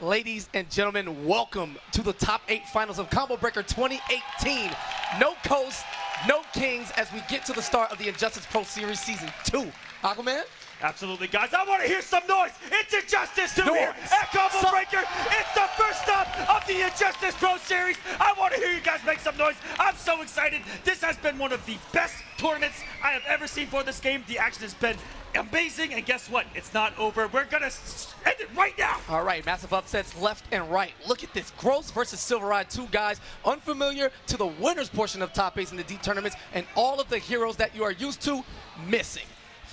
Ladies and gentlemen, welcome to the Top 8 Finals of Combo Breaker 2018. No Coast, no Kings as we get to the start of the Injustice Pro Series Season 2. Aquaman? Absolutely, guys. I want to hear some noise. It's Injustice 2 here at Combo Breaker. It's the first stop of the Injustice Pro Series. I want to hear you guys make some noise. I'm so excited. This has been one of the best tournaments I have ever seen for this game. The action has been amazing, and guess what? It's not over. We're going to end it right now. All right, massive upsets left and right. Look at this. Gross versus Sylverrye, two guys unfamiliar to the winners portion of Top 8s in the deep tournaments, and all of the heroes that you are used to missing.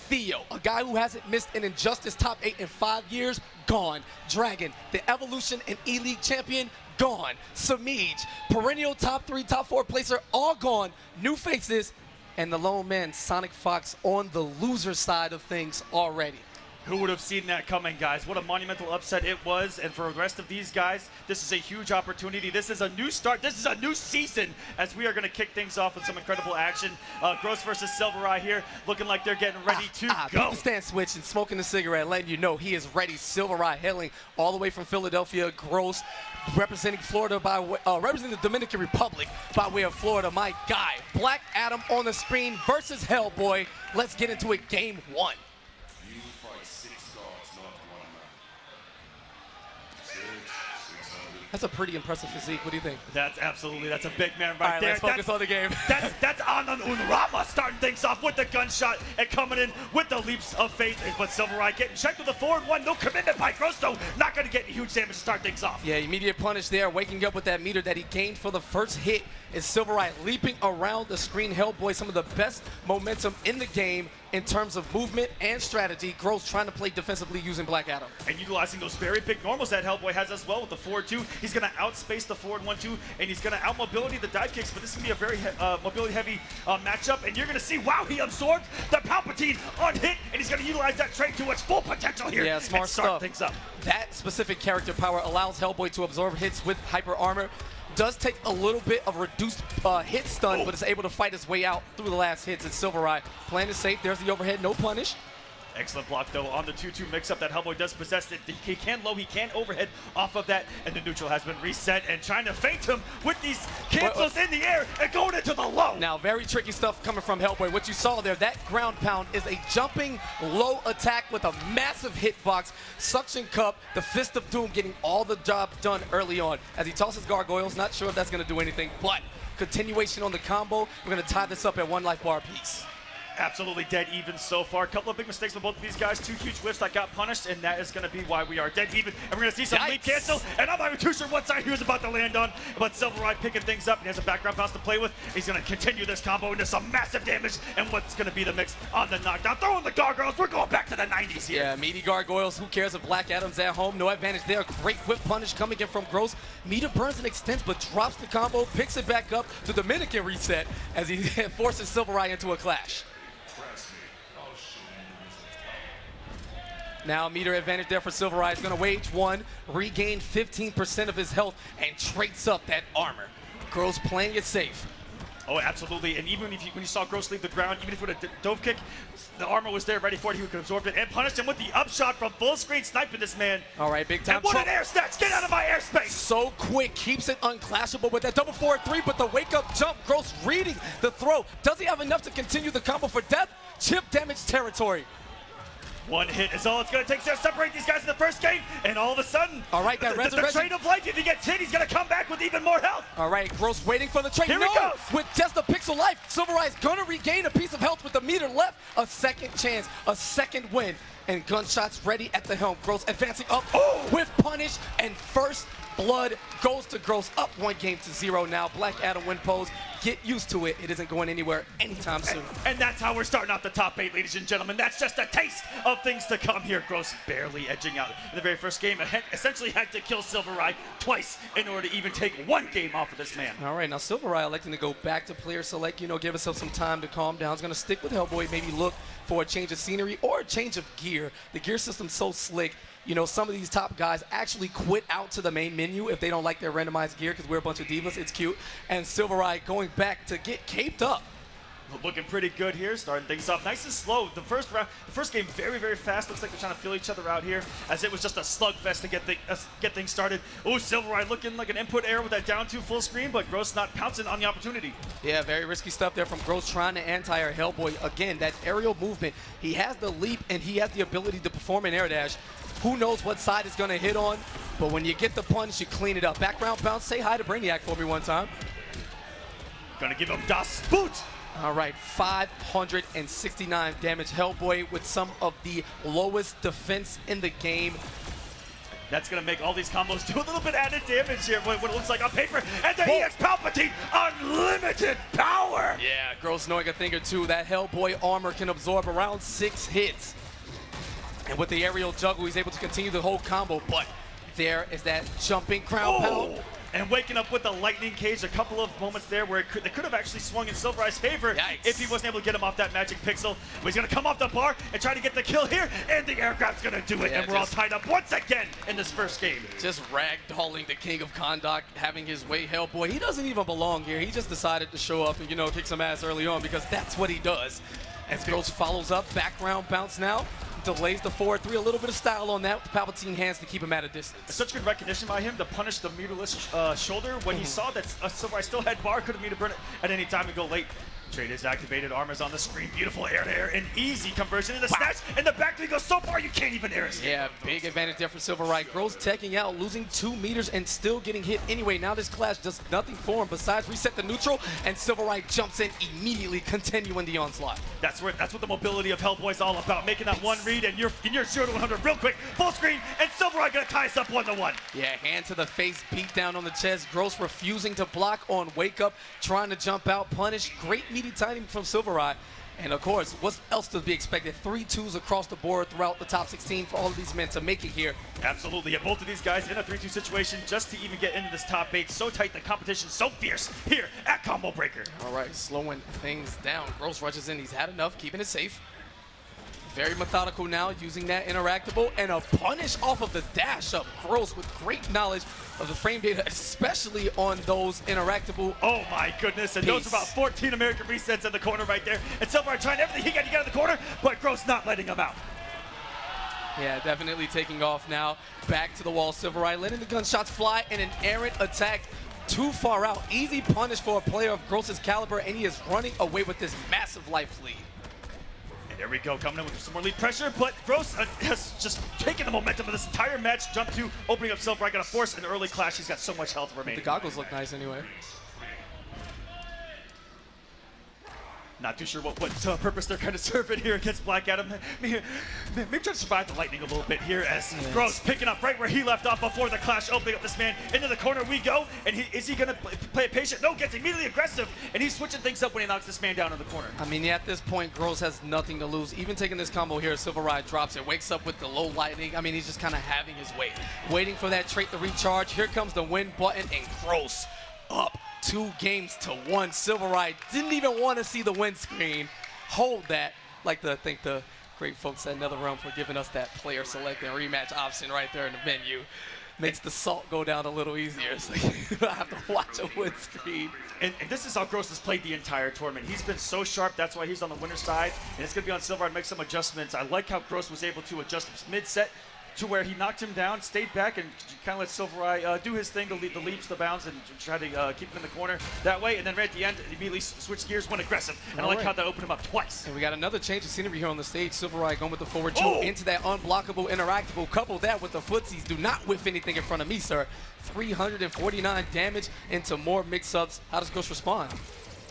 Theo, a guy who hasn't missed an Injustice Top 8 in 5 years, gone. Dragon, the Evolution and E-League champion, gone. Samij, perennial top 3, top 4 placer, all gone. New faces, and the lone man, SonicFox, on the loser side of things already. Who would have seen that coming, guys? What a monumental upset it was. And for the rest of these guys, this is a huge opportunity. This is a new start. This is a new season as we are going to kick things off with some incredible action. Gross versus Sylverrye here, looking like they're getting ready to go. People stand switch and smoking the cigarette, letting you know he is ready. Sylverrye hailing all the way from Philadelphia. Gross representing Florida representing the Dominican Republic by way of Florida. My guy, Black Adam on the screen versus Hellboy. Let's get into it. Game 1. That's a pretty impressive physique. What do you think? That's a big man right there. Let's focus on the game. That's Anand Unrama starting things off with the gunshot and coming in with the leaps of faith. But Sylverrye getting checked with a forward one. No commitment by Gross, though. Not going to get huge damage to start things off. Yeah, immediate punish there. Waking up with that meter that he gained for the first hit is Sylverrye leaping around the screen. Hellboy, some of the best momentum in the game in terms of movement and strategy. Gross trying to play defensively using Black Adam. And utilizing those very big normals that Hellboy has as well with the forward 2. He's going to outspace the forward 1-2, and he's going to out-mobility the dive kicks, but this is going to be a very mobility-heavy matchup, and you're going to see, wow, he absorbed the Palpatine on hit, and he's going to utilize that trait to its full potential here. Yeah, smart and start stuff. things up. That specific character power allows Hellboy to absorb hits with hyper armor. Does take a little bit of reduced hit stun, but is able to fight his way out through the last hits. And Sylverrye playing it safe. There's the overhead, no punish. Excellent block, though, on the 2-2 mix-up that Hellboy does possess. He can low, he can overhead off of that, and the neutral has been reset, and trying to feint him with these cancels in the air and going into the low. Now, very tricky stuff coming from Hellboy. What you saw there, that ground pound is a jumping low attack with a massive hitbox. Suction cup, the Fist of Doom getting all the job done early on. As he tosses gargoyles, not sure if that's going to do anything, but continuation on the combo. We're going to tie this up at 1 life bar apiece. Absolutely dead even so far. A couple of big mistakes from both of these guys. 2 huge whiffs that got punished, and that is going to be why we are dead even. And we're going to see some lead cancel, and I'm not even too sure what side he was about to land on, but Sylverrye picking things up, and he has a background bounce to play with. He's going to continue this combo into some massive damage, and what's going to be the mix on the knockdown. Throwing the gargoyles. We're going back to the 90s here. Yeah, meaty gargoyles. Who cares if Black Adam's at home? No advantage there. Great whip punish coming in from Gross. Meter burns and extends, but drops the combo, picks it back up to Dominican reset as he forces Sylverrye into a clash. Now, meter advantage there for Sylverrye. He's going to wage one, regain 15% of his health, and traits up that armor. Gross playing it safe. Oh, absolutely. And even if when you saw Gross leave the ground, even if with a dove kick, the armor was there ready for it. He could absorb it and punished him with the upshot from full screen, sniping this man. All right, big time. And what an air snatch. Get out of my airspace. So quick. Keeps it unclashable with that double forward 3, but the wake-up jump. Gross reading the throw. Does he have enough to continue the combo for death? Chip damage territory. One hit is all it's going to take to separate these guys in the first game, and all of a sudden, all right, that the trade of life, if he gets hit, he's going to come back with even more health. All right, Gross waiting for the trade. Here he goes. With just a pixel life, Sylverrye's going to regain a piece of health with the meter left. A second chance, a second win, and gunshots ready at the helm. Gross advancing up with punish, and first blood goes to Gross, up 1-0 now. Black Adam win pose. Get used to it. It isn't going anywhere anytime soon. And that's how we're starting off the top 8, ladies and gentlemen. That's just a taste of things to come here. Gross barely edging out in the very first game. Essentially had to kill Sylverrye twice in order to even take 1 game off of this man. All right, now Sylverrye electing to go back to player select, give himself some time to calm down. He's going to stick with Hellboy, maybe look for a change of scenery or a change of gear. The gear system's so slick. Some of these top guys actually quit out to the main menu if they don't like their randomized gear because we're a bunch of divas. It's cute. And Sylverrye going back to get caped up. Looking pretty good here, starting things off nice and slow. The first game very fast. Looks like they're trying to feel each other out here, as it was just a slugfest to get things started. Oh, Sylverrye looking like an input error with that down 2 full screen, but Gross not pouncing on the opportunity. Yeah, very risky stuff there from Gross trying to anti-air Hellboy. Again, that aerial movement. He has the leap and he has the ability to perform an air dash. Who knows what side it's going to hit on, but when you get the punch, you clean it up. Background bounce, say hi to Brainiac for me one time. Gonna give him Das Boot. All right, 569 damage. Hellboy with some of the lowest defense in the game. That's going to make all these combos do a little bit added damage here, what it looks like on paper. And the EX Palpatine, unlimited power! Yeah, Gross knowing a thing or two. That Hellboy armor can absorb around 6 hits. And with the aerial juggle, he's able to continue the whole combo. But there is that jumping crown pound. And waking up with the lightning cage, a couple of moments there where they could have actually swung in Sylverrye's favor. Yikes. If he wasn't able to get him off that magic pixel. But he's going to come off the bar and try to get the kill here, and the air grab's going to do it. Yeah, and we're all tied up once again in this first game. Just ragdolling the king of Kondak, having his way. Hellboy, he doesn't even belong here. He just decided to show up and, you know, kick some ass early on because that's what he does. As Gross follows up, background bounce now. Delays the 4-3, a little bit of style on that with Palpatine hands to keep him at a distance. Such good recognition by him to punish the mutilous shoulder when he saw that Sylverrye still had bar, could have meter burn it at any time and go late. Trade is activated, armor's on the screen, beautiful air to air, an easy conversion in the snatch, and the back three goes so far you can't even air it. Yeah, big advantage there for Sylverrye. Gross teching out, losing 2 meters and still getting hit anyway. Now this clash does nothing for him besides reset the neutral, and Sylverrye jumps in immediately, continuing the onslaught. That's what the mobility of Hellboy's all about, making that one read, and you're 0 to 100 real quick, full screen, and Sylverrye gonna tie us up 1-1. Yeah, hand to the face, beat down on the chest. Gross refusing to block on wake up, trying to jump out, punish. Great meaty timing from Sylverrye. And of course, what else to be expected? 3 2s across the board throughout the top 16 for all of these men to make it here. Absolutely, and both of these guys in a 3-2 situation just to even get into this top 8. So tight, the competition so fierce here at Combo Breaker. All right, slowing things down. Gross rushes in, he's had enough, keeping it safe. Very methodical now, using that interactable, and a punish off of the dash up. Gross with great knowledge of the frame data, especially on those interactable. Oh my goodness, and those are about 14 American resets in the corner right there. And Sylverrye trying everything he got to get out of the corner, but Gross not letting him out. Yeah, definitely taking off now. Back to the wall, Sylverrye letting the gunshots fly, and an errant attack too far out. Easy punish for a player of Gross's caliber, and he is running away with this massive life lead. There we go, coming in with some more lead pressure, but Gross has just taken the momentum of this entire match. Jump 2, opening up Sylverrye, gonna force an early clash. He's got so much health remaining. The goggles look nice anyway. Not too sure what purpose they're kind of serving here against Black Adam. Maybe try to survive the lightning a little bit here as Gross picking up right where he left off before the clash, opening up this man into the corner we go. And is he going to play it patient? No, gets immediately aggressive, and he's switching things up when he knocks this man down in the corner. I mean, at this point, Gross has nothing to lose. Even taking this combo here, Sylverrye drops it, wakes up with the low lightning. I mean, he's just kind of having his way, waiting for that trait to recharge. Here comes the win button, and Gross up 2 games to 1. Sylverrye didn't even want to see the win screen. Hold that. Like to thank the great folks at NetherRealm for giving us that player select and rematch option right there in the menu. Makes the salt go down a little easier. So you don't have to watch a win screen. And this is how Gross has played the entire tournament. He's been so sharp. That's why he's on the winner's side. And it's going to be on Sylverrye to make some adjustments. I like how Gross was able to adjust mid-set to where he knocked him down, stayed back, and kind of let Sylverrye do his thing, the leaps, the bounds, and try to keep him in the corner that way. And then right at the end, immediately switched gears, went aggressive. And I like how that opened him up twice. And we got another change of scenery here on the stage. Sylverrye going with the forward 2 into that unblockable, interactable. Couple that with the footsies. Do not whiff anything in front of me, sir. 349 damage into more mix-ups. How does Gross respond?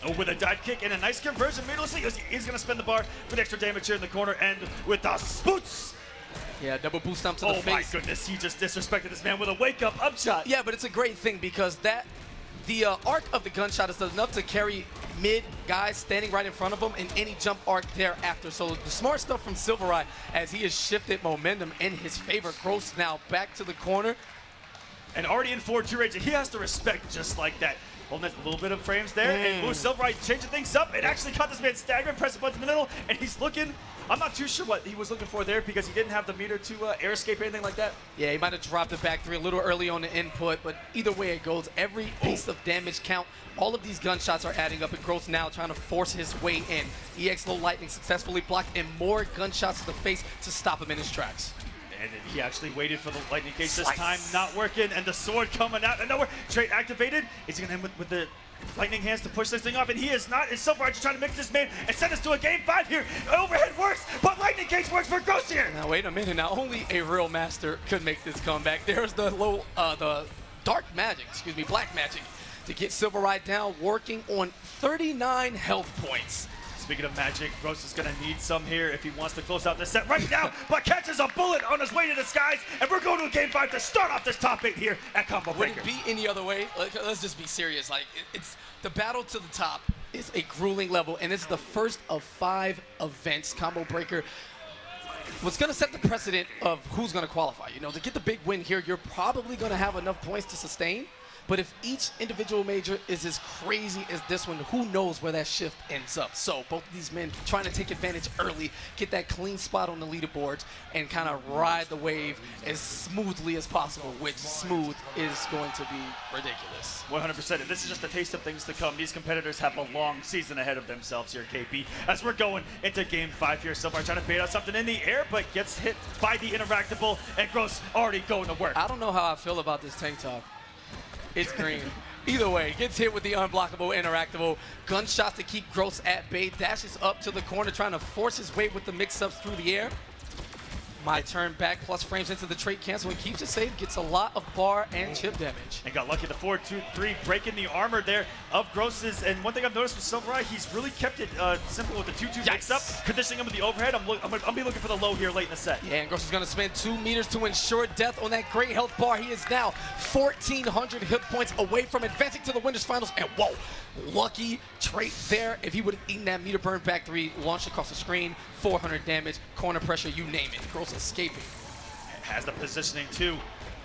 Oh, with a dive kick and a nice conversion. He's going to spend the bar with extra damage here in the corner, and with the spoots. Yeah, double boost stomp to the face. Oh my goodness, he just disrespected this man with a wake-up upshot. Yeah, but it's a great thing because the arc of the gunshot is enough to carry mid guys standing right in front of him and any jump arc thereafter. So the smart stuff from Sylverrye as he has shifted momentum in his favor. Gross now back to the corner. And already in 4-2 range, he has to respect just like that. Holding a little bit of frames there, and Sylverrye changing things up. It actually caught this man staggering, press the button in the middle, and he's looking I'm not too sure what he was looking for there because he didn't have the meter to air escape or anything like that. Yeah, he might have dropped the back three a little early on the input, but either way it goes, every piece of damage count. All of these gunshots are adding up, and Gross now trying to force his way in. EX Low Lightning successfully blocked, and more gunshots to the face to stop him in his tracks. And he actually waited for the lightning case this time, not working, and the sword coming out of nowhere. Trait activated. Is he going to end with the lightning hands to push this thing off? And he is not. It's Sylverrye just trying to mix this man and send us to a game 5 here. Overhead works, but lightning case works for Gross here. Now wait a minute. Now only a real master could make this comeback. There's the the dark magic, excuse me, black magic, to get Sylverrye down, working on 39 health points. Speaking of magic, Gross is going to need some here if he wants to close out this set right now, but catches a bullet on his way to the skies, and we're going to a game 5 to start off this top 8 here at Combo Breaker. Would it be any other way? Let's just be serious. Like, it's the battle to the top is a grueling level, and it's the first of 5 events. Combo Breaker was going to set the precedent of who's going to qualify. You know, to get the big win here, you're probably going to have enough points to sustain. But if each individual major is as crazy as this one, who knows where that shift ends up. So both of these men trying to take advantage early, get that clean spot on the leaderboards, and kind of ride the wave as smoothly as possible, which smooth is going to be ridiculous. 100%. This is just a taste of things to come. These competitors have a long season ahead of themselves here, KP. As we're going into game 5 here, Sylverrye trying to bait out something in the air, but gets hit by the interactable, and Gross already going to work. I don't know how I feel about this tank top. It's green. Either way, gets hit with the unblockable, interactable. Gunshots to keep Gross at bay. Dashes up to the corner, trying to force his way with the mix-ups through the air. My turn back, plus frames into the trait cancel and keeps it safe. Gets a lot of bar and chip damage. And got lucky, the 4-2-3, breaking the armor there of Gross's. And one thing I've noticed with Sylverrye, he's really kept it simple with the 2-2 mix-up, conditioning him with the overhead. I'm be looking for the low here late in the set. Yeah, and Gross is going to spend 2 meters to ensure death on that great health bar. He is now 1,400 hit points away from advancing to the winners finals. And whoa, lucky trait there. If he would have eaten that meter burn back 3, launched across the screen, 400 damage, corner pressure, you name it. Gross escaping. Has the positioning too.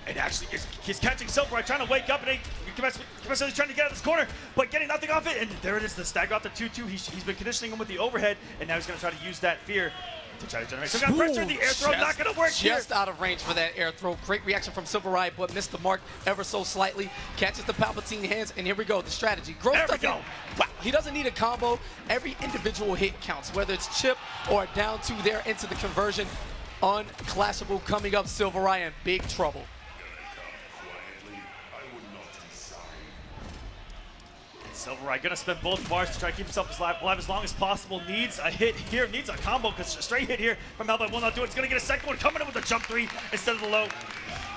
And actually, he's catching Sylverrye, trying to wake up, and he's trying to get out of this corner, but getting nothing off it. And there it is, the stagger off the 2-2. He's been conditioning him with the overhead, and now he's going to try to use that fear to try to generate some kind of pressure. The air throw not going to work here. Just out of range for that air throw. Great reaction from Sylverrye, but missed the mark ever so slightly. Catches the Palpatine hands, and here we go. The strategy. Gross doesn't. Wow, he doesn't need a combo. Every individual hit counts, whether it's chip or down 2 there into the conversion. Unclashable coming up. Sylverrye in big trouble. Sylverrye gonna spend both bars to try to keep himself alive as long as possible. Needs a hit here, needs a combo, because a straight hit here from Elbow will not do it. He's gonna get a second one, coming in with a jump 3 instead of the low.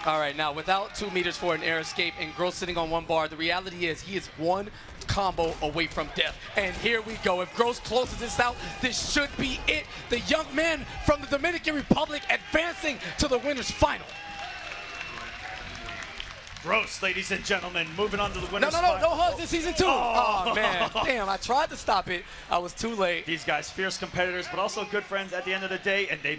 All right, now without 2 meters for an air escape and Gross sitting on 1 bar, the reality is he is 1 combo away from death. And here we go. If Gross closes this out, this should be it. The young man from the Dominican Republic advancing to the winners final. Gross, ladies and gentlemen, moving on to the winners. No hugs in season 2. Oh, man. Damn, I tried to stop it. I was too late. These guys, fierce competitors, but also good friends at the end of the day, and they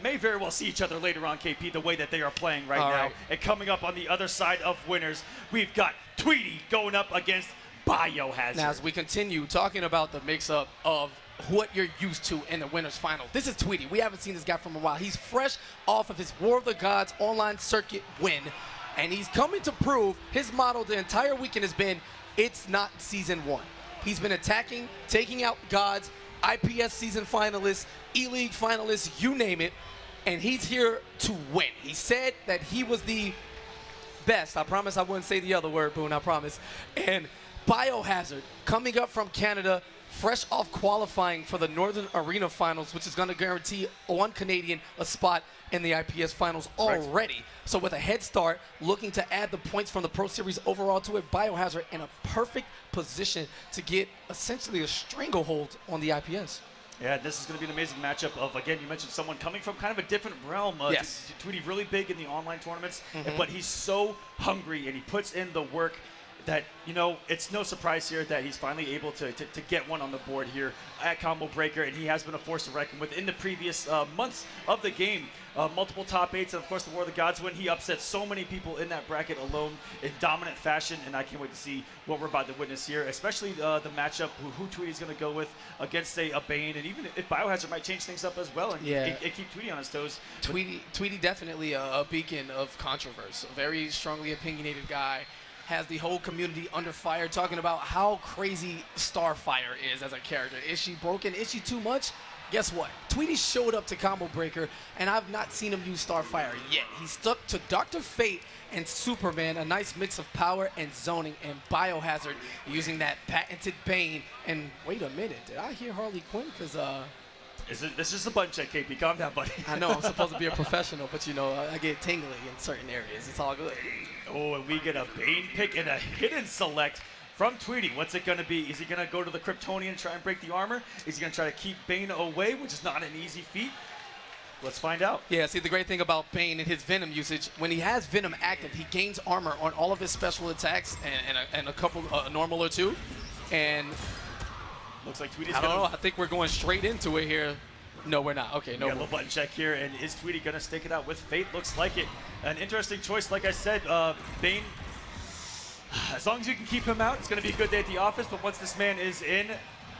may very well see each other later on, KP, the way that they are playing right now. And coming up on the other side of winners, we've got Tweedy going up against BioHazard. Now, as we continue talking about the mix-up of what you're used to in the winners final, this is Tweedy. We haven't seen this guy from a while. He's fresh off of his War of the Gods online circuit win, and he's coming to prove his motto the entire weekend has been, it's not season 1. He's been attacking, taking out gods, IPS season finalists, E-League finalists, you name it, and he's here to win. He said that he was the best. I promise I wouldn't say the other word, Boone, I promise. And BioHazard, coming up from Canada, fresh off qualifying for the Northern Arena Finals, which is going to guarantee one Canadian a spot in the IPS Finals already. So with a head start, looking to add the points from the Pro Series overall to it, BioHazard in a perfect position to get essentially a stranglehold on the IPS. Yeah, this is going to be an amazing matchup of, again, you mentioned someone coming from kind of a different realm. Tweedy really big in the online tournaments, but he's so hungry and he puts in the work. that, it's no surprise here that he's finally able to get one on the board here at Combo Breaker, and he has been a force to reckon with in the previous months of the game. Multiple top 8s, and of course the War of the Gods win. He upset so many people in that bracket alone in dominant fashion, and I can't wait to see what we're about to witness here, especially the matchup, who Tweedy's going to go with against, say, a Bane, and even if BioHazard might change things up as well and keep Tweedy on his toes. Tweedy definitely a beacon of controversy, a very strongly opinionated guy. Has the whole community under fire, talking about how crazy Starfire is as a character. Is she broken? Is she too much? Guess what? Tweedy showed up to Combo Breaker, and I've not seen him use Starfire yet. He stuck to Dr. Fate and Superman, a nice mix of power and zoning, and Biohazard using that patented Bane. And wait a minute, did I hear Harley Quinn? Because this is a button check, KP. Calm down, buddy. I know I'm supposed to be a professional, but I get tingly in certain areas. It's all good. Oh, and we get a Bane pick and a hidden select from Tweedy. What's it going to be? Is he going to go to the Kryptonian and try and break the armor? Is he going to try to keep Bane away, which is not an easy feat? Let's find out. Yeah, see, the great thing about Bane and his Venom usage, when he has Venom active, he gains armor on all of his special attacks and a couple, normal or two. And looks like Tweedy's I don't know. I think we're going straight into it here. No, we're not. Okay, no. We got a little button check here, and is Tweedy going to stick it out with Fate? Looks like it. An interesting choice, like I said. Bane, as long as you can keep him out, it's going to be a good day at the office, but once this man is in,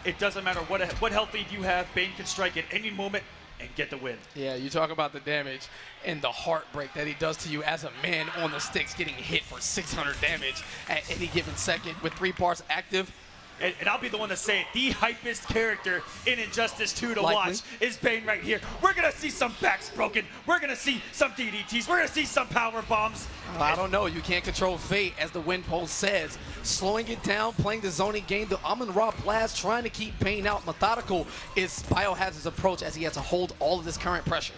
it doesn't matter what health lead you have. Bane can strike at any moment and get the win. Yeah, you talk about the damage and the heartbreak that he does to you as a man on the sticks, getting hit for 600 damage at any given second with 3 bars active. And I'll be the one to say it, the hypest character in Injustice 2 to Likely. watch is Bane right here. We're going to see some backs broken. We're going to see some DDTs. We're going to see some power bombs. I don't know. You can't control Fate, as the win post says. Slowing it down, playing the zoning game, the Amon-Ra blast, trying to keep Bane out. Methodical is BioHazard's approach as he has to hold all of this current pressure.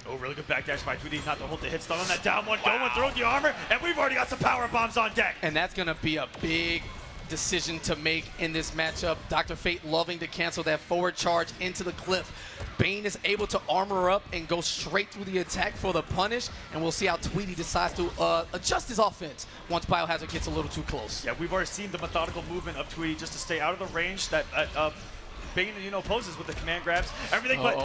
Oh, really good backdash by Tweedy, not to hold the hit stun on that down one. Going through the armor, and we've already got some power bombs on deck. And that's going to be a big decision to make in this matchup. Dr. Fate loving to cancel that forward charge into the cliff. Bane is able to armor up and go straight through the attack for the punish, and we'll see how Tweedy decides to adjust his offense once BioHazard gets a little too close. Yeah, we've already seen the methodical movement of Tweedy just to stay out of the range that Bane, poses with the command grabs, everything, but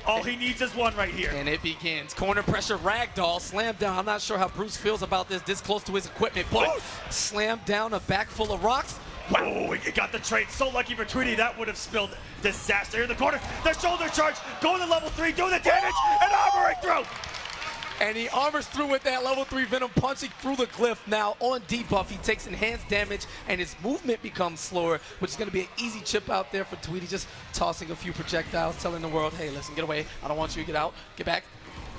all he needs is one right here. And it begins. Corner pressure, ragdoll, slam down. I'm not sure how Bruce feels about this close to his equipment, but slam down, a back full of rocks. Wow, he got the trade. So lucky for Tweedy, that would have spilled disaster in the corner. The shoulder charge, going to level 3, doing the damage, and armoring through. And he armors through with that level 3 Venom, punching through the cliff. Now on debuff, he takes enhanced damage, and his movement becomes slower, which is going to be an easy chip out there for Tweedy, just tossing a few projectiles, telling the world, hey, listen, get away. I don't want you to get out. Get back.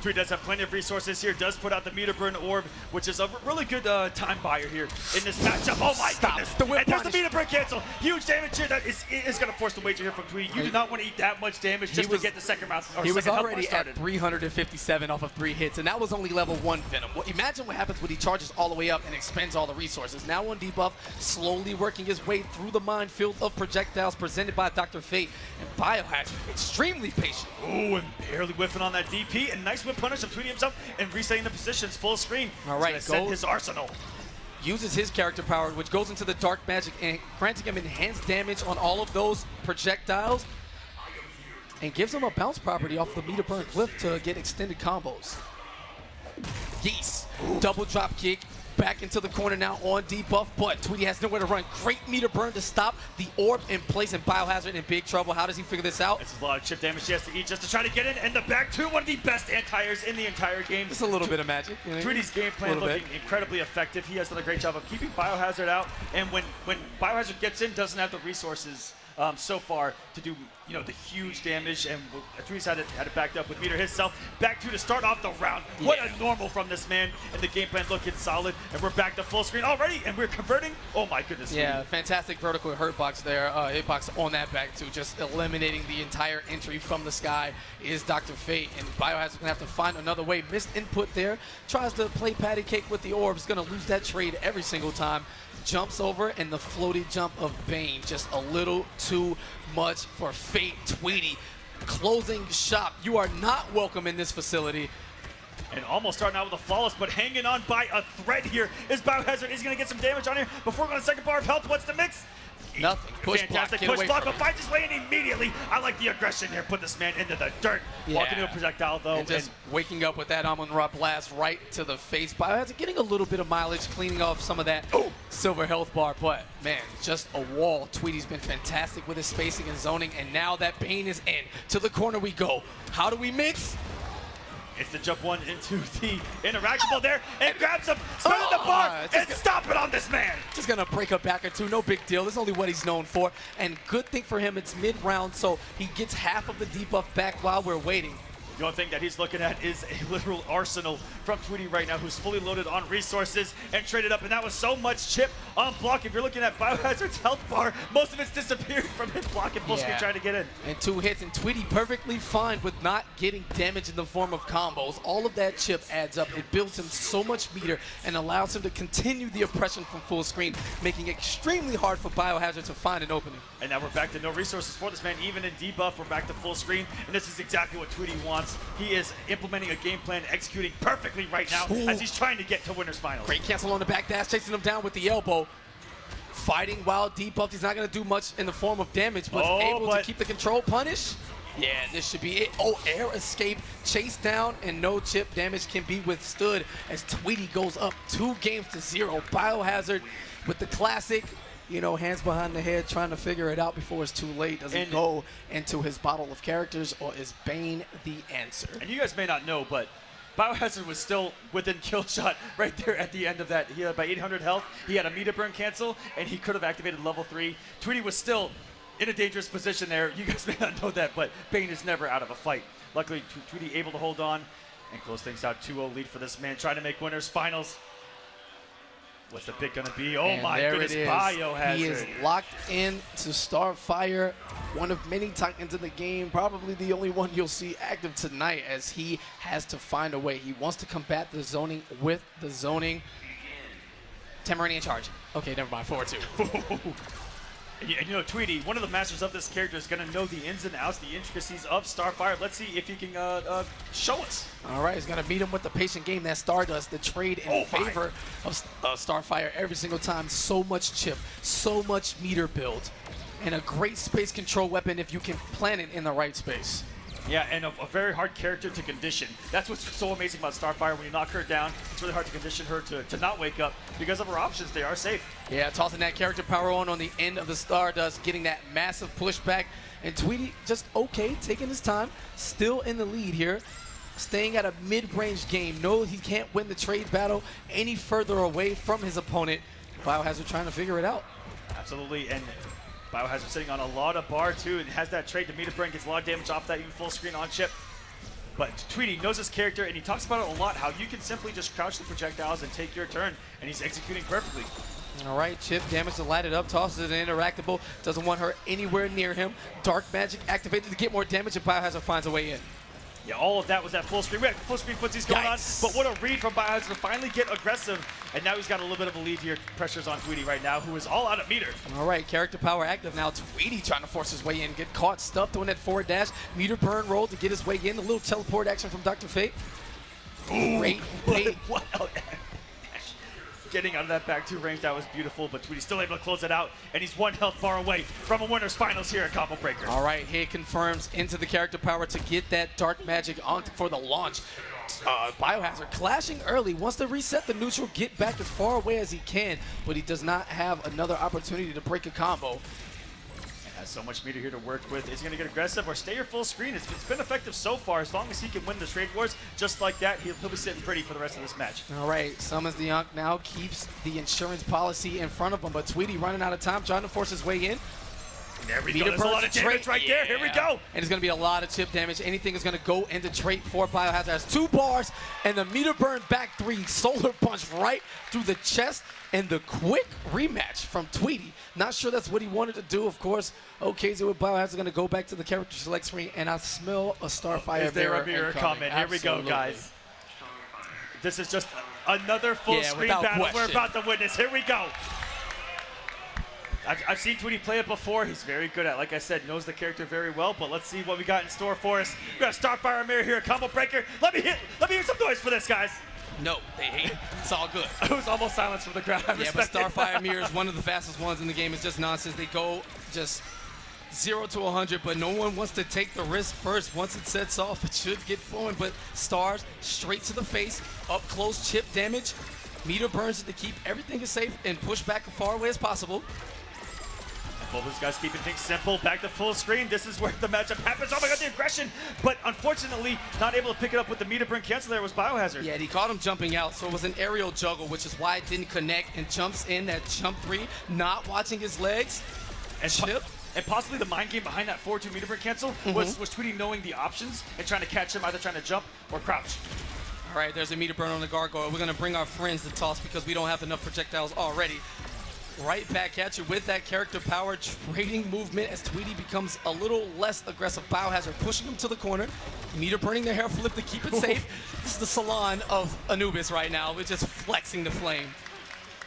Tweedy does have plenty of resources here, does put out the meter burn orb, which is a really good time buyer here in this matchup. Oh my goodness. And there's the meter burn cancel. Huge damage here that is going to force the wager here from Tweedy. You do not want to eat that much damage just to get the second round. He was already at 357 off of 3 hits, and that was only level 1 Venom. Well, imagine what happens when he charges all the way up and expends all the resources. Now on debuff, slowly working his way through the minefield of projectiles presented by Dr. Fate, and BioHazard extremely patient. Oh, and barely whiffing on that DP, and nice whip punish of Tweedy himself, and resetting the positions full screen. All right, set his arsenal. Uses his character power, which goes into the dark magic and granting him enhanced damage on all of those projectiles, and gives him a bounce property off the meter burn cliff to get extended combos. Geese, double drop kick, back into the corner now on debuff, but Tweedy has nowhere to run. Great meter burn to stop the orb in place, and BioHazard in big trouble. How does he figure this out? It's a lot of chip damage he has to eat just to try to get in, and the back two, one of the best anti-airs in the entire game. Just a little bit of magic. You know, Tweedy's game plan looking incredibly effective. He has done a great job of keeping BioHazard out, and when BioHazard gets in, doesn't have the resources so far to do the huge damage, and Tweedy's had it backed up with meter himself. Back two to start off the round. Yeah. What a normal from this man, and the game plan looking solid, and we're back to full screen already, and we're converting. Oh my goodness. Yeah, fantastic vertical hurtbox there. Hitbox on that back two, just eliminating the entire entry from the sky is Dr. Fate, and BioHazard's gonna have to find another way. Missed input there, tries to play patty cake with the orbs, gonna lose that trade every single time. Jumps over, and the floaty jump of Bane, just a little too much for Fate. Tweedy closing shop. You are not welcome in this facility. And almost starting out with a flawless, but hanging on by a thread here is BioHazard. He's going to get some damage on here before going to second bar of health. What's the mix? Nothing. Push Fantastic block. push block, but finds his way in immediately. I like the aggression here. Put this man into the dirt. Walking into a projectile, though. And just waking up with that Amon-Ra blast right to the face. BioHazard getting a little bit of mileage, cleaning off some of that silver health bar. But, man, just a wall. Tweedy's been fantastic with his spacing and zoning. And now that Bane is in. To the corner we go. How do we mix? It's the jump one into the interactable there and grabs him, spinning the bar, and stop it on this man. Just gonna break a back or two, no big deal. That's only what he's known for. And good thing for him, it's mid-round, so he gets half of the debuff back while we're waiting. The only thing that he's looking at is a literal arsenal from Tweedy right now, who's fully loaded on resources and traded up, and that was so much chip on block. If you're looking at BioHazard's health bar, most of it's disappeared from his block and full screen trying to get in. And 2 hits, and Tweedy perfectly fine with not getting damage in the form of combos. All of that chip adds up. It builds him so much meter and allows him to continue the oppression from full screen, making it extremely hard for BioHazard to find an opening. And now we're back to no resources for this man, even in debuff. We're back to full screen, and this is exactly what Tweedy wants. He is implementing a game plan, executing perfectly right now as he's trying to get to winners finals. Great cancel on the back dash, chasing him down with the elbow. Fighting while debuffed. He's not going to do much in the form of damage, but able to keep the control punish. Yeah, this should be it. Oh, air escape, chase down, and no chip damage can be withstood as Tweedy goes up 2-0. BioHazard with the classic, you know, hands behind the head, trying to figure it out before it's too late. Does he go into his bottle of characters, or is Bane the answer? And you guys may not know, but BioHazard was still within kill shot right there at the end of that. He had about 800 health. He had a meter burn cancel, and he could have activated level 3. Tweedy was still in a dangerous position there. You guys may not know that, but Bane is never out of a fight. Luckily, Tweedy able to hold on and close things out. 2-0 lead for this man, trying to make winners finals. What's the pick going to be? Oh, my goodness, BioHazard. He is locked in to Starfire, one of many Titans in the game, probably the only one you'll see active tonight, as he has to find a way. He wants to combat the zoning with the zoning. Tamarani in charge. Okay, never mind, 4-2. And you know, Tweedy, one of the masters of this character, is going to know the ins and outs, the intricacies of Starfire. Let's see if he can show us. All right, he's going to meet him with the patient game that Star does, the trade in favor of Starfire every single time. So much chip, so much meter build, and a great space control weapon if you can plan it in the right space. Yeah, and a very hard character to condition. That's what's so amazing about Starfire. When you knock her down, it's really hard to condition her to not wake up. Because of her options, they are safe. Yeah, tossing that character power on the end of the Stardust, getting that massive pushback. And Tweedy just okay, taking his time, still in the lead here. Staying at a mid-range game. No, he can't win the trade battle any further away from his opponent. BioHazard trying to figure it out. Absolutely, and BioHazard sitting on a lot of bar too, and has that trade to meter burn, gets a lot of damage off that, even full screen on chip. But Tweedy knows his character, and he talks about it a lot, how you can simply just crouch the projectiles and take your turn, and he's executing perfectly. All right, chip damage to light it up, tosses it interactable, doesn't want her anywhere near him. Dark magic activated to get more damage, and BioHazard finds a way in. Yeah, all of that was at full screen. We had full screen footsies going on, but what a read from BioHazard to finally get aggressive. And now he's got a little bit of a lead here. Pressure's on Tweedy right now, who is all out of meter. All right, character power active now. Tweedy trying to force his way in, get caught, stuffed, doing that forward dash. Meter burn roll to get his way in. A little teleport action from Dr. Fate. Great bait. What? Getting out of that back 2 range, that was beautiful, but Tweedy's still able to close it out, and he's 1 health bar away from a winner's finals here at Combo Breaker. All right, he confirms into the character power to get that dark magic on for the launch. BioHazard clashing early, wants to reset the neutral, get back as far away as he can, but he does not have another opportunity to break a combo. Has so much meter here to work with. Is he going to get aggressive or stay your full screen? It's been effective so far. As long as he can win the trade wars just like that, he'll be sitting pretty for the rest of this match. All right, summons the Yonk now, keeps the insurance policy in front of him, but Tweedy running out of time, trying to force his way in. There we go. There's a lot of damage right there. Here we go. And it's going to be a lot of chip damage. Anything is going to go into trait for BioHazard. Has 2 bars and the meter burn back 3. Solar punch right through the chest. And the quick rematch from Tweedy. Not sure that's what he wanted to do, of course. Okay, so with BioHazard going to go back to the character select screen. And I smell a Starfire Is there a mirror coming? Here we go, guys. This is just another full screen battle we're about to witness. Here we go. I've seen Tweedy play it before. He's very good at, like I said, knows the character very well. But let's see what we got in store for us. We got a Starfire Mirror here, a combo breaker. Let me hear some noise for this, guys. No, they hate it. It's all good. It was almost silence from the crowd. Yeah, but Starfire Mirror is one of the fastest ones in the game. It's just nonsense. They go just 0 to 100, but no one wants to take the risk first. Once it sets off, it should get flowing. But stars straight to the face, up close chip damage. Meter burns it to keep everything safe and push back as far away as possible. Both these guys keeping things simple. Back to full screen. This is where the matchup happens. Oh my god, the aggression! But unfortunately, not able to pick it up with the meter burn cancel there was BioHazard. Yeah, he caught him jumping out, so it was an aerial juggle, which is why it didn't connect, and jumps in that jump 3, not watching his legs. And chip. And possibly the mind game behind that 4-2 meter burn cancel was Tweedy knowing the options and trying to catch him, either trying to jump or crouch. All right, there's a meter burn on the gargoyle. We're going to bring our friends to toss because we don't have enough projectiles already. Right back at you with that character power trading movement as Tweedy becomes a little less aggressive. BioHazard pushing him to the corner. Meter burning their hair flip to keep it safe. This is the salon of Anubis right now. We're just flexing the flame.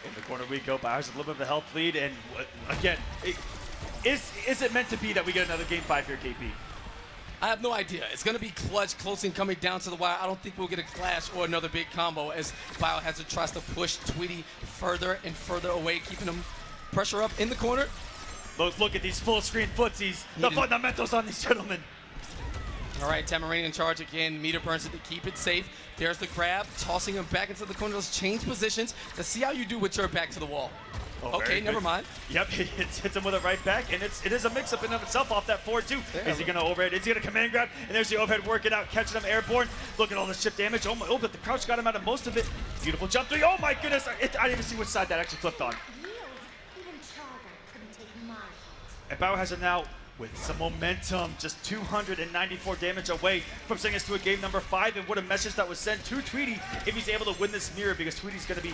In the corner we go. BioHazard a little bit of a health lead. And again, is it meant to be that we get another game 5 here, KP? I have no idea. It's going to be clutch, close and coming down to the wire. I don't think we'll get a clash or another big combo as BioHazard tries to push Tweedy further and further away, keeping him pressure up in the corner. Look at these full screen footsies. The fundamentals on these gentlemen. All right, Tamarine in charge again. Meter burns it to keep it safe. There's the grab, tossing him back into the corner. Let's change positions. Let's see how you do with your back to the wall. Oh, okay, never mind. Yep, hits him with it right back, and it is a mix-up in and of itself off that 4-2. Is he going to overhead? Is he going to command grab? And there's the overhead working out, catching him airborne. Look at all the chip damage. Oh, but the crouch got him out of most of it. Beautiful jump 3. Oh my goodness, I didn't even see which side that actually flipped on. And BioHazard now with some momentum, just 294 damage away from sending us to a game number 5. And what a message that was sent to Tweedy if he's able to win this mirror, because Tweedy's going to be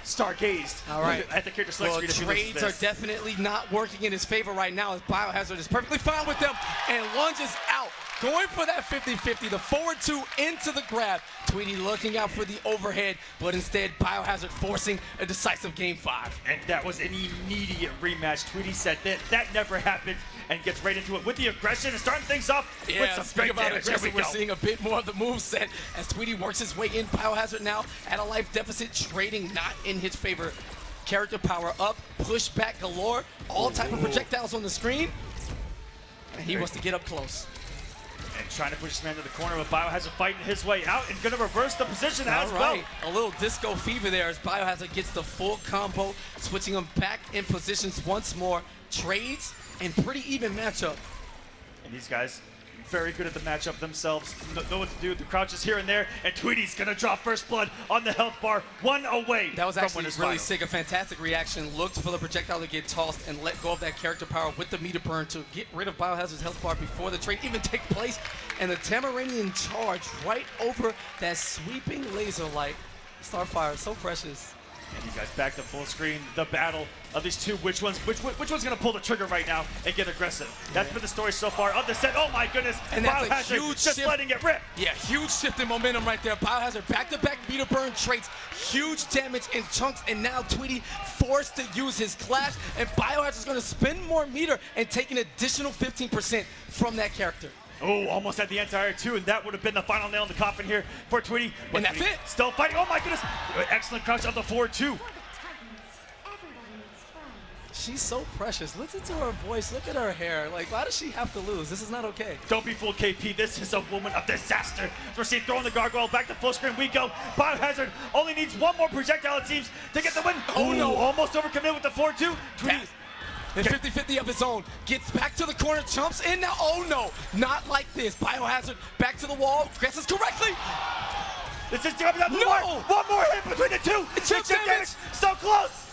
stargazed at the character selection screen. Trades are definitely not working in his favor right now as BioHazard is perfectly fine with them and lunges out. Going for that 50-50, the forward 2 into the grab. Tweedy looking out for the overhead, but instead BioHazard forcing a decisive game 5. And that was an immediate rematch. Tweedy said that never happened and gets right into it with the aggression and starting things off with some great damage. We're seeing a bit more of the moveset as Tweedy works his way in. BioHazard now at a life deficit, trading not in his favor. Character power up, push back galore, all type of projectiles on the screen, and he wants to get up close. And trying to push this man to the corner with BioHazard fighting his way out and going to reverse the position as well. A little disco fever there as BioHazard gets the full combo, switching him back in positions once more. Trades and pretty even matchup. And these guys very good at the matchup themselves. Know what to do. The crouches here and there, and Tweedy's going to draw first blood on the health bar, 1 away. That was actually really sick. A fantastic reaction. Looked for the projectile to get tossed and let go of that character power with the meter burn to get rid of BioHazard's health bar before the trade even take place. And the Tamarinian charge right over that sweeping laser light. Starfire, so precious. And you guys back to full screen. The battle of these two. Which one's going to pull the trigger right now and get aggressive? That's been the story so far of the set. Oh my goodness! And that's a huge just shift. Letting it rip. Yeah, huge shift in momentum right there. BioHazard back-to-back meter burn traits, huge damage in chunks, and now Tweedy forced to use his clash. And BioHazard's going to spend more meter and take an additional 15% from that character. Oh, almost at the entire 2, and that would have been the final nail in the coffin here for Tweedy. And that's it. Still fighting. Oh my goodness! Excellent crouch on the 4-2. She's so precious. Listen to her voice. Look at her hair. Like, why does she have to lose? This is not okay. Don't be fooled, KP. This is a woman of disaster. We're seeing throwing the gargoyle back to full screen. We go. BioHazard only needs one more projectile, it seems, to get the win. Oh no! Almost overcommitted with the 4-2. Tweedy. And 50-50 of his own. Gets back to the corner, jumps in now. Oh no, not like this. BioHazard back to the wall, guesses correctly. This is jumping up. No! One more hit between the 2. It's chip damage. So close.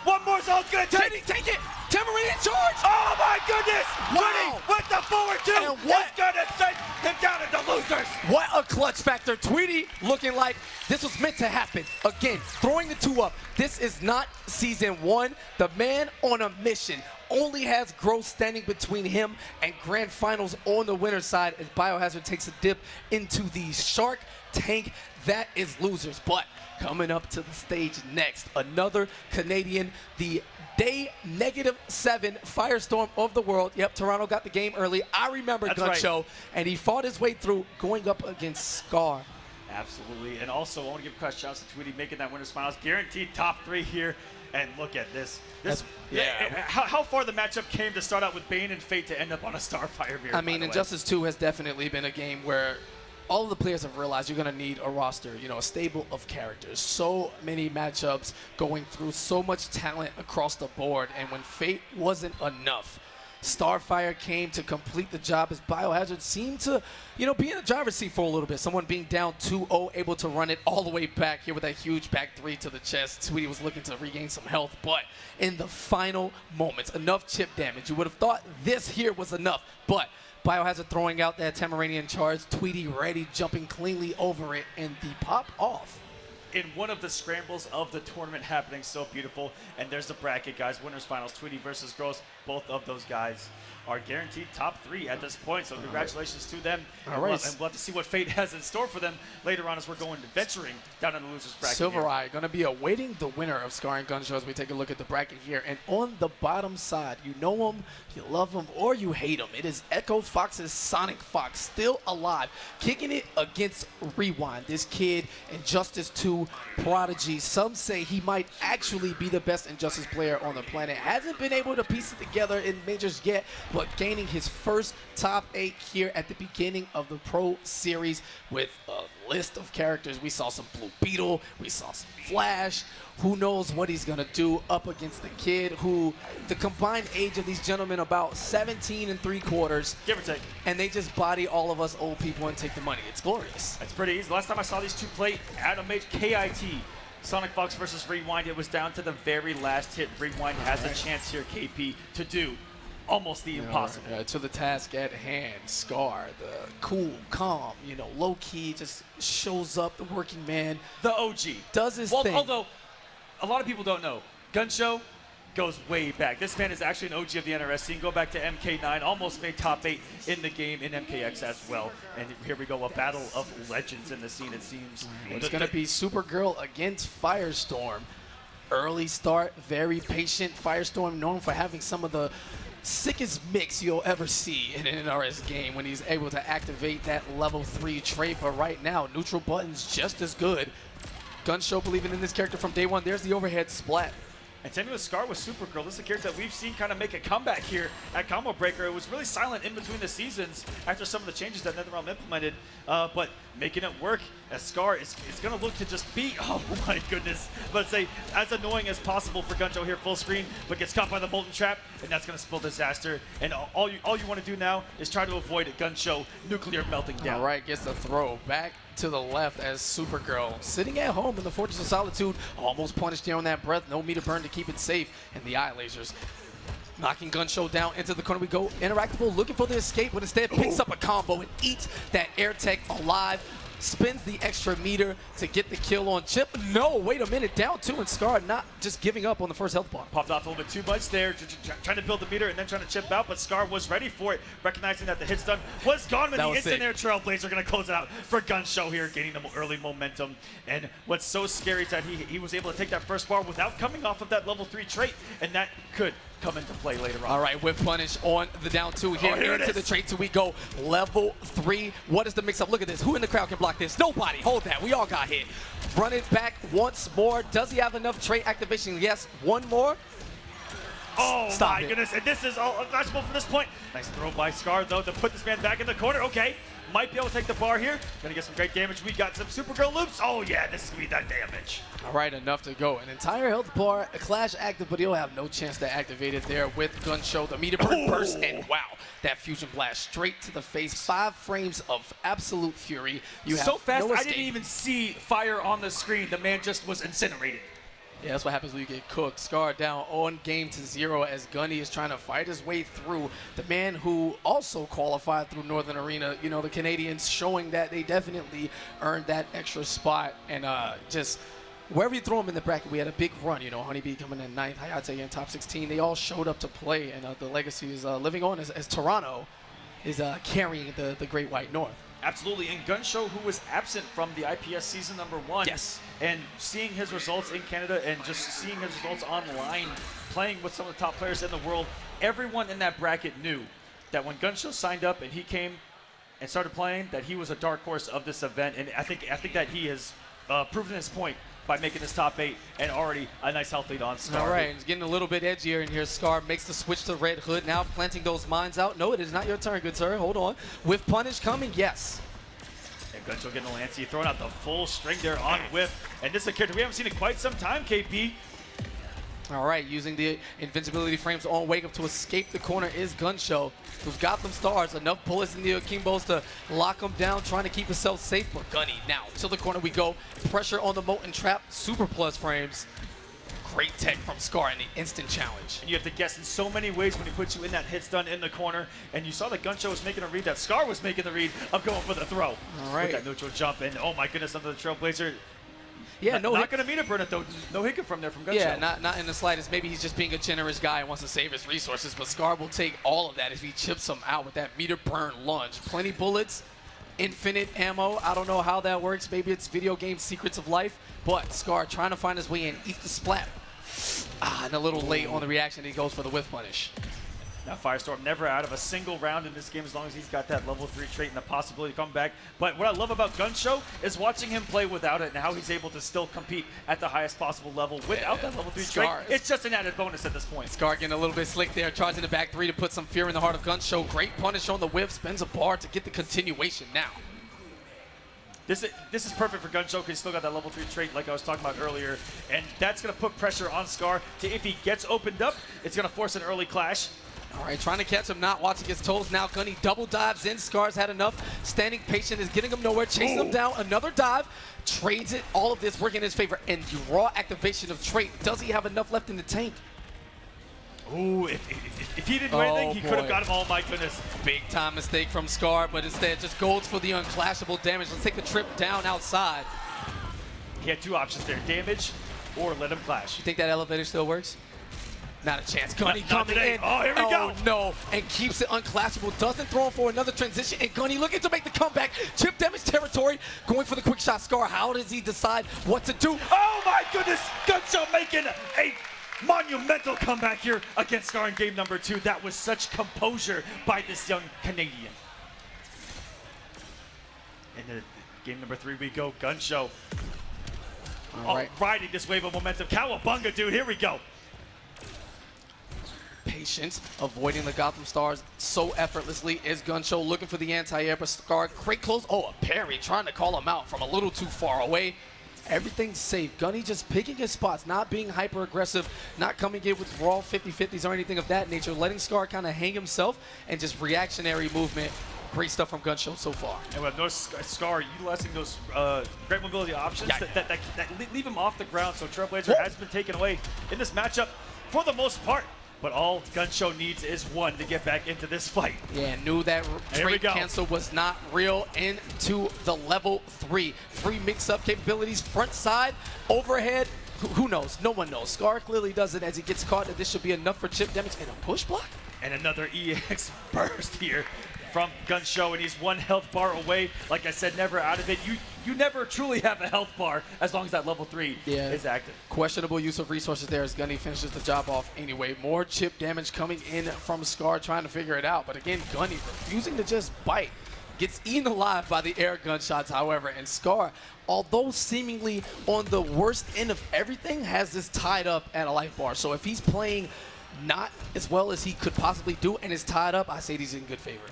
One more zone's gonna take it. Tamarine in charge. Oh my goodness! Wow. Tweedy with the forward 2. And what? It's gonna send him down into losers. What a clutch factor. Tweedy looking like this was meant to happen. Again, throwing the 2 up. This is not season 1. The man on a mission. only has Gross standing between him and Grand Finals on the winner's side as BioHazard takes a dip into the Shark Tank. That is losers. But coming up to the stage next, another Canadian, the day -7 Firestorm of the world. Yep, Toronto got the game early. I remember GunShow, and he fought his way through going up against Scar. Absolutely. And also, I want to give a shout out to Tweedy making that winners finals. Guaranteed top 3 here. And look at this. How far the matchup came to start out with Bane and Fate to end up on a Starfire here. I mean, Injustice 2 has definitely been a game where all of the players have realized you're going to need a roster, a stable of characters. So many matchups going through so much talent across the board. And when Fate wasn't enough, Starfire came to complete the job as BioHazard seemed to, be in the driver's seat for a little bit. Someone being down 2-0, able to run it all the way back here with a huge back 3 to the chest. Tweedy was looking to regain some health, but in the final moments, enough chip damage. You would have thought this here was enough, but BioHazard throwing out that Tamaranian charge, Tweedy ready, jumping cleanly over it, and the pop off. In one of the scrambles of the tournament happening, so beautiful. And there's the bracket, guys. Winners finals, Tweedy versus Gross. Both of those guys are guaranteed top 3 at this point. So congratulations to them. All right. And we'll have to see what Fate has in store for them later on as we're going to venturing down in the losers bracket. Sylverrye going to be awaiting the winner of Scar and GunShow as we take a look at the bracket here. And on the bottom side, you know him, you love him, or you hate him. It is Echo Fox's SonicFox, still alive, kicking it against Rewind. This kid, Injustice 2 prodigy. Some say he might actually be the best Injustice player on the planet. Hasn't been able to piece it together in majors yet, but gaining his first top 8 here at the beginning of the Pro Series with a list of characters. We saw some Blue Beetle, we saw some Flash. Who knows what he's going to do up against the kid who the combined age of these gentlemen about 17 3/4. Give or take. And they just body all of us old people and take the money. It's glorious. It's pretty easy. Last time I saw these two play Adam H. KIT, SonicFox versus Rewind, it was down to the very last hit. Rewind has a chance here, KP, to do almost the impossible. To the task at hand, Scar, the cool, calm, low-key, just shows up, the working man. The OG. Does his thing. Although, a lot of people don't know, GunShow goes way back. This man is actually an OG of the NRS scene. Go back to MK9, almost made top 8 in the game in MKX as well. And here we go, a battle of legends in the scene, it seems. It's going to be Supergirl against Firestorm. Early start, very patient. Firestorm known for having some of the sickest mix you'll ever see in an NRS game when he's able to activate that level 3 trait. But right now, neutral button's just as good. GunShow believing in this character from day one. There's the overhead splat. And same with Scar with Supergirl. This is a character that we've seen kind of make a comeback here at Combo Breaker. It was really silent in between the seasons after some of the changes that NetherRealm implemented, but making it work as Scar is going to look to just be, oh my goodness, let's say as annoying as possible for GunShow here full screen, but gets caught by the Molten Trap, and that's going to spell disaster. And all you want to do now is try to avoid it. GunShow nuclear melting down. All right, gets the throw back to the left as Supergirl sitting at home in the Fortress of Solitude, almost punished here on that breath. No meter burn to keep it safe, and the eye lasers knocking GunShow down into the corner. We go interactable, looking for the escape, but instead picks up a combo and eats that air tech alive. Spins the extra meter to get the kill on Chip. No, wait a minute, down 2, and Scar not just giving up on the first health bar. Popped off a little bit too much there, trying to build the meter and then trying to chip out, but Scar was ready for it, recognizing that the hit stun was gone, but the instant air Trailblazer going to close it out for GunShow here, gaining the early momentum. And what's so scary is that he was able to take that first bar without coming off of that level 3 trait, and that could come into play later on. All right, whip punish on the down 2 here. Into the trait 2 we go. Level 3. What is the mix-up? Look at this. Who in the crowd can block this? Nobody. Hold that. We all got hit. Run it back once more. Does he have enough trait activation? Yes. One more. Oh my goodness. And this is all untouchable from this point. Nice throw by Scar, though, to put this man back in the corner. Okay. Might be able to take the bar here. Gonna get some great damage. We got some Supergirl loops. Oh yeah, this is gonna be that damage. All right, enough to go. An entire health bar, a Clash active, but he'll have no chance to activate it there with GunShow. The meter burn burst, and wow, that fusion blast straight to the face. 5 frames of absolute fury. You have so fast, no I escape. didn't even see fire on the screen. The man just was incinerated. Yeah, that's what happens when you get cooked. Scar down on game to 0 as Gunny is trying to fight his way through. The man who also qualified through Northern Arena, the Canadians showing that they definitely earned that extra spot and just wherever you throw them in the bracket, we had a big run. You know, Honeybee coming in 9th, Hayate in top 16. They all showed up to play, and the legacy is living on as Toronto is carrying the Great White North. Absolutely, and GunShow, who was absent from the IPS season #1. Yes. And seeing his results in Canada and just seeing his results online, playing with some of the top players in the world, everyone in that bracket knew that when GunShow signed up and he came and started playing, that he was a dark horse of this event. And I think that he has proven his point by making this top 8 and already a nice health lead on Scar. All right, it's getting a little bit edgier in here. Scar makes the switch to Red Hood, now planting those mines out. No, it is not your turn, good sir. Hold on. With punish coming, yes. And GunShow getting the Lancey, throwing out the full string there on Whiff. And this is a character we haven't seen in quite some time, KP. All right, using the invincibility frames on Wake Up to escape the corner is GunShow, who's got them stars. Enough bullets in the Akimbos to lock him down, trying to keep himself safe. But Gunny now to the corner we go. Pressure on the Molten Trap, super plus frames. Great tech from Scar in the instant challenge. And you have to guess in so many ways when he puts you in that hit stun in the corner. And you saw that GunShow was making a read, that Scar was making the read of going for the throw. All right. With that neutral jump, and oh my goodness, under the Trailblazer. Yeah, not going to meet a burn it though. No hiccup from there from GunShow. Yeah, not in the slightest. Maybe he's just being a generous guy and wants to save his resources, but Scar will take all of that if he chips him out with that meter burn lunge. Plenty bullets, infinite ammo. I don't know how that works. Maybe it's video game secrets of life, but Scar trying to find his way in, eats the splat. And a little late on the reaction. He goes for the whiff punish. Now Firestorm never out of a single round in this game as long as he's got that level 3 trait and the possibility to come back. But what I love about GunShow is watching him play without it and how he's able to still compete at the highest possible level without that level 3 trait. It's just an added bonus at this point. Scar getting a little bit slick there, charging the back 3 to put some fear in the heart of GunShow. Great punish on the whiff, spends a bar to get the continuation now. This is perfect for GunShow because he's still got that level 3 trait like I was talking about earlier. And that's going to put pressure on Scar to, if he gets opened up, it's going to force an early clash. All right, trying to catch him, not watching his toes. Now Gunny double dives in. Scar's had enough. Standing patient is getting him nowhere. Chasing him down. Another dive. Trades it. All of this working in his favor. And the raw activation of trait. Does he have enough left in the tank? Ooh, if he didn't do anything, he could have got him. Oh my goodness. Big time mistake from Scar, but instead just goes for the unclashable damage. Let's take the trip down outside. He had 2 options there, damage or let him clash. You think that elevator still works? Not a chance. Gunny coming in. Oh, here we go. No, and keeps it unclashable. Doesn't throw him for another transition. And Gunny looking to make the comeback. Chip damage territory. Going for the quick shot. Scar, how does he decide what to do? Oh my goodness. GunShow making a monumental comeback here against Scar in game number 2. That was such composure by this young Canadian. In game number 3 we go. GunShow. All right. Riding this wave of momentum. Cowabunga, dude. Here we go. Patience, avoiding the Gotham Stars so effortlessly is GunShow, looking for the anti-air, but Scar, great close. Oh, a parry, trying to call him out from a little too far away. Everything's safe. Gunny just picking his spots, not being hyper-aggressive, not coming in with raw 50-50s or anything of that nature, letting Scar kind of hang himself and just reactionary movement. Great stuff from GunShow so far. And with no Scar utilizing those great mobility options that leave him off the ground, so Trailblazer has been taken away in this matchup for the most part. But all GunShow needs is one to get back into this fight. Yeah, knew that trait cancel was not real into the level 3. Free mix-up capabilities, front side, overhead. Who knows? No one knows. Scar clearly does it as he gets caught, and this should be enough for chip damage and a push block. And another EX burst here from GunShow, and he's 1 health bar away. Like I said, never out of it. You never truly have a health bar as long as that level 3 is active. Questionable use of resources there as Gunny finishes the job off anyway. More chip damage coming in from Scar trying to figure it out. But again, Gunny refusing to just bite. Gets eaten alive by the air gunshots, however. And Scar, although seemingly on the worst end of everything, has this tied up at a life bar. So if he's playing not as well as he could possibly do and is tied up, I say he's in good favor.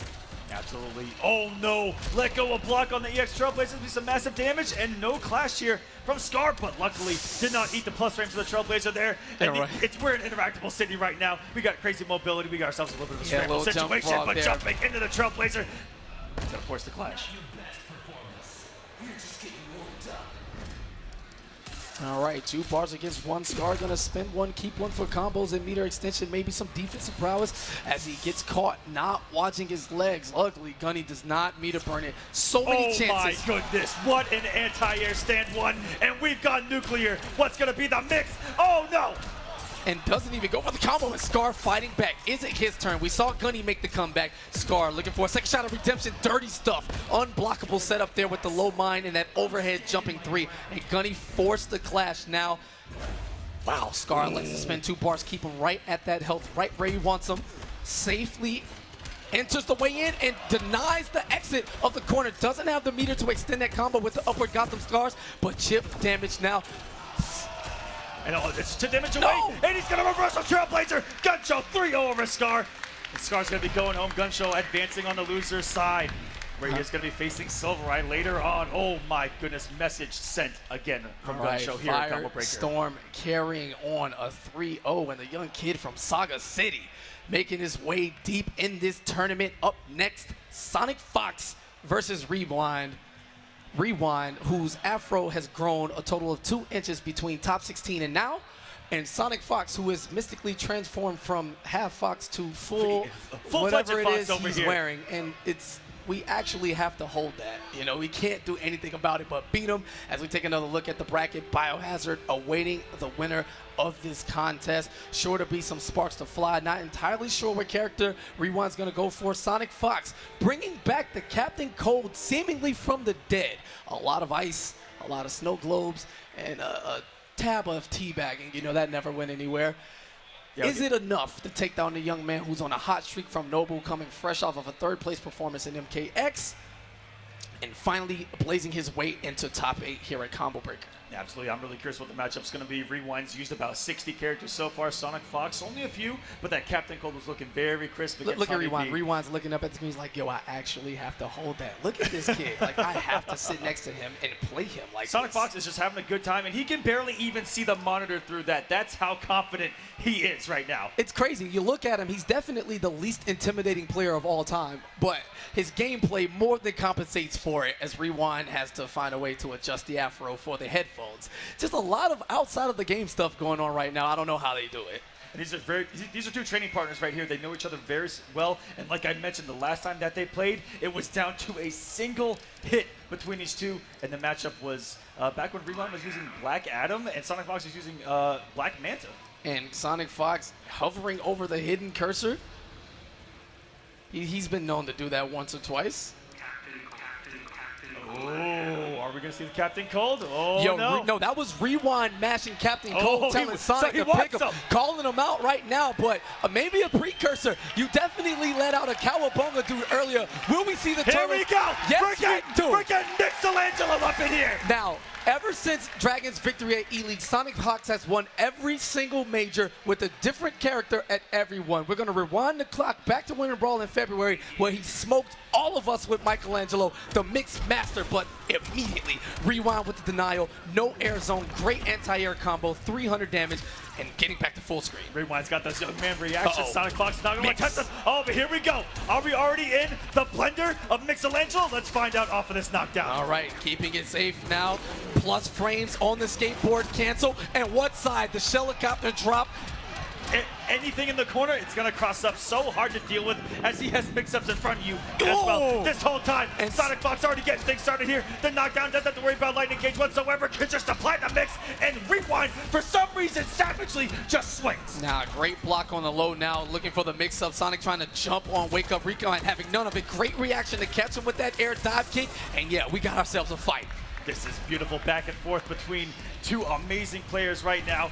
Absolutely. Oh no! Let go of block on the EX Trailblazers. Be some massive damage and no clash here from Scar, but luckily did not eat the plus frames of the Trailblazer there. And we're in interactable city right now. We got crazy mobility. We got ourselves a little bit of a scramble situation, but jumping into the Trailblazer, it's gonna force the clash. All right, 2 bars against 1. Scar gonna spend 1, keep 1 for combos and meter extension, maybe some defensive prowess as he gets caught not watching his legs. Luckily, Gunny does not meter burn it. So many chances. Oh my goodness, what an anti-air stand 1, and we've got nuclear. What's gonna be the mix? Oh no! And doesn't even go for the combo, and Scar fighting back. Is it his turn? We saw Gunny make the comeback. Scar looking for a second shot of redemption. Dirty stuff. Unblockable setup there with the low mine and that overhead jumping 3. And Gunny forced the clash now. Wow, Scar lets him spend 2 bars, keep him right at that health, right where he wants him. Safely enters the way in and denies the exit of the corner. Doesn't have the meter to extend that combo with the upward Gotham Scars, but chip damage now. And it's to damage away, and he's gonna reverse a Trailblazer. GunShow 3-0 over Scar. And Scar's gonna be going home. GunShow advancing on the loser's side, where he is gonna be facing Sylverrye later on. Oh my goodness, message sent again from GunShow here at Combo Breaker. Storm carrying on a 3-0, and the young kid from Saga City making his way deep in this tournament. Up next, SonicFox versus Rewind. Rewind, whose afro has grown a total of 2 inches between top 16 and now, and SonicFox, who is mystically transformed from half fox to full whatever it is he's wearing, and we actually have to hold that. You know, we can't do anything about it but beat him. As we take another look at the bracket, BioHazard awaiting the winner of this contest. Sure to be some sparks to fly. Not entirely sure what character Rewind's gonna go for. SonicFox bringing back the Captain Cold seemingly from the dead. A lot of ice, a lot of snow globes, and a tab of teabagging. You know, that never went anywhere. Yeah, is it enough to take down the young man who's on a hot streak from Noble, coming fresh off of a 3rd place performance in MKX, and finally blazing his way into top 8 here at Combo Breaker? Yeah, absolutely. I'm really curious what the matchup's going to be. Rewind's used about 60 characters so far. SonicFox, only a few, but that Captain Cold was looking very crisp against Look at Rewind. Rewind's looking up at the screen. He's like, yo, I actually have to hold that. Look at this kid. Like, I have to sit next to him and play him like SonicFox is just having a good time, and he can barely even see the monitor through that. That's how confident he is right now. It's crazy. You look at him, he's definitely the least intimidating player of all time, but his gameplay more than compensates for it as Rewind has to find a way to adjust the afro for the headphones. Just a lot of outside of the game stuff going on right now. I don't know how they do it. And these are 2 training partners right here. They know each other very well. And like I mentioned, the last time that they played, it was down to a single hit between these 2. And the matchup was back when Rewind was using Black Adam and SonicFox was using Black Manta. And SonicFox hovering over the hidden cursor. He's been known to do that once or twice. Oh, are we going to see the Captain Cold? Oh, yo, no. That was Rewind mashing Captain Cold, telling Sonic to pick him, calling him out right now, but maybe a precursor. You definitely let out a Cowabunga dude earlier. Will we see the Here we go. Yes, we're getting Mixelangelo up in here. Now, ever since Dragon's victory at E-League, SonicFox has won every single major with a different character at every one. We're going to rewind the clock back to Winter Brawl in February, where he smoked all of us with Michelangelo, the mixed master, but immediately Rewind with the denial, no air zone, great anti-air combo, 300 damage, and getting back to full screen. Rewind's got this young man reaction. SonicFox is not going to test us. Oh, but here we go. Are we already in the blender of Mixelangelo? Let's find out off of this knockdown. All right, keeping it safe now. Plus frames on the skateboard cancel. And what side? The Shellicopter drop. Anything in the corner, it's going to cross up so hard to deal with as he has mix-ups in front of you as well. This whole time, and SonicFox already getting things started here. The knockdown doesn't have to worry about lightning cage whatsoever. Can just a platinum mix, and Rewind, for some reason, savagely just swings. Now, great block on the low now, looking for the mix-up. Sonic trying to jump on Wake Up Rewind, having none of it. Great reaction to catch him with that air dive kick, and yeah, we got ourselves a fight. This is beautiful back and forth between 2 amazing players right now.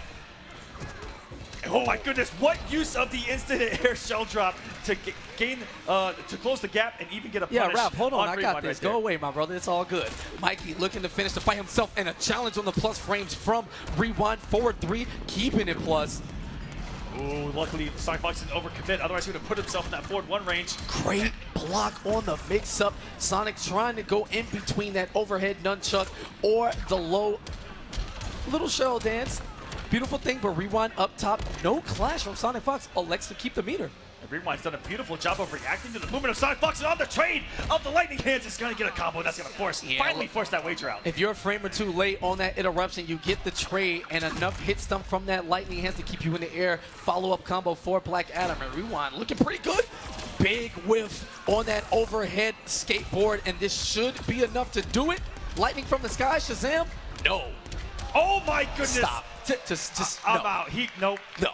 Oh my goodness, what use of the instant air shell drop to to close the gap and even get a punish. Yeah, Raph, hold on, I got this. Right Go away, my brother, it's all good. Mikey looking to finish the fight himself, and a challenge on the plus frames from Rewind, forward 3, keeping it plus. Ooh, luckily SonicFox didn't overcommit, otherwise he would have put himself in that forward 1 range. Great block on the mix-up. Sonic trying to go in between that overhead nunchuck or the low little shell dance. Beautiful thing, but Rewind up top. No clash from SonicFox. Elects to keep the meter. Rewind's done a beautiful job of reacting to the movement of SonicFox, and on the trade of the lightning hands, it's going to get a combo that's going to finally force that wager out. If you're a frame or two late on that interruption, you get the trade and enough hit stun from that lightning hands to keep you in the air. Follow-up combo for Black Adam, and Rewind looking pretty good. Big whiff on that overhead skateboard, and this should be enough to do it. Lightning from the sky, Shazam? No. Oh my goodness. Stop. Just I'm no. out. Nope. No.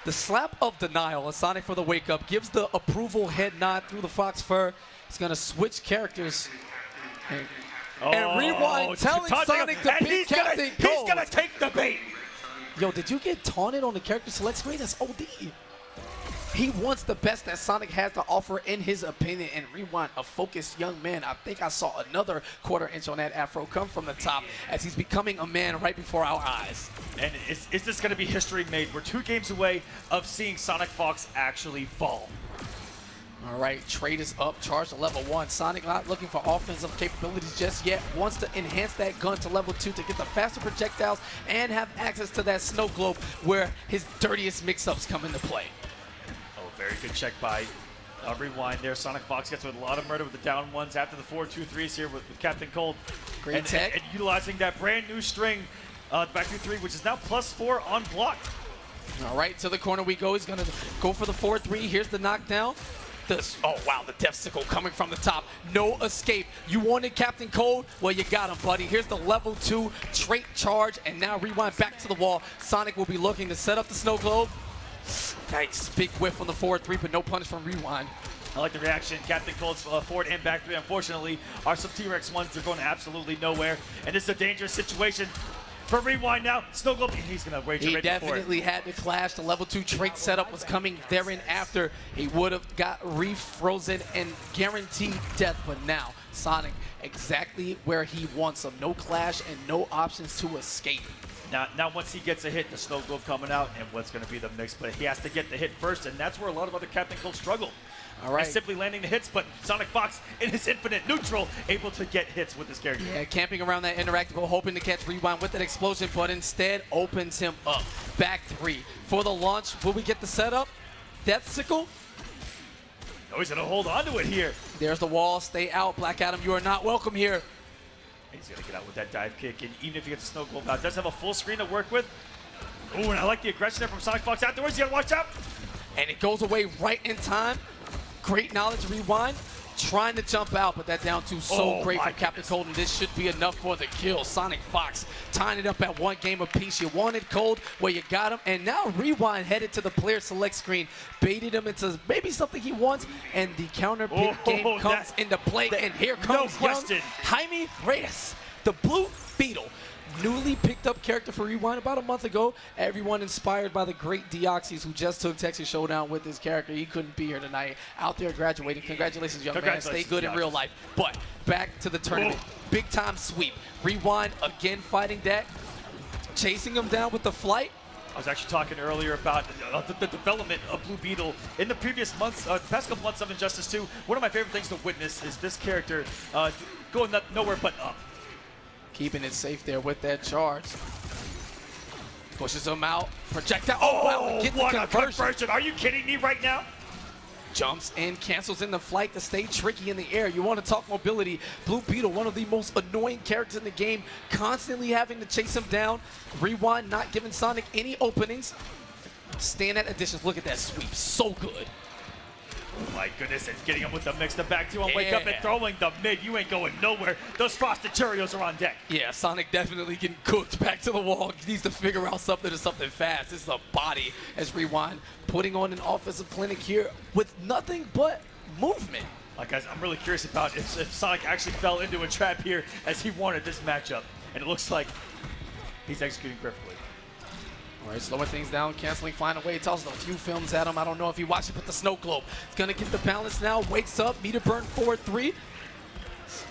The slap of denial on Sonic for the wake up gives the approval head nod through the fox fur. He's gonna switch characters. And Rewind telling Sonic to pick Captain Cold. He's gonna take the bait. Yo, did you get taunted on the character select screen? That's OD. He wants the best that Sonic has to offer in his opinion, and Rewind, a focused young man. I think I saw another quarter-inch on that afro come from the top as he's becoming a man right before our eyes. And is this going to be history made? We're 2 games away of seeing SonicFox actually fall. All right, trade is up, charge to level 1. Sonic not looking for offensive capabilities just yet. Wants to enhance that gun to level 2 to get the faster projectiles and have access to that snow globe where his dirtiest mix-ups come into play. Very good check by Rewind there. SonicFox gets with a lot of murder with the down ones after the 4-2-3s here with Captain Cold. Great tech. And utilizing that brand new string back to 3, which is now +4 on block. All right, to the corner we go. He's going to go for the 4-3. Here's the knockdown. Oh, wow, the Death Sickle coming from the top. No escape. You wanted Captain Cold? Well, you got him, buddy. Here's the level 2 trait charge, and now Rewind back to the wall. Sonic will be looking to set up the snow globe. Nice, big whiff on the 4-3, but no punish from Rewind. I like the reaction. Captain Cold's forward and back 3, unfortunately, are some T-Rex ones. They're going absolutely nowhere, and this is a dangerous situation for Rewind now. Snow Globe, he's going to wager right before it. He definitely had to clash. The level 2 trait setup was coming therein after. He would have got refrozen and guaranteed death, but now Sonic exactly where he wants him. No clash and no options to escape. Now once he gets a hit, the snow globe coming out, and what's going to be the mix, but he has to get the hit first, and that's where a lot of other Captain Cold struggle. All right. He's simply landing the hits, but SonicFox in his infinite neutral able to get hits with this character. Yeah, camping around that interactable, hoping to catch Rewind with that explosion, but instead opens him up. Back 3 for the launch. Will we get the setup? Death Sickle? Oh, he's going to hold on to it here. There's the wall. Stay out, Black Adam. You are not welcome here. He's going to get out with that dive kick, and even if he gets a snow globe out, does have a full screen to work with. Ooh, and I like the aggression there from SonicFox afterwards. You got to watch out. And it goes away right in time. Great knowledge, Rewind. Trying to jump out, but that down 2 so great from Captain Cold, and this should be enough for the kill. SonicFox tying it up at 1 game apiece. You wanted Cold, well, you got him, and now Rewind headed to the player select screen, baited him into maybe something he wants, and the counter pick game comes into play, and here comes young Jaime Reyes, the Blue Beetle. Newly picked up character for Rewind about a month ago. Everyone inspired by the great Deoxys who just took Texas Showdown with his character. He couldn't be here tonight. Out there graduating. Congratulations, young man. Stay good in real life. But back to the tournament. Big time sweep. Rewind again fighting that. Chasing him down with the flight. I was actually talking earlier about the development of Blue Beetle in the previous months, the past couple months of Injustice 2. One of my favorite things to witness is this character going nowhere but up. Keeping it safe there with that charge. Pushes him out. Projectile. Oh, wow. Get what the conversion. Are you kidding me right now? Jumps in, cancels in the flight to stay tricky in the air. You want to talk mobility. Blue Beetle, one of the most annoying characters in the game, constantly having to chase him down. Rewind not giving Sonic any openings. Stand at additions. Look at that sweep. So good. Oh my goodness, and getting him with the mix, the back 2 on wake up and throwing the mid. You ain't going nowhere. Those frosted Cheerios are on deck. Yeah, Sonic definitely getting cooked back to the wall. He needs to figure out something fast. This is a body as Rewind putting on an offensive clinic here with nothing but movement. Like, guys, I'm really curious about if Sonic actually fell into a trap here as he wanted this matchup. And it looks like he's executing perfectly. All right, slowing things down, canceling, find a way, tosses a few films at him. I don't know if he watched it with the snow globe. He's gonna get the balance now, wakes up, meter burn 4-3.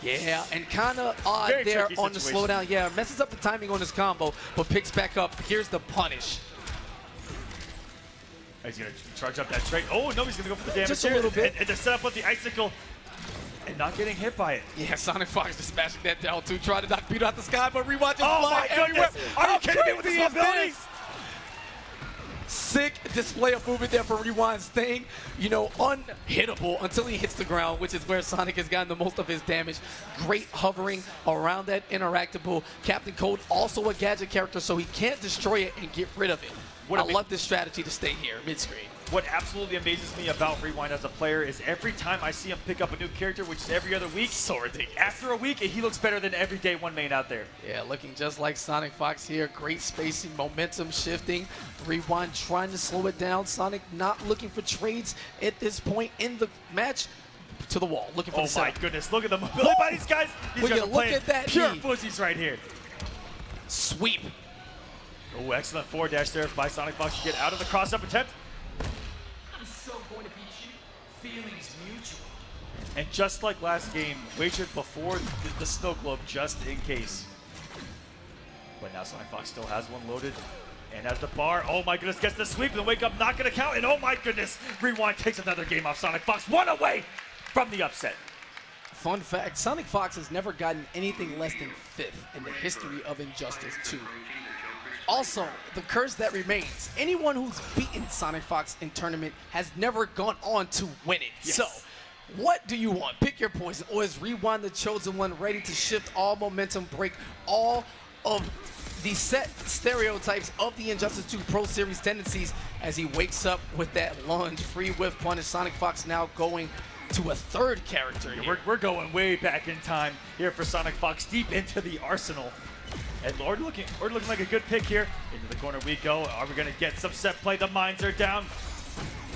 Yeah, and kind of odd there on the slowdown. Yeah, messes up the timing on his combo, but picks back up. Here's the punish. He's gonna charge up that trade. Oh, no, he's gonna go for the damage just a little bit. And to set up with the icicle and not getting hit by it. Yeah, SonicFox just smashing that down too, trying to knock Peter out the sky, but Rewind just fly everywhere. Are you kidding me with this mobility? Sick display of movement there for Rewind, staying, you know, unhittable until he hits the ground, which is where Sonic has gotten the most of his damage. Great hovering around that interactable. Captain Cold, also a gadget character, so he can't destroy it and get rid of it. I love this strategy to stay here, mid-screen. What absolutely amazes me about Rewind as a player is every time I see him pick up a new character, which is every other week, So ridiculous. after a week, he looks better than every day one main out there. Yeah, looking just like SonicFox here. Great spacing, momentum shifting. Rewind trying to slow it down. Sonic not looking for trades at this point in the match. To the wall, looking for the Oh my goodness, look at the mobility by these guys. These guys are playing pure fuzzies right here. Sweep. Oh, excellent forward dash there by SonicFox to get out of the cross-up attempt. I'm so going to beat you. Feelings mutual. And just like last game, wagered before the snow globe just in case. But now SonicFox still has one loaded. And as the bar, oh my goodness, gets the sweep, the wake up not gonna count, and oh my goodness, Rewind takes another game off SonicFox, one away from the upset. Fun fact, SonicFox has never gotten anything less than 5th in the history of Injustice 2. Also, the curse that remains, anyone who's beaten SonicFox in tournament has never gone on to win it. Yes. So, what do you want? Pick your poison, or is Rewind the chosen one, ready to shift all momentum, break all of the set stereotypes of the Injustice 2 Pro Series tendencies as he wakes up with that lunge, free whiff punish. SonicFox now going to a third character here. We're going way back in time here for SonicFox, deep into the arsenal. And Lord looking like a good pick here. Into the corner we go. Are we going to get some set play? The mines are down.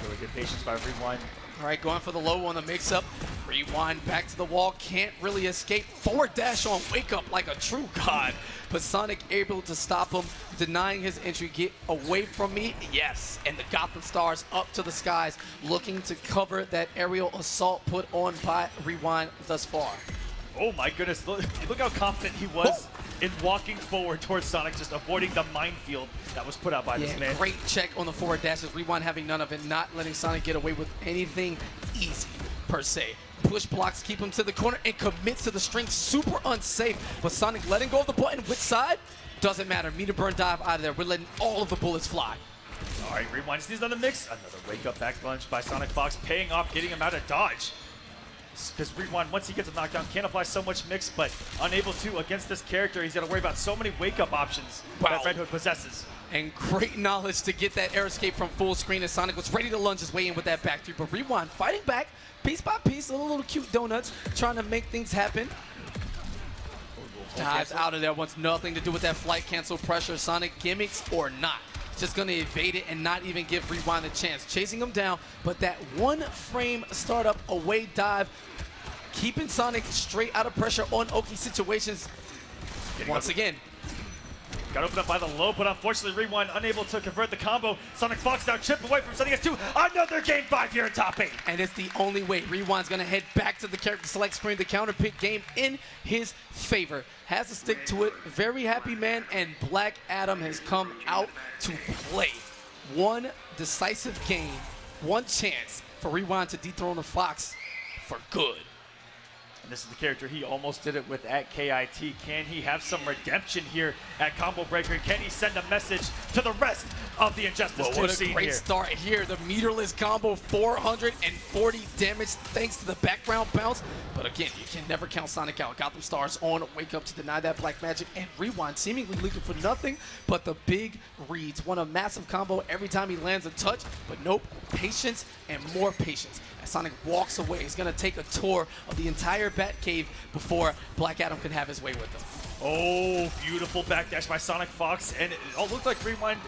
Really good patience by Rewind. All right, going for the low on the mix-up. Rewind back to the wall, can't really escape. Forward dash on wake up like a true god. But Sonic able to stop him, denying his entry. Get away from me, yes. And the Gotham Stars up to the skies, looking to cover that aerial assault put on by Rewind thus far. Oh my goodness, look how confident he was in walking forward towards Sonic, just avoiding the minefield that was put out by this man. Great check on the forward dashes. Rewind having none of it, not letting Sonic get away with anything easy, per se. Push blocks, keep him to the corner, and commits to the string. Super unsafe, but Sonic letting go of the button. Which side? Doesn't matter. Meter burn dive out of there. We're letting all of the bullets fly. All right, Rewind sees another mix. Another wake-up back punch by SonicFox, paying off, getting him out of dodge. Because Rewind, once he gets a knockdown, can't apply so much mix, but unable to against this character. He's got to worry about so many wake-up options that Red Hood possesses. And great knowledge to get that air escape from full screen as Sonic was ready to lunge his way in with that back three. But Rewind fighting back, piece by piece, little cute donuts, trying to make things happen. Dives out of there, wants nothing to do with that flight cancel pressure. Sonic gimmicks or not. Just going to evade it and not even give Rewind a chance. Chasing him down, but that one frame startup away dive, keeping Sonic straight out of pressure on Oki situations. Once again. Got opened up by the low, but unfortunately Rewind unable to convert the combo. SonicFox now chipped away from setting us to another game 5 here in top 8. And it's the only way. Rewind's going to head back to the character select screen. The counter pick game in his favor. Has to stick to it. Very happy man, and Black Adam has come out to play. One decisive game, one chance for Rewind to dethrone the Fox for good. And this is the character he almost did it with at KIT. Can he have some redemption here at Combo Breaker? Can he send a message to the rest of the Injustice 2 scene here? What a great start here. The meterless combo, 440 damage thanks to the background bounce. But again, you can never count Sonic out. Gotham Stars on wake up to deny that black magic, and Rewind seemingly looking for nothing but the big reads. Won a massive combo every time he lands a touch, but nope, patience and more patience. As Sonic walks away, he's gonna take a tour of the entire Batcave before Black Adam can have his way with him. Oh, beautiful backdash by SonicFox, and it all looked like Rewind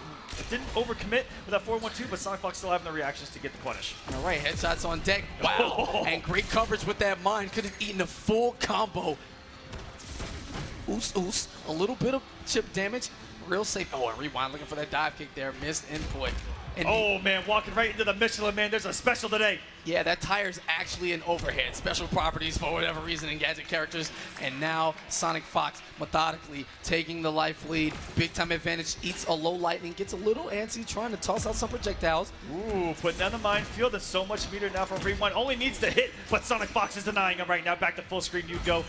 didn't overcommit with that 4-1-2, but SonicFox still having the reactions to get the punish. All right, headshots on deck. Wow, and great coverage with that mine. Could have eaten a full combo. Oos, a little bit of chip damage. Real safe. Oh, and Rewind looking for that dive kick there. Missed input. And oh, man, walking right into the Michelin, man. There's a special today. Yeah, that tire's actually an overhead. Special properties for whatever reason in gadget characters. And now SonicFox methodically taking the life lead. Big time advantage. Eats a low lightning. Gets a little antsy trying to toss out some projectiles. Ooh, putting down the minefield. And so much meter now from Rewind. Only needs to hit, but SonicFox is denying him right now. Back to full screen you go.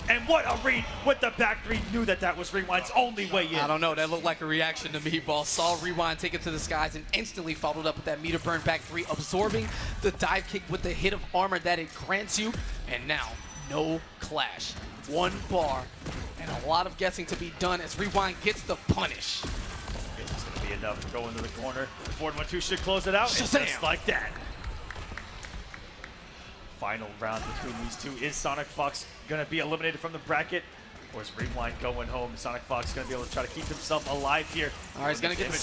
And what a read with the back three. Knew that was Rewind's only way in. I don't know. That looked like a reaction to me, Ball. Saw Rewind take it to the skies and instantly followed up with that meter burn back three, absorbing the dive kick with the hit of armor that it grants you. And now, no clash. One bar and a lot of guessing to be done as Rewind gets the punish. It's going to be enough to go into the corner. The forward 1-2 should close it out. And just like that. Final round between these two. Is SonicFox going to be eliminated from the bracket? Or is Rewind going home? SonicFox going to be able to try to keep himself alive here. All right, he's going to get the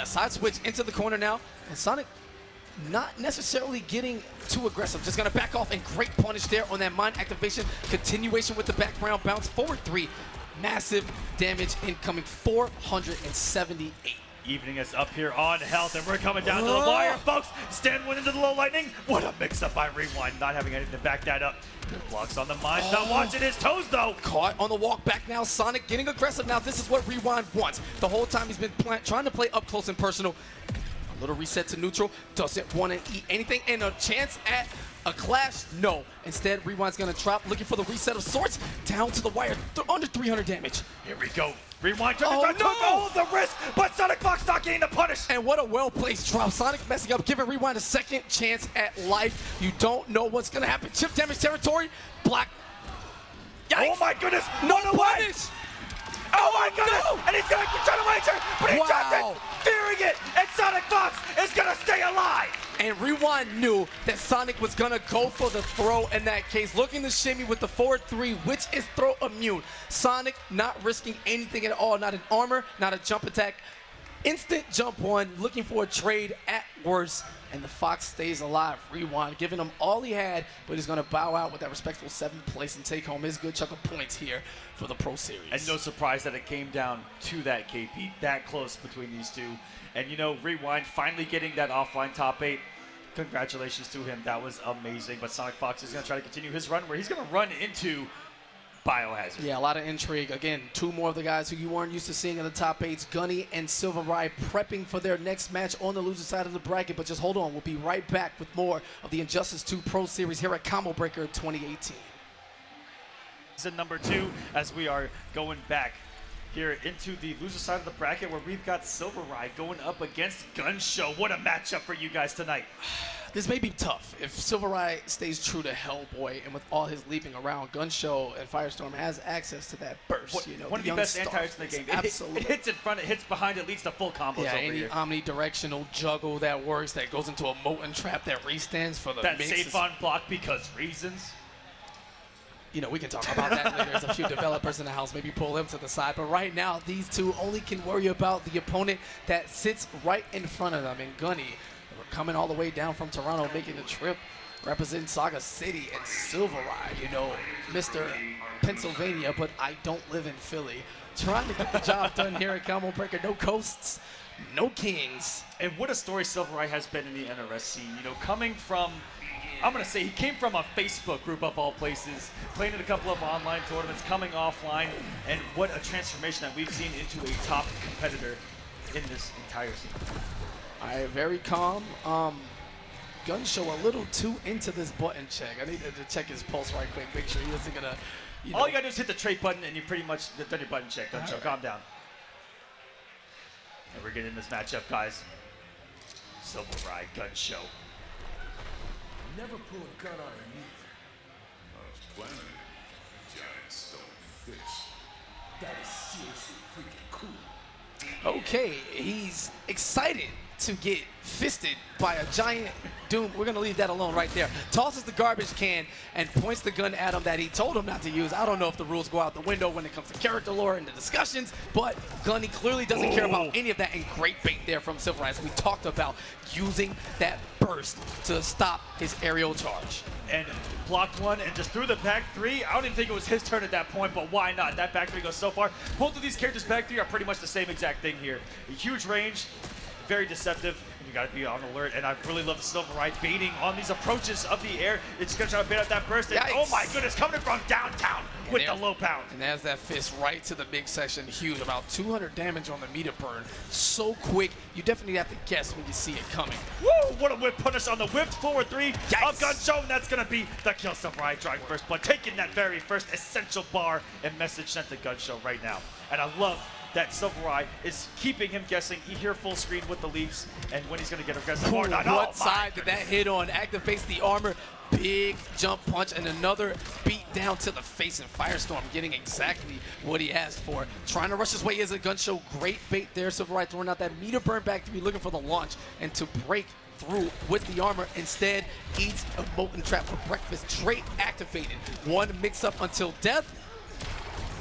side switch into the corner now. And Sonic not necessarily getting too aggressive. Just going to back off and great punish there on that mind activation. Continuation with the background bounce. Forward three. Massive damage incoming. 478. Evening us up here on health, and we're coming down to the wire, folks. Stand one into the low lightning. What a mix-up by Rewind, not having anything to back that up. Good blocks on the mind, not watching his toes, though. Caught on the walk back now. Sonic getting aggressive now. This is what Rewind wants. The whole time he's been trying to play up close and personal. A little reset to neutral. Doesn't want to eat anything. And a chance at a clash? No. Instead, Rewind's going to drop, looking for the reset of sorts. Down to the wire, under 300 damage. Here we go. Rewind took all of the risk, but SonicFox not getting the punish. And what a well-placed drop. Sonic messing up, giving Rewind a second chance at life. You don't know what's going to happen. Chip damage territory. Block. Yikes. Oh my goodness. No punish. Oh my goodness. No. And he's going to try to wager, but he dropped it. Fearing it. And SonicFox is going to stay alive. And Rewind knew that Sonic was going to go for the throw in that case. Looking to shimmy with the forward three, which is throw immune. Sonic not risking anything at all. Not an armor, not a jump attack. Instant jump one, looking for a trade at worst. And the Fox stays alive. Rewind giving him all he had, but he's going to bow out with that respectful 7th place and take home his good chunk of points here for the Pro Series. And no surprise that it came down to that, KP, that close between these two. And you know, Rewind finally getting that offline top 8. Congratulations to him. That was amazing. But SonicFox is going to try to continue his run where he's going to run into BioHazard. Yeah, a lot of intrigue. Again, two more of the guys who you weren't used to seeing in the top 8s, Gunny and Sylverrye, prepping for their next match on the loser side of the bracket. But just hold on. We'll be right back with more of the Injustice 2 Pro Series here at Combo Breaker 2018. Season number 2 as we are going back here into the loser side of the bracket where we've got Sylverrye going up against GunShow. What a matchup for you guys tonight. This may be tough. If Sylverrye stays true to Hellboy and with all his leaping around, GunShow and Firestorm has access to that burst. You know, one of the best anti-hits in the game. Absolutely. It hits in front, it hits behind, it leads to full combos over any omnidirectional juggle that works, that goes into a molten trap that restands for the that safe on block because reasons. You know, we can talk about that later. There's a few developers in the house. Maybe pull them to the side. But right now, these two only can worry about the opponent that sits right in front of them. And Gunny, coming all the way down from Toronto, making the trip, representing Saga City, and Sylverrye, you know, Mr. Pennsylvania, but I don't live in Philly. Trying to get the job done here at Combo Breaker. No coasts, no kings. And what a story Sylverrye has been in the NRS scene. You know, coming from, I'm going to say he came from a Facebook group of all places, playing in a couple of online tournaments, coming offline, and what a transformation that we've seen into a top competitor in this entire scene. All right, very calm. GunShow a little too into this button check. I need to check his pulse right quick, make sure he isn't going to, you know. All you got to do is hit the trade button, and you pretty much done your button check. GunShow, calm down. And we're getting this matchup, guys. Sylverrye, GunShow. Never pull a gun on a user. I was planning giant stone fish. That is seriously freaking cool. Okay, he's excited to get fisted by a giant Doom. We're going to leave that alone right there. Tosses the garbage can and points the gun at him that he told him not to use. I don't know if the rules go out the window when it comes to character lore and the discussions, but Gunny clearly doesn't care about any of that, and great bait there from Sylverrye, as we talked about using that burst to stop his aerial charge. And blocked one and just threw the back three. I don't even think it was his turn at that point, but why not? That back three goes so far. Both of these characters' back three are pretty much the same exact thing here. A huge range, very deceptive. You got to be on alert, and I really love the Sylverrye baiting on these approaches of the air. It's going to try to bait out that burst, and oh my goodness, coming from downtown. with the low pound. And there's that fist right to the big section. Huge, about 200 damage on the meter burn. So quick, you definitely have to guess when you see it coming. Woo! What a whip punish on the whipped forward three Yikes. of GunShow, and that's going to be the kill. Sylverrye drawing first blood, taking that very first essential bar and message sent to GunShow right now. And I love that Sylverrye is keeping him guessing. He here full screen with the leaps, and when he's going to get aggressive or not. What side did that hit on? Activates the armor. Big jump punch and another beat down to the face, and Firestorm getting exactly what he asked for. Trying to rush his way is a GunShow. Great bait there. Sylverrye throwing out that meter burn back to be looking for the launch and to break through with the armor. Instead, eats a molten trap for breakfast. Trait activated. One mix up until death.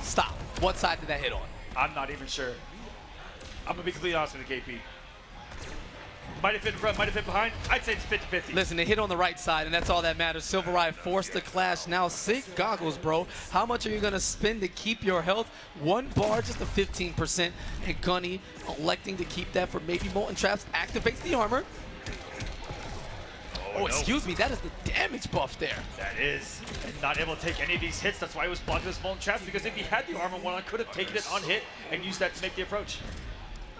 Stop. What side did that hit on? I'm not even sure. I'm going to be completely honest with you, KP. Might have been front, might have been behind. I'd say it's 50-50. Listen, it hit on the right side, and that's all that matters. Sylverrye forced the clash. Now, sync goggles, bro. How much are you going to spend to keep your health? One bar, just a 15%. And Gunny electing to keep that for maybe molten traps. Activates the armor. Oh, excuse me, that is the damage buff there. That is. And not able to take any of these hits. That's why he was blocking his molten traps, because if he had the armor one on, could have taken it on hit and used that to make the approach.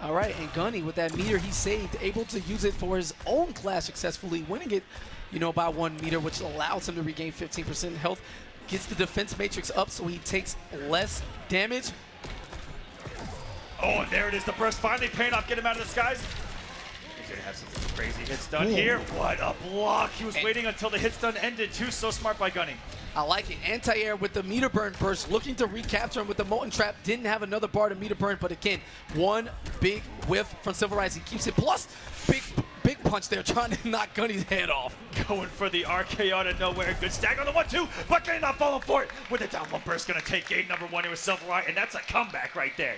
All right, and Gunny with that meter he saved, able to use it for his own clash successfully, winning it, you know, by 1 meter, which allows him to regain 15% health. Gets the defense matrix up so he takes less damage. Oh, and there it is, the burst finally paying off, get him out of the skies. He's gonna have some crazy hits done here. What a block. He was waiting until the hits done ended too. So smart by Gunny. I like it. Anti-air with the meter burn burst, looking to recapture him with the molten trap. Didn't have another bar to meter burn, but again, one big whiff from Sylverrye. He keeps it. Plus, big punch there, trying to knock Gunny's head off. Going for the RKO out of nowhere. Good stack on the 1-2, but Gunny not falling for it. With the down one burst, gonna take game number 1 here with Sylverrye, and that's a comeback right there.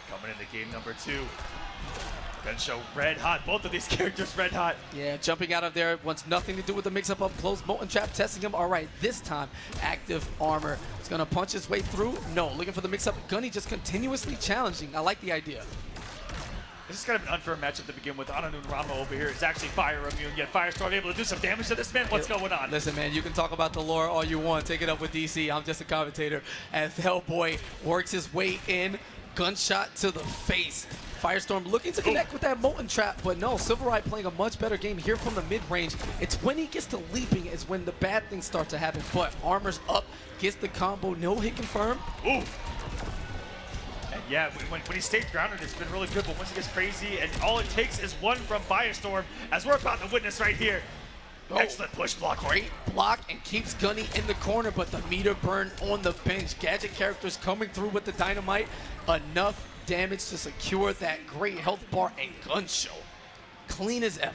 Coming into game number 2. GunShow red hot. Both of these characters red hot. Yeah, jumping out of there wants nothing to do with the mix-up up close. Molten trap testing him. All right, this time active armor. He's gonna punch his way through. No, looking for the mix-up. Gunny just continuously challenging. I like the idea. This is kind of an unfair matchup to begin with. Ananun Rama over here is actually fire immune, yet Firestorm able to do some damage to this man. What's going on? Listen, man, you can talk about the lore all you want. Take it up with DC. I'm just a commentator. As Hellboy works his way in, gunshot to the face. Firestorm looking to connect with that molten trap, but no, Sylverrye playing a much better game here from the mid-range. It's when he gets to leaping is when the bad things start to happen, but armor's up, gets the combo, no hit confirmed. Ooh. And yeah, when he stays grounded, it's been really good, but once he gets crazy, and all it takes is one from Firestorm, as we're about to witness right here. Oh, excellent push block. Great block and keeps Gunny in the corner, but the meter burn on the bench. Gadget characters coming through with the dynamite. Enough damage to secure that great health bar, and GunShow clean as ever.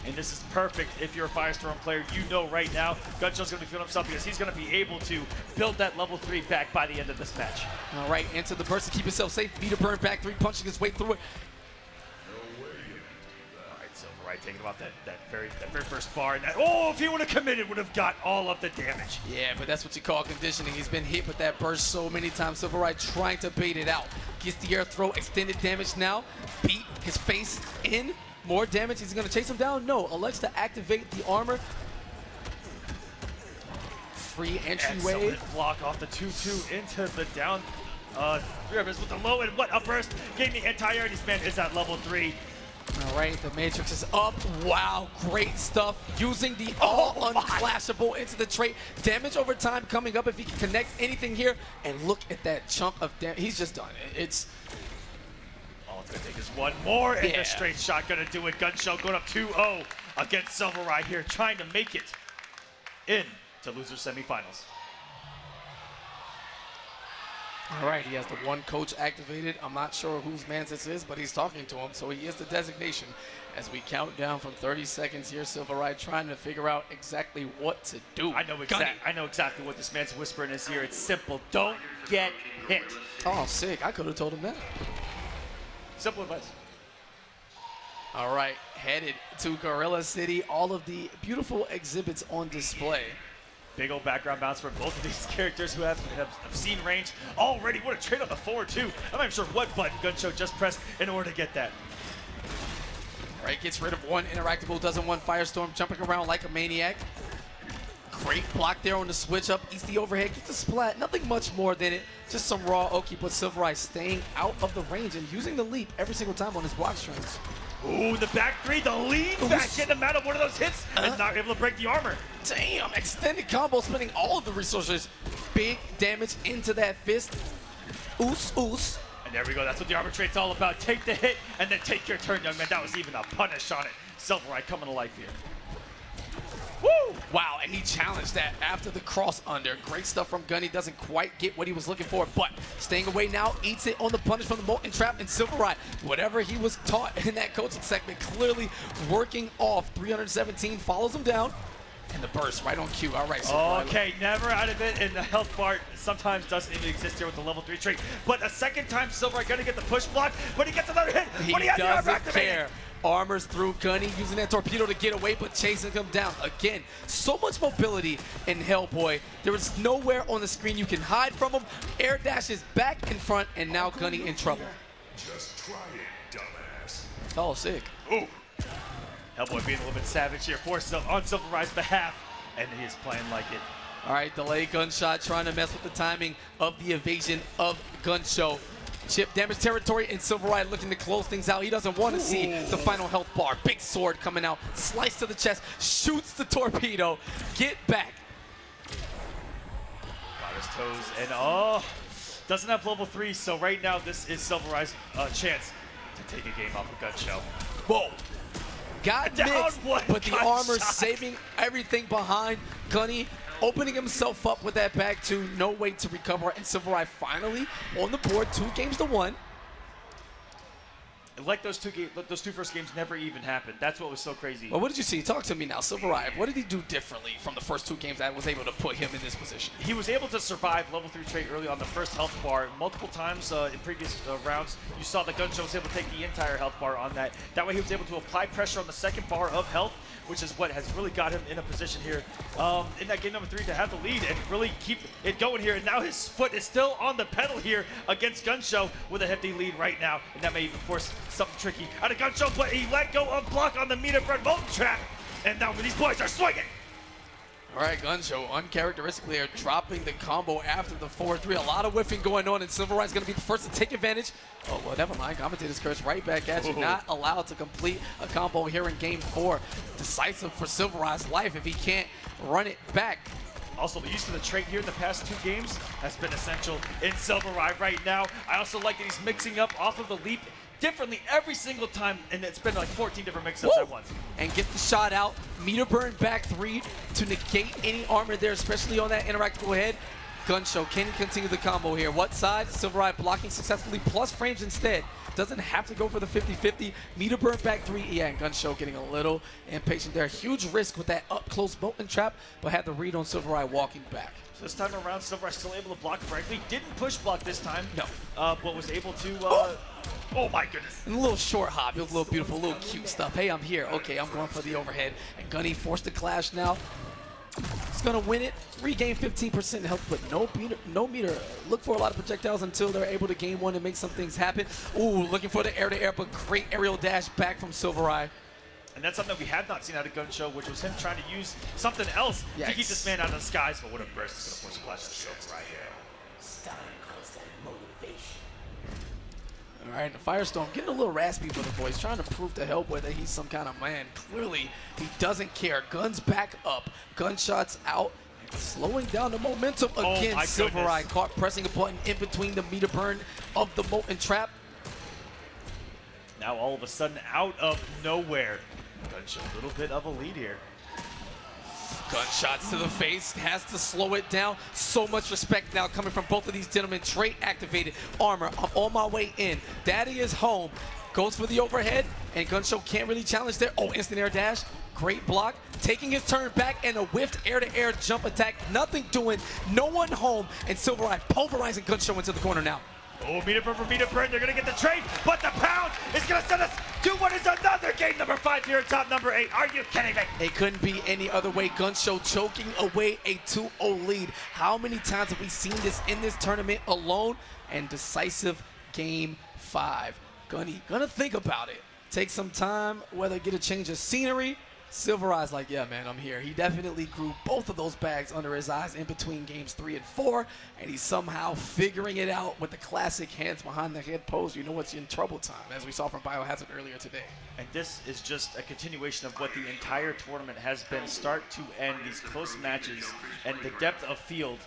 And this is perfect if you're a Firestorm player. You know right now GunShow's going to be feeling himself because he's going to be able to build that level 3 back by the end of this match. All right, into the burst to keep yourself safe. Meter burn back 3, punching his way through it. Right, taking about that very first bar, and that, oh, if he would have committed, would have got all of the damage. Yeah, but that's what you call conditioning. He's been hit with that burst so many times. Sylverrye trying to bait it out. Gets the air throw, extended damage now. Beat his face in. More damage. He's going to chase him down? No. Elects to activate the armor. Free entryway. Excellent block off the 2-2 into the down. With the low, and what a burst. Getting the anti-air. This man is at level 3. All right, the Matrix is up. Wow, great stuff. Using the unclashable into the trait. Damage over time coming up if he can connect anything here. And look at that chunk of damage. He's just done it. It's... All it's going to take is one more, and the straight shot going to do it. GunShow going up 2-0 against Sylverrye here, trying to make it in to loser semifinals. All right, he has the one coach activated. I'm not sure whose man this is, but he's talking to him, so he is the designation. As we count down from 30 seconds here, Sylverrye trying to figure out exactly what to do. I know exactly what this man's whispering in his ear. It's simple. Don't get hit. Oh, sick. I could have told him that. Simple advice. All right, headed to Gorilla City. All of the beautiful exhibits on display. Big old background bounce for both of these characters who have seen range already. What a trade on the forward, too. I'm not even sure what button GunShow just pressed in order to get that. All right, gets rid of one interactable, doesn't want Firestorm jumping around like a maniac. Great block there on the switch up. Eats the overhead, gets the splat. Nothing much more than it. Just some raw Oki, but Sylverrye staying out of the range and using the leap every single time on his block strings. Ooh, the back three, the lead back, getting him out of one of those hits and not able to break the armor. Damn, extended combo, spending all of the resources. Big damage into that fist. Oos, oos. And there we go, that's what the arbitrate's all about. Take the hit and then take your turn, young man. That was even a punish on it. Sylverrye coming to life here. Woo! Wow, and he challenged that after the cross under. Great stuff from Gunny. Doesn't quite get what he was looking for, but staying away now, eats it on the punish from the Molten Trap, and Sylverrye, whatever he was taught in that coaching segment, clearly working off. 317 follows him down, and the burst right on cue. All right, Sylverrye. Okay, never out of it, and the health bar sometimes doesn't even exist here with the level 3 trait. But a second time, Sylverrye gonna get the push block, but he gets another hit. He but he has the armor doesn't activated. care. Armors through Gunny, using that torpedo to get away, but chasing him down. Again, so much mobility in Hellboy. There is nowhere on the screen you can hide from him. Air dashes back in front, and now Gunny in trouble. Just try it, dumbass. Oh, sick. Ooh. Hellboy being a little bit savage here for on Sylverrye's behalf, and he is playing like it. All right, delayed gunshot, trying to mess with the timing of the evasion of GunShow. Chip damage territory, and Sylverrye looking to close things out. He doesn't want to see the final health bar. Big sword coming out, slice to the chest, shoots the torpedo. Get back. Got his toes, and doesn't have level 3, so right now this is Sylverrye's chance to take a game off of GunShow. Whoa. Got Down mixed, one but the gunshot. armor saving everything behind. Gunny opening himself up with that back two. No way to recover, and Sylverrye finally on the board, 2-1. Like those two first games never even happened. That's what was so crazy. Well, what did you see? Talk to me now, Sylverrye. What did he do differently from the first 2 games that was able to put him in this position? He was able to survive level 3 trait early on the first health bar. Multiple times in previous rounds, you saw that GunShow was able to take the entire health bar on that. That way he was able to apply pressure on the second bar of health, which is what has really got him in a position here in that game number 3 to have the lead and really keep it going here. And now his foot is still on the pedal here against GunShow with a hefty lead right now. And that may even force something tricky out of GunShow, but he let go of block on the meter bread Molten Trap. And now these boys are swinging. All right, GunShow uncharacteristically are dropping the combo after the 4-3. A lot of whiffing going on, and Sylverrye's going to be the first to take advantage. Oh, well, never mind. Commentator's curse right back at you. Not allowed to complete a combo here in game 4. Decisive for Sylverrye's life if he can't run it back. Also, the use of the trait here in the past 2 games has been essential in Sylverrye right now. I also like that he's mixing up off of the leap differently every single time, and it's been like 14 different mix-ups at once. And get the shot out. Meter burn back 3 to negate any armor there, especially on that interactable head. GunShow can continue the combo here. What side? Sylverrye blocking successfully, plus frames instead. Doesn't have to go for the 50-50. Meter burn back 3. Yeah, and GunShow getting a little impatient there. Huge risk with that up-close Molten Trap, but had the read on Sylverrye walking back. So this time around, Sylverrye still able to block correctly. Didn't push block this time. No. But was able to... oh my goodness. And a little short hop. It was a little beautiful, a little cute stuff. Hey, I'm here. Okay, I'm going for the overhead. And Gunny forced the clash now. He's going to win it. Regain 15% health, but no meter. Look for a lot of projectiles until they're able to gain one and make some things happen. Ooh, looking for the air-to-air, but great aerial dash back from Sylverrye. And that's something that we have not seen out of GunShow, which was him trying to use something else to keep this man out of the skies. But what a burst is going to force a clash on Sylverrye here. Stein calls that motivation. All right, the Firestorm getting a little raspy for the boys, trying to prove to Hellboy that he's some kind of man. Clearly, he doesn't care. Guns back up, gunshots out, and slowing down the momentum again. Sylverrye caught pressing a button in between the meter burn of the Molten Trap. Now all of a sudden, out of nowhere, GunShow a little bit of a lead here. Gunshots to the face, has to slow it down. So much respect now coming from both of these gentlemen. Trait activated, armor, I'm on my way in. Daddy is home. Goes for the overhead, and GunShow can't really challenge there. Oh, instant air dash, great block. Taking his turn back, and a whiffed air-to-air jump attack. Nothing doing, no one home, and Sylverrye pulverizing GunShow into the corner now. Oh, meter burn for meter burn. They're going to get the trade, but the pound is going to send us to what is another game number 5 here at top number 8. Are you kidding me? It couldn't be any other way. GunShow choking away a 2-0 lead. How many times have we seen this in this tournament alone? And decisive game 5. Gunny, gonna think about it. Take some time, whether get a change of scenery Sylverrye's like, yeah, man, I'm here. He definitely grew both of those bags under his eyes in between games 3 and 4, and he's somehow figuring it out with the classic hands behind the head pose. You know what's in trouble time, as we saw from BioHazard earlier today. And this is just a continuation of what the entire tournament has been, start to end, these close matches, and the depth of field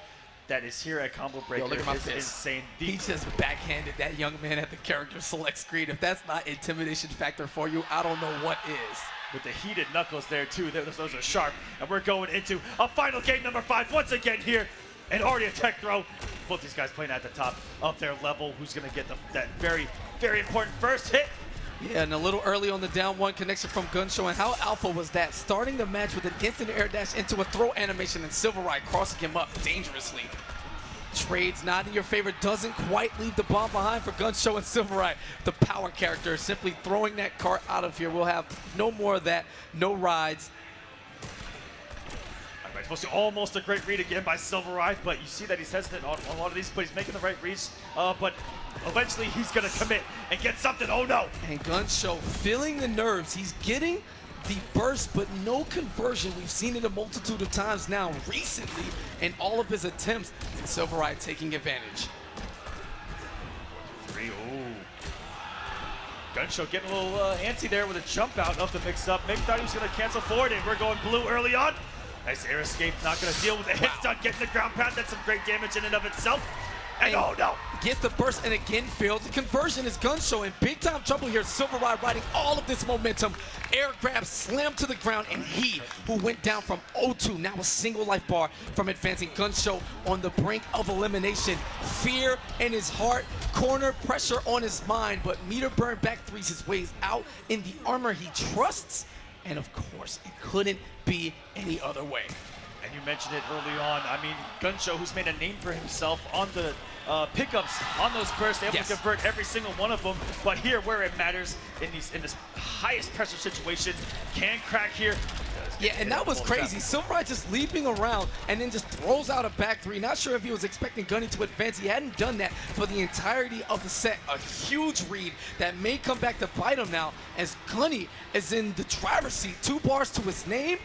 that is here at Combo Breaker. Yo, look at my is fist. Insane. He just backhanded that young man at the character select screen. If that's not intimidation factor for you, I don't know what is. With the heated knuckles there too, those are sharp. And we're going into a final game number 5 once again here. And already a tech throw. Both these guys playing at the top of their level. Who's gonna get that very, very important first hit? Yeah, and a little early on the down one connection from GunShow. And how alpha was that? Starting the match with an instant air dash into a throw animation and Sylverrye crossing him up dangerously. Trades not in your favor, doesn't quite leave the bomb behind for GunShow and Sylverrye. The power character simply throwing that cart out of here. We'll have no more of that, no rides. Supposed to almost a great read again by Sylverrye, but you see that he's hesitant on a lot of these, but he's making the right reads. But eventually he's gonna commit and get something. Oh no! And GunShow feeling the nerves. He's getting the burst, but no conversion. We've seen it a multitude of times now recently in all of his attempts. And Sylverrye taking advantage. 3, ooh. GunShow getting a little antsy there with a jump out of the mix-up. Maybe thought he was gonna cancel forward, and we're going blue early on. Nice air escape, not gonna deal with the hit stun, getting the ground pound. That's some great damage in and of itself. And oh no! Gets the burst and again fails. The conversion is GunShow in big time trouble here. Sylverrye riding all of this momentum. Air grab, slam to the ground, and he, who went down from 0-2, now a single life bar from advancing. GunShow on the brink of elimination. Fear in his heart, corner pressure on his mind, but meter burn back threes his ways out in the armor he trusts. And of course, it couldn't be any other way. And you mentioned it early on. I mean, GunShow, who's made a name for himself on the pickups, on those bursts, able to convert every single one of them. But here, where it matters, in this highest pressure situation, can crack here. Yeah, and that was crazy. Sylverrye just leaping around and then just throws out a back three. Not sure if he was expecting Gunny to advance. He hadn't done that for the entirety of the set. A huge read that may come back to bite him now as Gunny is in the driver's seat. 2 bars to his name.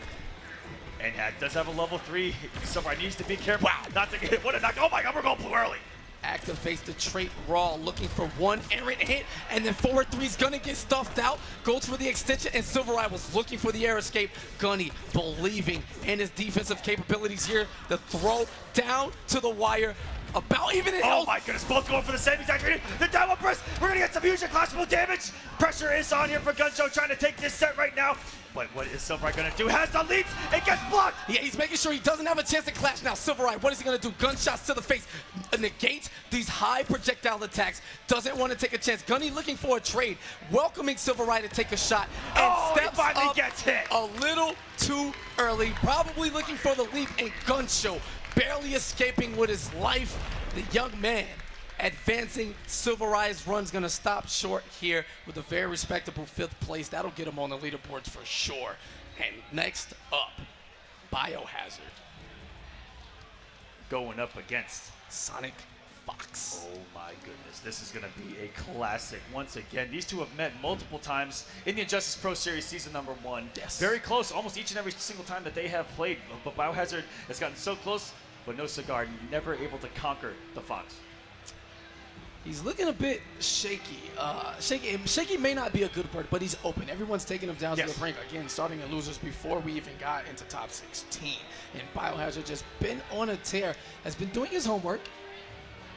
And does have a level 3. Sylverrye needs to be careful. Wow. Not to get what a knock. Oh my god, we're going blue early. Activates the trait raw, looking for one errant hit, and then forward three's gonna get stuffed out, goes for the extension, and Sylverrye was looking for the air escape. Gunny believing in his defensive capabilities here. The throw down to the wire, about even in health. Oh my goodness, both going for the same exact reading. The downward press, we're gonna get some huge clashable damage. Pressure is on here for GunShow, trying to take this set right now. But what is Sylverrye gonna do? Has the lead, it gets blocked! Yeah, he's making sure he doesn't have a chance to clash now. Sylverrye, what is he gonna do? Gunshots to the face, negates these high projectile attacks, doesn't want to take a chance. Gunny looking for a trade, welcoming Sylverrye to take a shot, and steps finally up gets hit. A little too early, probably looking for the leap, and GunShow barely escaping with his life. The young man advancing. Sylverrye's run's gonna stop short here with a very respectable 5th place. That'll get him on the leaderboards for sure. And next up, BioHazard. Going up against SonicFox. Oh my goodness, this is gonna be a classic once again. These two have met multiple times in the Injustice Pro Series season number 1. Yes. Very close, almost each and every single time that they have played. But BioHazard has gotten so close, but no cigar, never able to conquer the Fox. He's looking a bit shaky. Shaky may not be a good word, but he's open. Everyone's taking him down to the brink. Again, starting in losers before we even got into top 16. And BioHazard just been on a tear, has been doing his homework.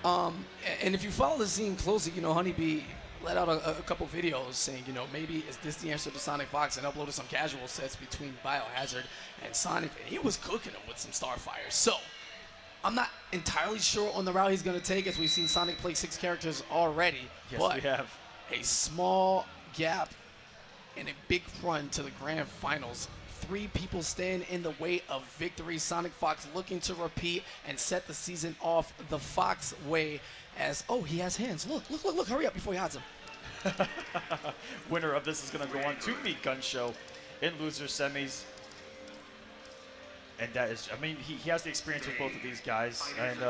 And if you follow the scene closely, you know, Honeybee let out a couple videos saying, you know, maybe is this the answer to SonicFox, and uploaded some casual sets between BioHazard and Sonic, and he was cooking them with some Starfires. So I'm not entirely sure on the route he's going to take, as we've seen Sonic play 6 characters already. Yes, but we have. A small gap and a big run to the grand finals. 3 people stand in the way of victory. SonicFox looking to repeat and set the season off the Fox way as, oh, he has hands. Look, hurry up before he hides them. Winner of this is going to go on to meet GunShow in loser semis. And that is, I mean, he has the experience with both of these guys. And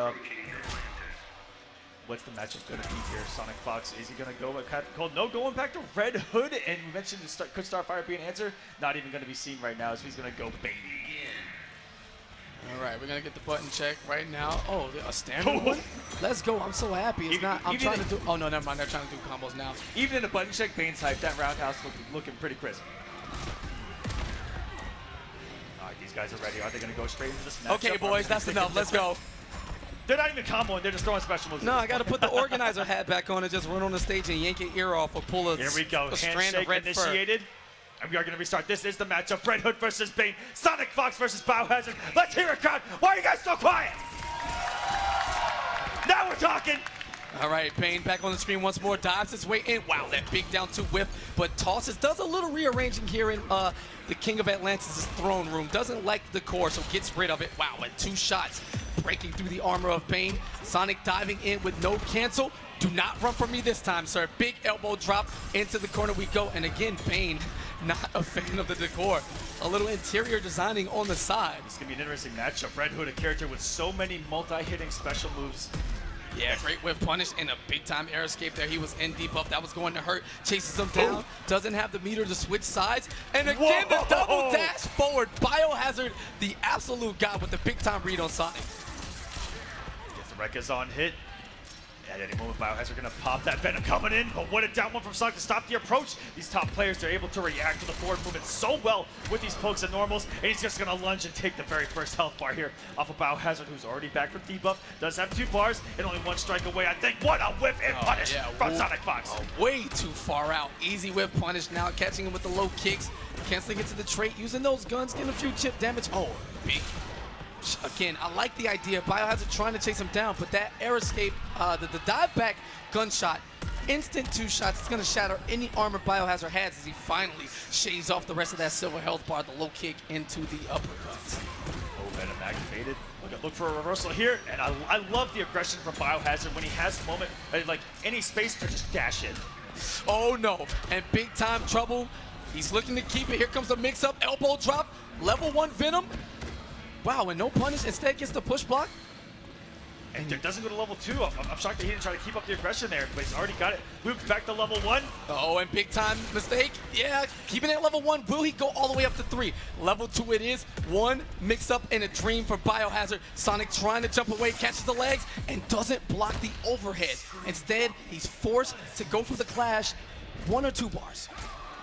What's the matchup going to be here? SonicFox, is he going to go with cold? No, going back to Red Hood, and we mentioned could Starfire be an answer? Not even going to be seen right now, so he's going to go Bane again. All right, we're gonna get the button check right now. Oh, a standard one? Let's go. I'm so happy. It's not. I'm trying to do. Oh no, never mind. They're trying to do combos now. Even in a button check, Bane's hype. That roundhouse looking pretty crisp. All right, these guys are ready. Are they gonna go straight into this match? Okay, boys, that's enough. Let's go. They're not even comboing. They're just throwing special moves. No, I got to put the organizer hat back on and just run on the stage and yank your ear off or pull a. Here we go. A strand of red initiated. And we are going to restart. This is the matchup. Red Hood versus Bane. SonicFox versus BioHazard. Let's hear it, crowd. Why are you guys so quiet? Now we're talking. All right, Bane back on the screen once more. Dives his way in. Wow, that big down two whip. But tosses. Does a little rearranging here in the King of Atlantis' throne room. Doesn't like the core, so gets rid of it. Wow, and 2 shots breaking through the armor of Bane. Sonic diving in with no cancel. Do not run for me this time, sir. Big elbow drop into the corner we go. And again, Bane, not a fan of the decor. A little interior designing on the side. It's going to be an interesting matchup. Red Hood, a character with so many multi-hitting special moves. Yeah, great whip punish and a big-time air escape there. He was in deep up. That was going to hurt. Chases him down. Doesn't have the meter to switch sides. And again, the double dash forward. BioHazard, the absolute god with the big-time read on Sonic. Gets the Rekazon hit. At any moment, BioHazard going to pop that Venom coming in, but what a down one from Sonic to stop the approach. These top players are able to react to the forward movement so well with these pokes and normals, and he's just going to lunge and take the very first health bar here off of BioHazard, who's already back from debuff. Does have 2 bars and only 1 strike away, I think. What a whip and punish from SonicFox. Way too far out. Easy whip punish now, catching him with the low kicks, canceling it to the trait, using those guns, getting a few chip damage. Oh, big. Again, I like the idea. BioHazard trying to chase him down, but that air escape, the dive back gunshot, instant 2 shots. It's going to shatter any armor BioHazard has as he finally shades off the rest of that silver health bar, the low kick into the uppercuts. Oh, Venom activated. Look for a reversal here, and I love the aggression from BioHazard when he has a moment, like any space to just dash in. Oh no, and big time trouble. He's looking to keep it. Here comes the mix up, elbow drop, level 1 Venom. Wow, and no punish, instead gets the push block. And it doesn't go to level 2. I'm shocked that he didn't try to keep up the aggression there, but he's already got it. Moves back to level 1. Oh, and big time mistake. Yeah, keeping it at level 1. Will he go all the way up to 3? Level 2 it is. 1 mix up in a dream for BioHazard. Sonic trying to jump away, catches the legs, and doesn't block the overhead. Instead, he's forced to go for the clash. 1 or 2 bars.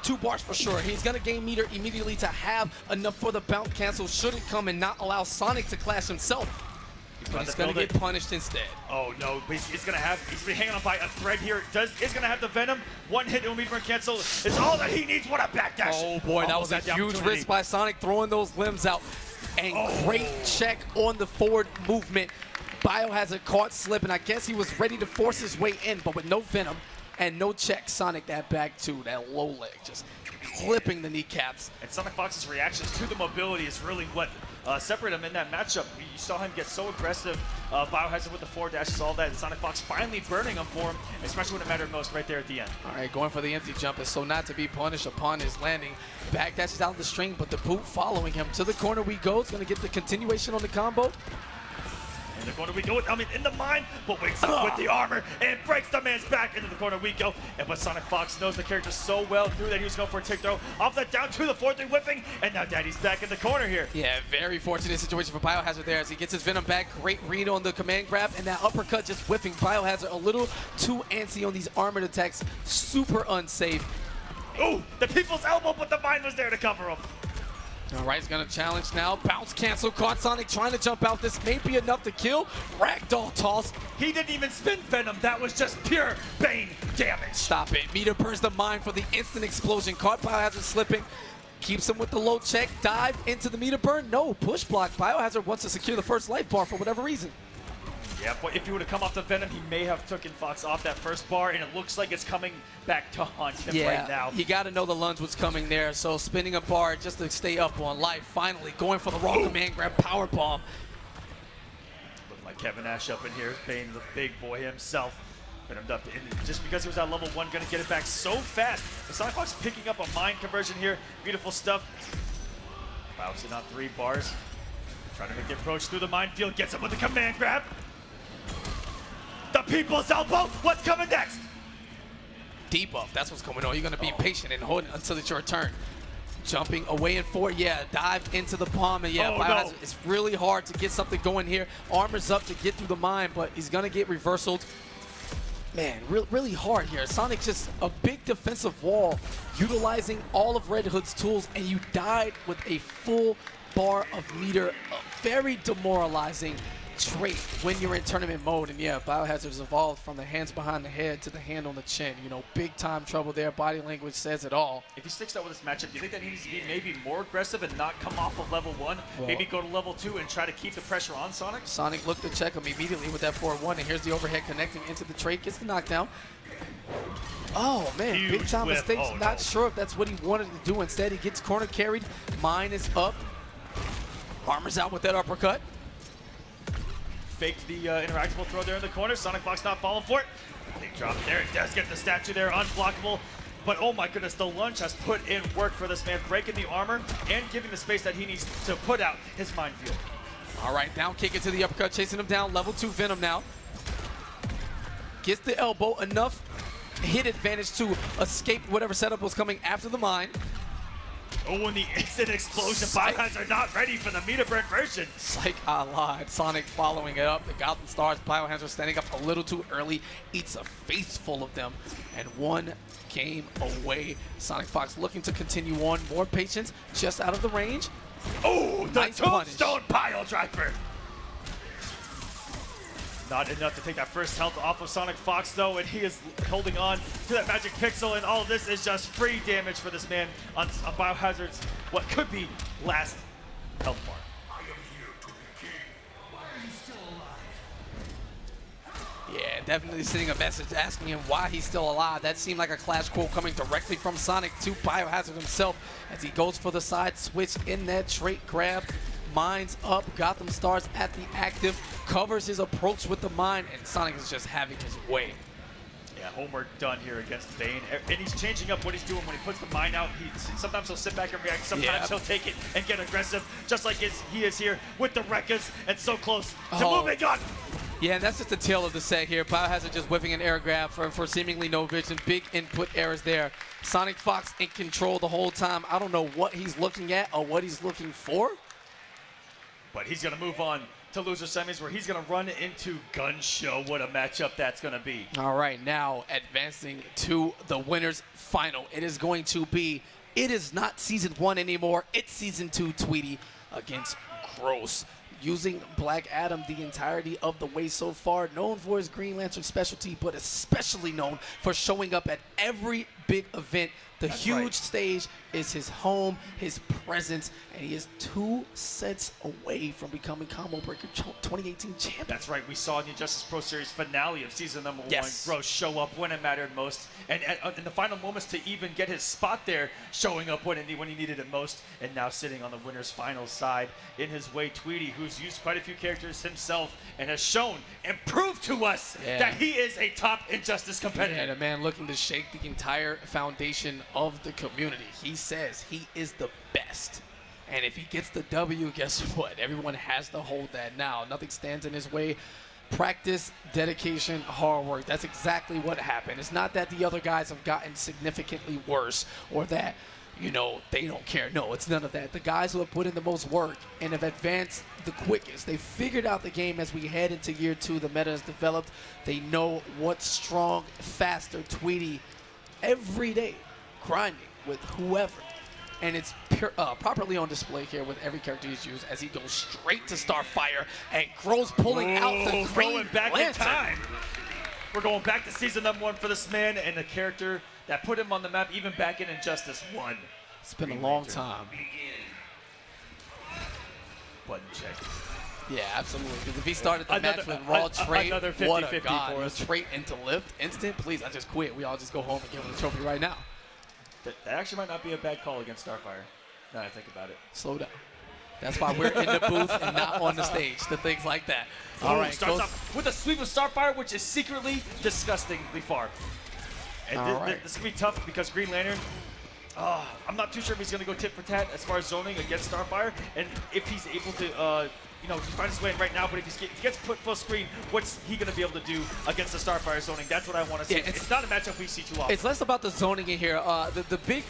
2 bars for sure. He's going to gain meter immediately to have enough for the bounce cancel should it come and not allow Sonic to clash himself. But he's going to get punished instead. Oh no, he's going to have, he's been hanging on by a thread here. Is going to have the Venom. 1 hit, it'll meter cancel. It's all that he needs. What a backdash. Oh boy, that was a huge risk by Sonic throwing those limbs out. And great check on the forward movement. BioHazard caught slipping. I guess he was ready to force his way in, but with no Venom. And no check, Sonic that back too, that low leg, just clipping the kneecaps. And SonicFox's reactions to the mobility is really what separated him in that matchup. You saw him get so aggressive. BioHazard with the 4 dashes, all that, and SonicFox finally burning him for him, especially when it mattered most right there at the end. All right, going for the empty jump is so not to be punished upon his landing. Back dashes out of the string, but the boot following him. To the corner we go. It's going to get the continuation on the combo. In the corner we go, in the mine, but wakes up with the armor and breaks the man's back. Into the corner we go. And but SonicFox knows the character so well, through that he was going for a tick throw. Off that down to the 4-3 whipping, and now Daddy's back in the corner here. Yeah, very fortunate situation for BioHazard there as he gets his Venom back. Great read on the command grab, and that uppercut just whipping BioHazard a little too antsy on these armored attacks. Super unsafe. Ooh, the people's elbow, but the mine was there to cover him. All right, he's going to challenge now. Bounce cancel. Caught Sonic trying to jump out. This may be enough to kill. Ragdoll toss. He didn't even spin Venom. That was just pure Bane damage. Stop it. Meter burns the mine for the instant explosion. Caught BioHazard slipping. Keeps him with the low check. Dive into the meter burn. No, push block. BioHazard wants to secure the first life bar for whatever reason. Yeah, but if he would have come off the Venom, he may have taken Fox off that first bar, and it looks like it's coming back to haunt him right now. You got to know the lunge was coming there, so spinning a bar just to stay up on life. Finally, going for the raw command grab power bomb. Looked like Kevin Nash up in here, Bane, the big boy himself. Venomed up, and just because he was at level 1, going to get it back so fast. SonicFox picking up a mind conversion here. Beautiful stuff. Bouncing on 3 bars. Trying to make the approach through the minefield, gets him with the command grab. The people's elbow. What's coming next? Debuff, that's what's going on. You're gonna be patient and hold it until it's your turn. Jumping away and forward, yeah, dive into the palm, and yeah, BioHazard, it's really hard to get something going here. Armor's up to get through the mine, but he's gonna get reversaled. Man, really hard here. Sonic just a big defensive wall, utilizing all of Red Hood's tools, and you died with a full bar of meter. A very demoralizing trait when you're in tournament mode. And yeah, BioHazard's evolved from the hands behind the head to the hand on the chin. You know, big time trouble there. Body language says it all. If he sticks out with this matchup, do you think that he needs to be maybe more aggressive and not come off of level 1? Well, maybe go to level 2 and try to keep the pressure on Sonic? Sonic looked to check him immediately with that 4-1, and here's the overhead connecting into the trait. Gets the knockdown. Oh, man, Huge big time whiff. mistakes. Not sure if that's what he wanted to do. Instead, he gets corner carried. Mine is up. Armor's out with that uppercut. Faked the interactable throw there in the corner. SonicFox not falling for it. Big drop there. It does get the statue there, unblockable. But oh my goodness, the lunge has put in work for this man, breaking the armor and giving the space that he needs to put out his minefield. All right, down kick into the uppercut, chasing him down. Level 2 Venom now. Gets the elbow, enough hit advantage to escape whatever setup was coming after the mine. Oh, and the instant explosion. BioHazard not ready for the meter burn version. Psych, I lied. Sonic following it up. The Gotham Stars, BioHazard standing up a little too early. Eats a face full of them. And one game away. SonicFox looking to continue on. More patience, just out of the range. Oh, the nice tombstone pile driver. Not enough to take that first health off of SonicFox, though, and he is holding on to that magic pixel, and all of this is just free damage for this man on BioHazard's what could be last health bar. I am here to be king. Why are you still alive? Yeah, definitely sending a message asking him why he's still alive. That seemed like a Clash quote coming directly from Sonic to BioHazard himself as he goes for the side switch in that trait grab. Mine's up, Gotham Stars at the active, covers his approach with the mine, and Sonic is just having his way. Yeah, homework done here against Bane, and he's changing up what he's doing when he puts the mine out. Sometimes he'll sit back and react, sometimes he'll take it and get aggressive, just like he is here with the Rekkas, and so close to moving on. Yeah, and that's just the tail of the set here. BioHazard just whiffing an air grab for seemingly no vision. Big input errors there. SonicFox in control the whole time. I don't know what he's looking at or what he's looking for. But he's going to move on to loser semis where he's going to run into GunShow. What a matchup that's going to be. All right, now advancing to the winners final. It is going to be, it is not season 1 anymore. It's season 2 Tweedy against Gross. Using Black Adam the entirety of the way so far. Known for his Green Lantern specialty, but especially known for showing up at every big event. The huge stage is his home, his presence, and he is 2 sets away from becoming Combo Breaker 2018 champion. That's right. We saw in the Justice Pro Series finale of season number 1, Gross show up when it mattered most, and in the final moments to even get his spot there, showing up when he needed it most, and now sitting on the winner's final side in his way, Tweedy, who's used quite a few characters himself and has shown and proved to us that he is a top Injustice competitor. And a man looking to shake the entire foundation of the community. He says he is the best. And if he gets the W, guess what? Everyone has to hold that now. Nothing stands in his way. Practice, dedication, hard work. That's exactly what happened. It's not that the other guys have gotten significantly worse or that, you know, they don't care. No, it's none of that. The guys who have put in the most work and have advanced the quickest. They figured out the game as we head into year 2. The meta has developed. They know what's strong, faster. Tweedy every day grinding with whoever. And it's properly on display here with every character he's used as he goes straight to Starfire and Gross pulling out the Green back Lantern. in time. We're going back to season number 1 for this man and the character that put him on the map even back in Injustice 1. It's been a long time. Button check. Yeah, absolutely. Because if he started the match with raw trait, another 50-50 what a god. for us. Trait into lift, instant, please, I just quit. We all just go home and give him the trophy right now. That actually might not be a bad call against Starfire, now that I think about it. Slow down. That's why we're in the booth and not on the stage, the things like that. All right, starts off with a sweep of Starfire, which is secretly disgustingly far. And this is going to be tough because Green Lantern, I'm not too sure if he's going to go tit for tat as far as zoning against Starfire, and if he's able to you know, find his way in right now, but if he gets put full screen, what's he going to be able to do against the Starfire zoning? That's what I want to see. Yeah, it's not a matchup we see too often. It's less about the zoning in here. The big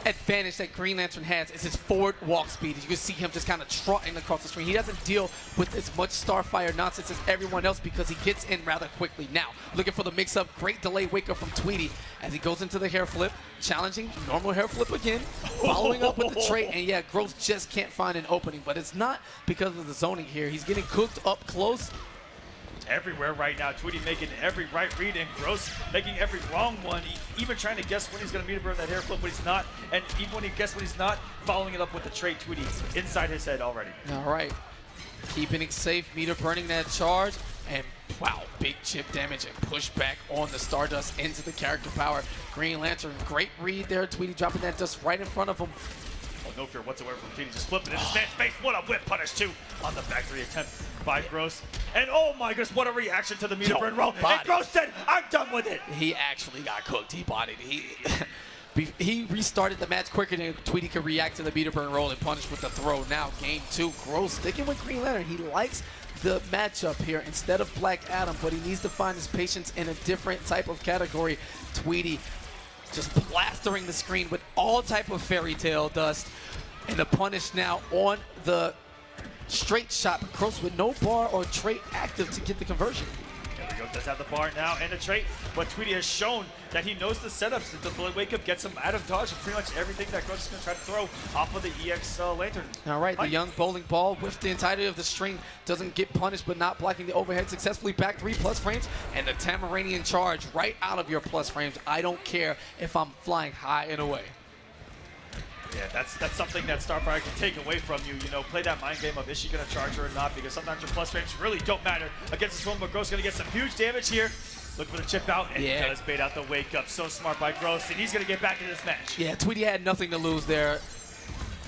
advantage that Green Lantern has is his forward walk speed. You can see him just kind of trotting across the screen. He doesn't deal with as much Starfire nonsense as everyone else because he gets in rather quickly. Now, looking for the mix-up, great delay wake up from Tweedy as he goes into the hair flip, challenging normal hair flip again, following up with the trait, and yeah, Gross just can't find an opening, but it's not because of the zoning here. He's getting cooked up close. Everywhere right now. Tweedy making every right read and Gross making every wrong one. Even trying to guess when he's going to meet burn that hair flip, but he's not. And even when he guesses when he's not, following it up with the trait, Tweedy inside his head already. All right. Keeping it safe, meter burning that charge. And wow, big chip damage and push back on the Stardust into the character power. Green Lantern, great read there. Tweedy dropping that dust right in front of him. Oh, no fear whatsoever from Tweedy. Just flipping in his man's face. What a whip punish, too, on the back three attempt by Gross. And oh my goodness, what a reaction to the meter burn roll. And Gross said, I'm done with it. He actually got cooked. He bodied. He restarted the match quicker than Tweedy could react to the meter burn roll and punish with the throw. Now, game 2, Gross sticking with Green Lantern. He likes the matchup here instead of Black Adam, but he needs to find his patience in a different type of category. Tweedy just plastering the screen with all type of fairy tale dust. And the punish now on the straight shot. Gross with no bar or trait active to get the conversion. There we go, does have the bar now and the trait, but Tweedy has shown that he knows the setups. The bullet wake up gets him out of dodge and pretty much everything that Gross is going to try to throw off of the EX Lantern. All right, the young bowling ball with the entirety of the string doesn't get punished, but not blocking the overhead successfully. Back 3 plus frames and the Tamaranian charge right out of your plus frames. I don't care if I'm flying high and away. Yeah, that's something that Starfire can take away from you. You know, play that mind game of is she going to charge her or not, because sometimes your plus frames really don't matter against this one, but Gross going to get some huge damage here. Look for the chip out, and he does bait out the wake up. So smart by Gross, and he's going to get back into this match. Yeah, Tweedy had nothing to lose there.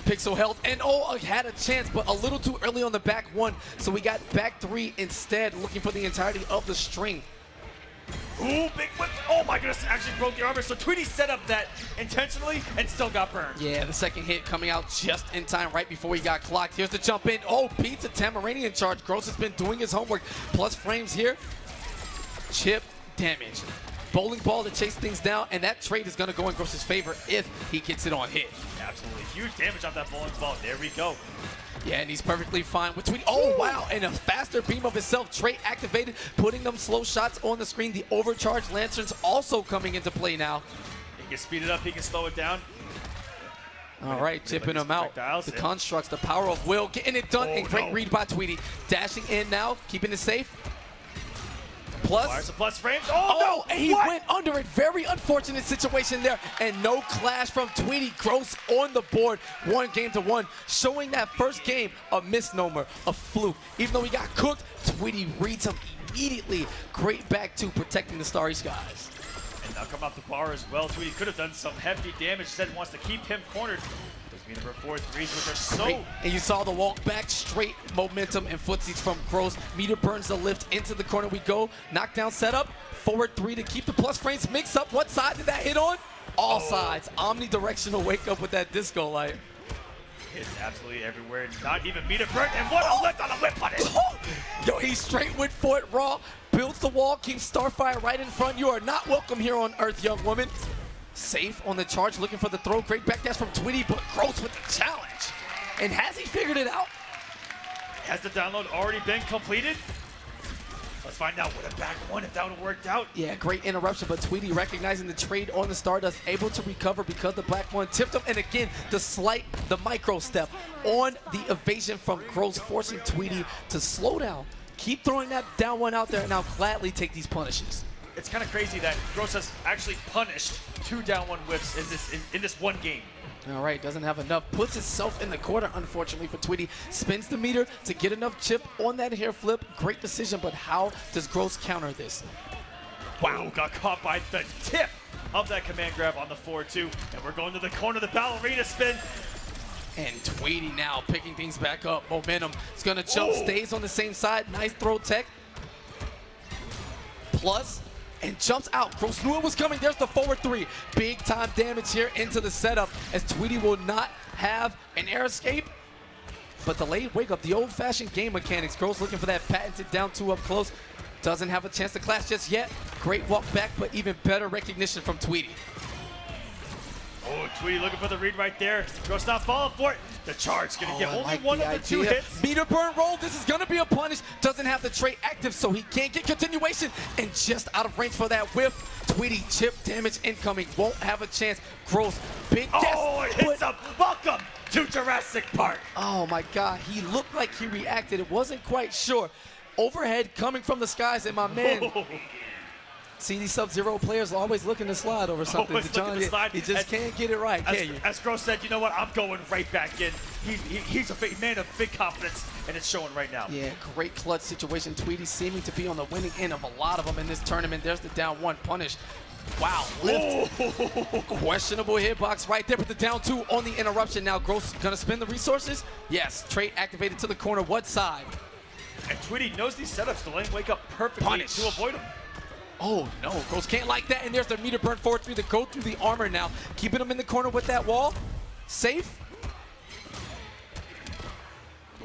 Pixel health, and had a chance, but a little too early on the back 1, so we got back 3 instead, looking for the entirety of the string. Ooh, big whip. Oh my goodness, actually broke the armor. So Tweedy set up that intentionally and still got burned. Yeah, the second hit coming out just in time right before he got clocked. Here's the jump in. Oh, beats a Tamaranian charge. Gross has been doing his homework. Plus frames here. Chip damage. Bowling ball to chase things down, and that trade is going to go in Gross's favor if he gets it on hit. Absolutely huge damage off that bowling ball. There we go. Yeah, and he's perfectly fine with Tweedy. Oh, wow, and a faster beam of himself. Trait activated, putting them slow shots on the screen. The overcharged lanterns also coming into play now. He can speed it up, he can slow it down. All right, chipping him out. The constructs, the power of will, getting it done, and great read by Tweedy. Dashing in now, keeping it safe. Plus frames. Oh, no, and he went under it. Very unfortunate situation there, and no clash from Tweedy. Gross on the board, 1-1, showing that first game a misnomer, a fluke. Even though he got cooked, Tweedy reads him immediately. Great back two, protecting the Starry Skies. And now come off the bar as well. Tweedy could have done some hefty damage. Said wants to keep him cornered. Number 4 threes, which are so great. And you saw the walk back, straight momentum and footsies from Gross. Meter burns the lift into the corner we go. Knockdown setup, forward 3 to keep the plus frames mix up. What side did that hit on? All sides. Omnidirectional wake up with that disco light. It's absolutely everywhere. Not even meter burn, and what a lift on a whip punish. Yo, he straight went for it raw, builds the wall, keeps Starfire right in front. You are not welcome here on Earth, young woman. Safe on the charge, looking for the throw. Great back dash from Tweedy, but Gross with the challenge. And has he figured it out? Has the download already been completed? Let's find out what a back 1 if that would have worked out. Yeah, great interruption, but Tweedy recognizing the trade on the Stardust, able to recover because the black 1 tipped him. And again, the micro step on the evasion from Gross, forcing Tweedy to slow down. Keep throwing that down 1 out there, and now gladly take these punishes. It's kind of crazy that Gross has actually punished 2 down 1 whips in this one game. All right, doesn't have enough. Puts itself in the corner, unfortunately, for Tweedy. Spins the meter to get enough chip on that hair flip. Great decision, but how does Gross counter this? Wow, got caught by the tip of that command grab on the 4-2. And we're going to the corner, the ballerina spin. And Tweedy now picking things back up. Momentum. It's going to jump, stays on the same side. Nice throw tech. Plus, and jumps out. Gross knew it was coming. There's the forward 3. Big time damage here into the setup as Tweedy will not have an air escape. but delayed wake up, the old-fashioned game mechanics. Gross looking for that patented down 2 up close. Doesn't have a chance to clash just yet. Great walk back, but even better recognition from Tweedy. Oh, Tweedy looking for the read right there. Gross not falling for it. The charge gonna get only like one the of the 2 idea. hits. Meter burn roll. This is gonna be a punish. Doesn't have the trait active, so he can't get continuation. And just out of range for that whiff. Tweedy chip damage incoming. Won't have a chance. Gross. Big guess. Oh, it hits him. Welcome to Jurassic Park. Oh my God. He looked like he reacted. It wasn't quite sure. Overhead coming from the skies, and my man. See, these Sub-Zero players are always looking to slide over something. Always looking to slide. You just can't get it right, can you? As Gross said, you know what? I'm going right back in. He's a man of big confidence, and it's showing right now. Yeah, great clutch situation. Tweedy seeming to be on the winning end of a lot of them in this tournament. There's the down 1 punish. Wow, lift. Questionable hitbox right there with the down 2 on the interruption. Now Gross gonna spend the resources? Yes, trait activated to the corner. What side? And Tweedy knows these setups to lane wake up perfectly Punish. to avoid him. Oh no, Gross can't like that, and there's the meter burn forward 3 to go through the armor now. Keeping him in the corner with that wall. Safe.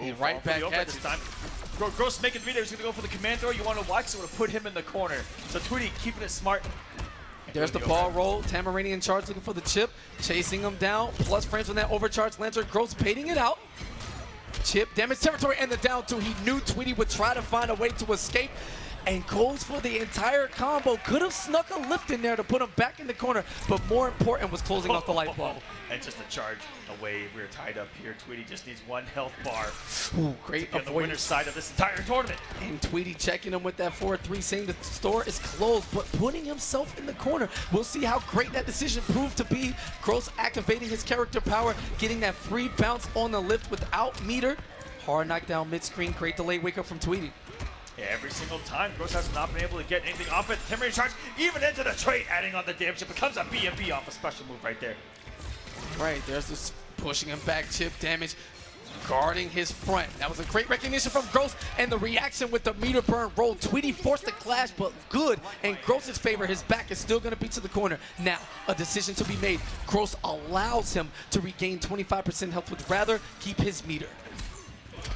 And right back at this you. time. Gross making 3 there. He's going to go for the command throw. You want to watch, so we're going to put him in the corner. So Tweedy keeping it smart. There's the ball roll. Tamarani in charge looking for the chip. Chasing him down. Plus frames from that overcharged Lancer. Gross baiting it out. Chip damage territory and the down 2. He knew Tweedy would try to find a way to escape. And goes for the entire combo. Could have snuck a lift in there to put him back in the corner, but more important was closing off the light bulb. And just a charge away. We're tied up here. Tweedy just needs 1 health bar. Ooh, great on the winner's side of this entire tournament. And Tweedy checking him with that 4-3, saying the store is closed, but putting himself in the corner. We'll see how great that decision proved to be. Gross activating his character power, getting that free bounce on the lift without meter. Hard knockdown mid-screen. Great delay wake up from Tweedy. Yeah, every single time, Gross has not been able to get anything off it. Temporary charge, even into the trait, adding on the damage. It becomes a B&B off a special move right there. Right, there's this pushing him back, chip damage, guarding his front. That was a great recognition from Gross, and the reaction with the meter burn roll. Tweedy forced the clash, but good. In Gross's favor, his back is still going to be to the corner. Now, a decision to be made. Gross allows him to regain 25% health, would rather keep his meter.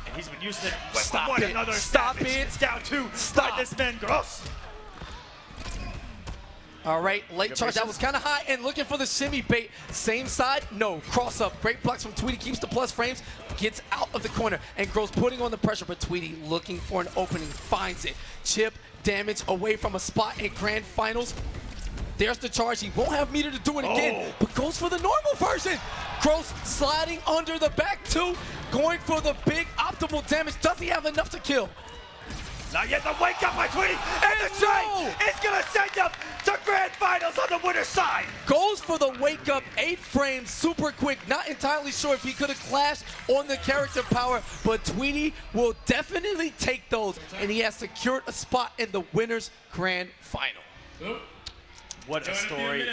And he's been using it. Stop it. Another Stop it. It's down 2. Stop. By this man, Gross. All right, late charge. That was kind of high, and looking for the shimmy bait. Same side, no. Cross up. Great blocks from Tweedy. Keeps the plus frames. Gets out of the corner, and Gross putting on the pressure, but Tweedy looking for an opening. Finds it. Chip damage away from a spot in grand finals. There's the charge. He won't have meter to do it again, but goes for the normal version. Gross sliding under the back 2, going for the big optimal damage. Does he have enough to kill? Not yet. The wake up by Tweedy, and the trait is going to send them to grand finals on the winner's side. Goes for the wake up, 8 frames, super quick. Not entirely sure if he could have clashed on the character power, but Tweedy will definitely take those, and he has secured a spot in the winner's grand final. What a story.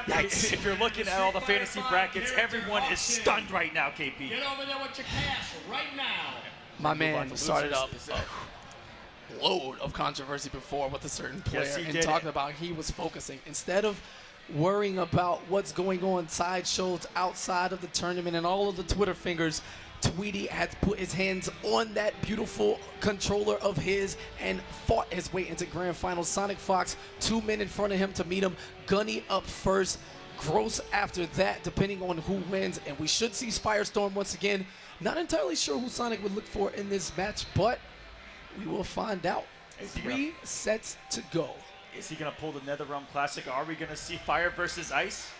Yikes. If you're looking at all the fantasy brackets, everyone is stunned right now, KP. Get over there with your cash right now. My man started up a load of controversy before with a certain player, and talking about he was focusing. Instead of worrying about what's going on sideshows outside of the tournament and all of the Twitter fingers, Tweedy has put his hands on that beautiful controller of his and fought his way into grand finals. SonicFox, 2 men in front of him to meet him. Gunny up first, Gross after that, depending on who wins. And we should see Firestorm once again. Not entirely sure who Sonic would look for in this match, but we will find out. 3 sets to go. Is he going to pull the NetherRealm Classic? Are we going to see Fire versus Ice?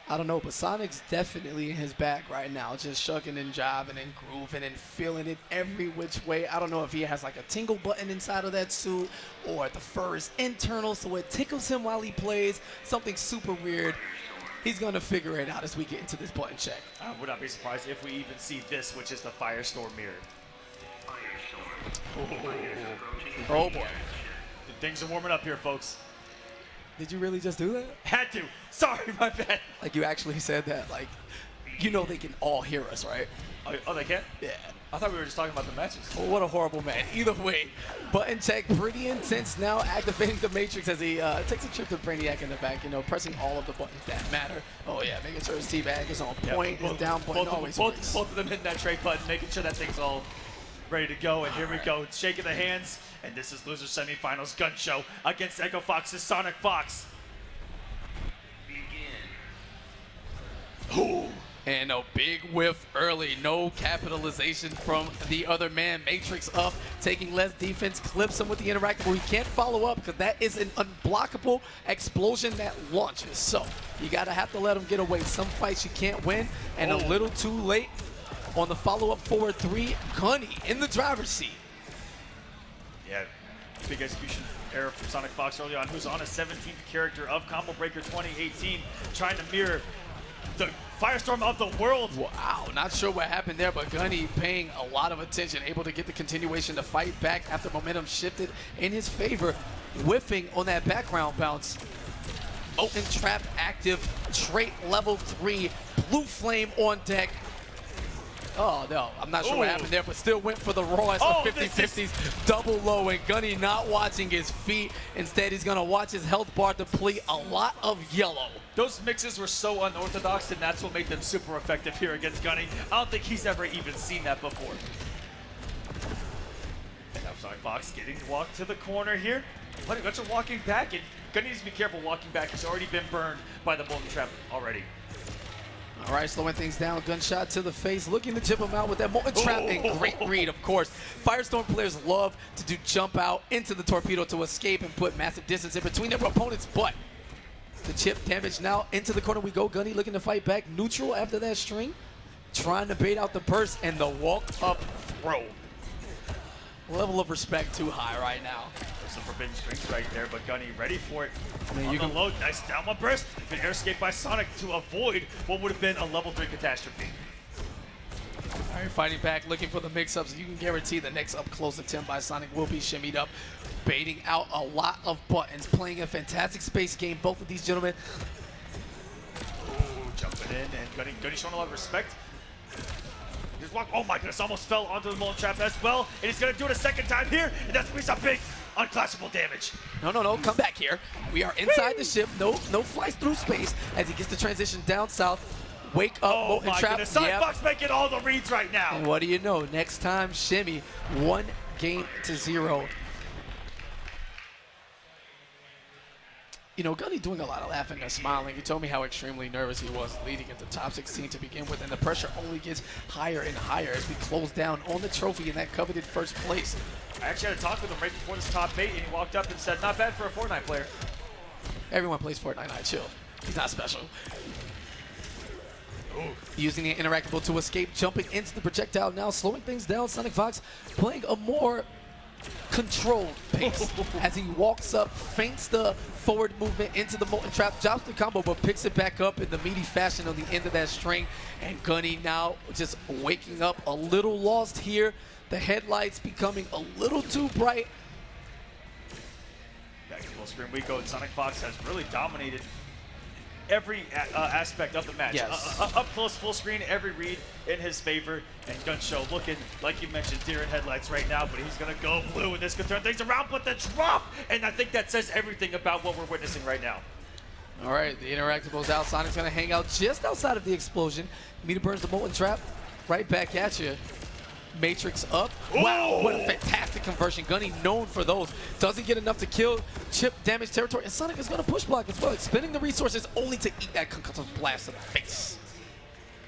I don't know, but Sonic's definitely in his bag right now, just shucking and jiving and grooving and feeling it every which way. I don't know if he has like a tingle button inside of that suit or the fur is internal, so it tickles him while he plays. Something super weird. He's going to figure it out as we get into this button check. I would not be surprised if we even see this, which is the Firestorm mirror. Oh boy. Things are warming up here, folks. Did you really just do that? Had to. Sorry, my bad. Like you actually said that, like You know they can all hear us, right? Oh, they can? Yeah. I thought we were just talking about the matches. Oh, what a horrible man. Either way, button check pretty intense now, activating the Matrix as he takes a trip to Brainiac in the back, you know, pressing all of the buttons that matter. Oh, yeah, making sure his T-bag is on point, his down point always works. Both of them hitting that trade button, making sure that thing's all ready to go. And here we go, shaking the hands. And this is loser semifinals GunShow against Echo Fox's SonicFox. Ooh. And a big whiff early. No capitalization from the other man. Matrix up, taking less defense, clips him with the interactable. He can't follow up because that is an unblockable explosion that launches. So you gotta have to let him get away. Some fights you can't win, and a little too late on the follow-up forward 3. Gunny in the driver's seat. Yeah, big execution error from SonicFox early on, who's on a 17th character of Combo Breaker 2018, trying to mirror the Firestorm of the world. Wow, not sure what happened there, but Gunny paying a lot of attention, able to get the continuation to fight back after momentum shifted in his favor, whiffing on that background bounce. Molten Trap active, trait level 3, blue flame on deck. Oh, no, I'm not sure what happened there, but still went for the rawest of 50-50s, double low, and Gunny not watching his feet. Instead, he's gonna watch his health bar deplete. A lot of yellow. Those mixes were so unorthodox, and that's what made them super effective here against Gunny. I don't think he's ever even seen that before. And now SonicFox getting to walk to the corner here. But Gun's walking back, and Gunny needs to be careful walking back. He's already been burned by the Molten Trap already. All right, slowing things down, gunshot to the face, looking to chip him out with that Molten Trap, and great read, of course. Firestorm players love to do jump out into the torpedo to escape and put massive distance in between their opponents, but the chip damage now into the corner we go. Gunny looking to fight back, neutral after that string, trying to bait out the burst, and the walk-up throw. Level of respect too high right now. Some forbidden strings right there, but Gunny ready for it. I mean, On the load, nice down one burst. Been air escaped by Sonic to avoid what would have been a level 3 catastrophe. All right, fighting back, looking for the mix-ups. You can guarantee the next up-close attempt by Sonic will be shimmied up, baiting out a lot of buttons, playing a fantastic space game, both of these gentlemen. Ooh, jumping in, and Gunny showing a lot of respect. Just walk, oh my goodness, almost fell onto the Molten Trap as well, and he's gonna do it a second time here, and that's gonna be some big unclassable damage. No, come back here. We are inside the ship, no flights through space, as he gets the transition down south. Wake up, Molten Trap. SonicFox making all the reads right now. And what do you know, next time, shimmy, 1-0. You know, Gunny doing a lot of laughing and smiling. He told me how extremely nervous he was leading into top 16 to begin with, and the pressure only gets higher and higher as we close down on the trophy in that coveted first place. I actually had a talk with him right before this top 8, and he walked up and said, not bad for a Fortnite player. Everyone plays Fortnite, chill. He's not special. Ooh. Using the interactable to escape, jumping into the projectile now, slowing things down. SonicFox playing a more controlled pace as he walks up, feints the forward movement into the Molten Trap, drops the combo, but picks it back up in the meaty fashion on the end of that string. And Gunny now just waking up a little lost here. The headlights becoming a little too bright. Back to full screen we go, and SonicFox has really dominated every aspect of the match. Yes. Up close, full screen, every read in his favor. And GunShow looking, like you mentioned, deer in headlights right now, but he's going to go blue, and this could turn things around, but the drop! And I think that says everything about what we're witnessing right now. All right, the interactable's out. Sonic's going to hang out just outside of the explosion. Meter burns the Molten Trap right back at you. Matrix up. Wow, what a fantastic conversion. Gunny known for those. Doesn't get enough to kill, chip damage territory, and Sonic is going to push block as well, expending the resources only to eat that concussive blast to the face.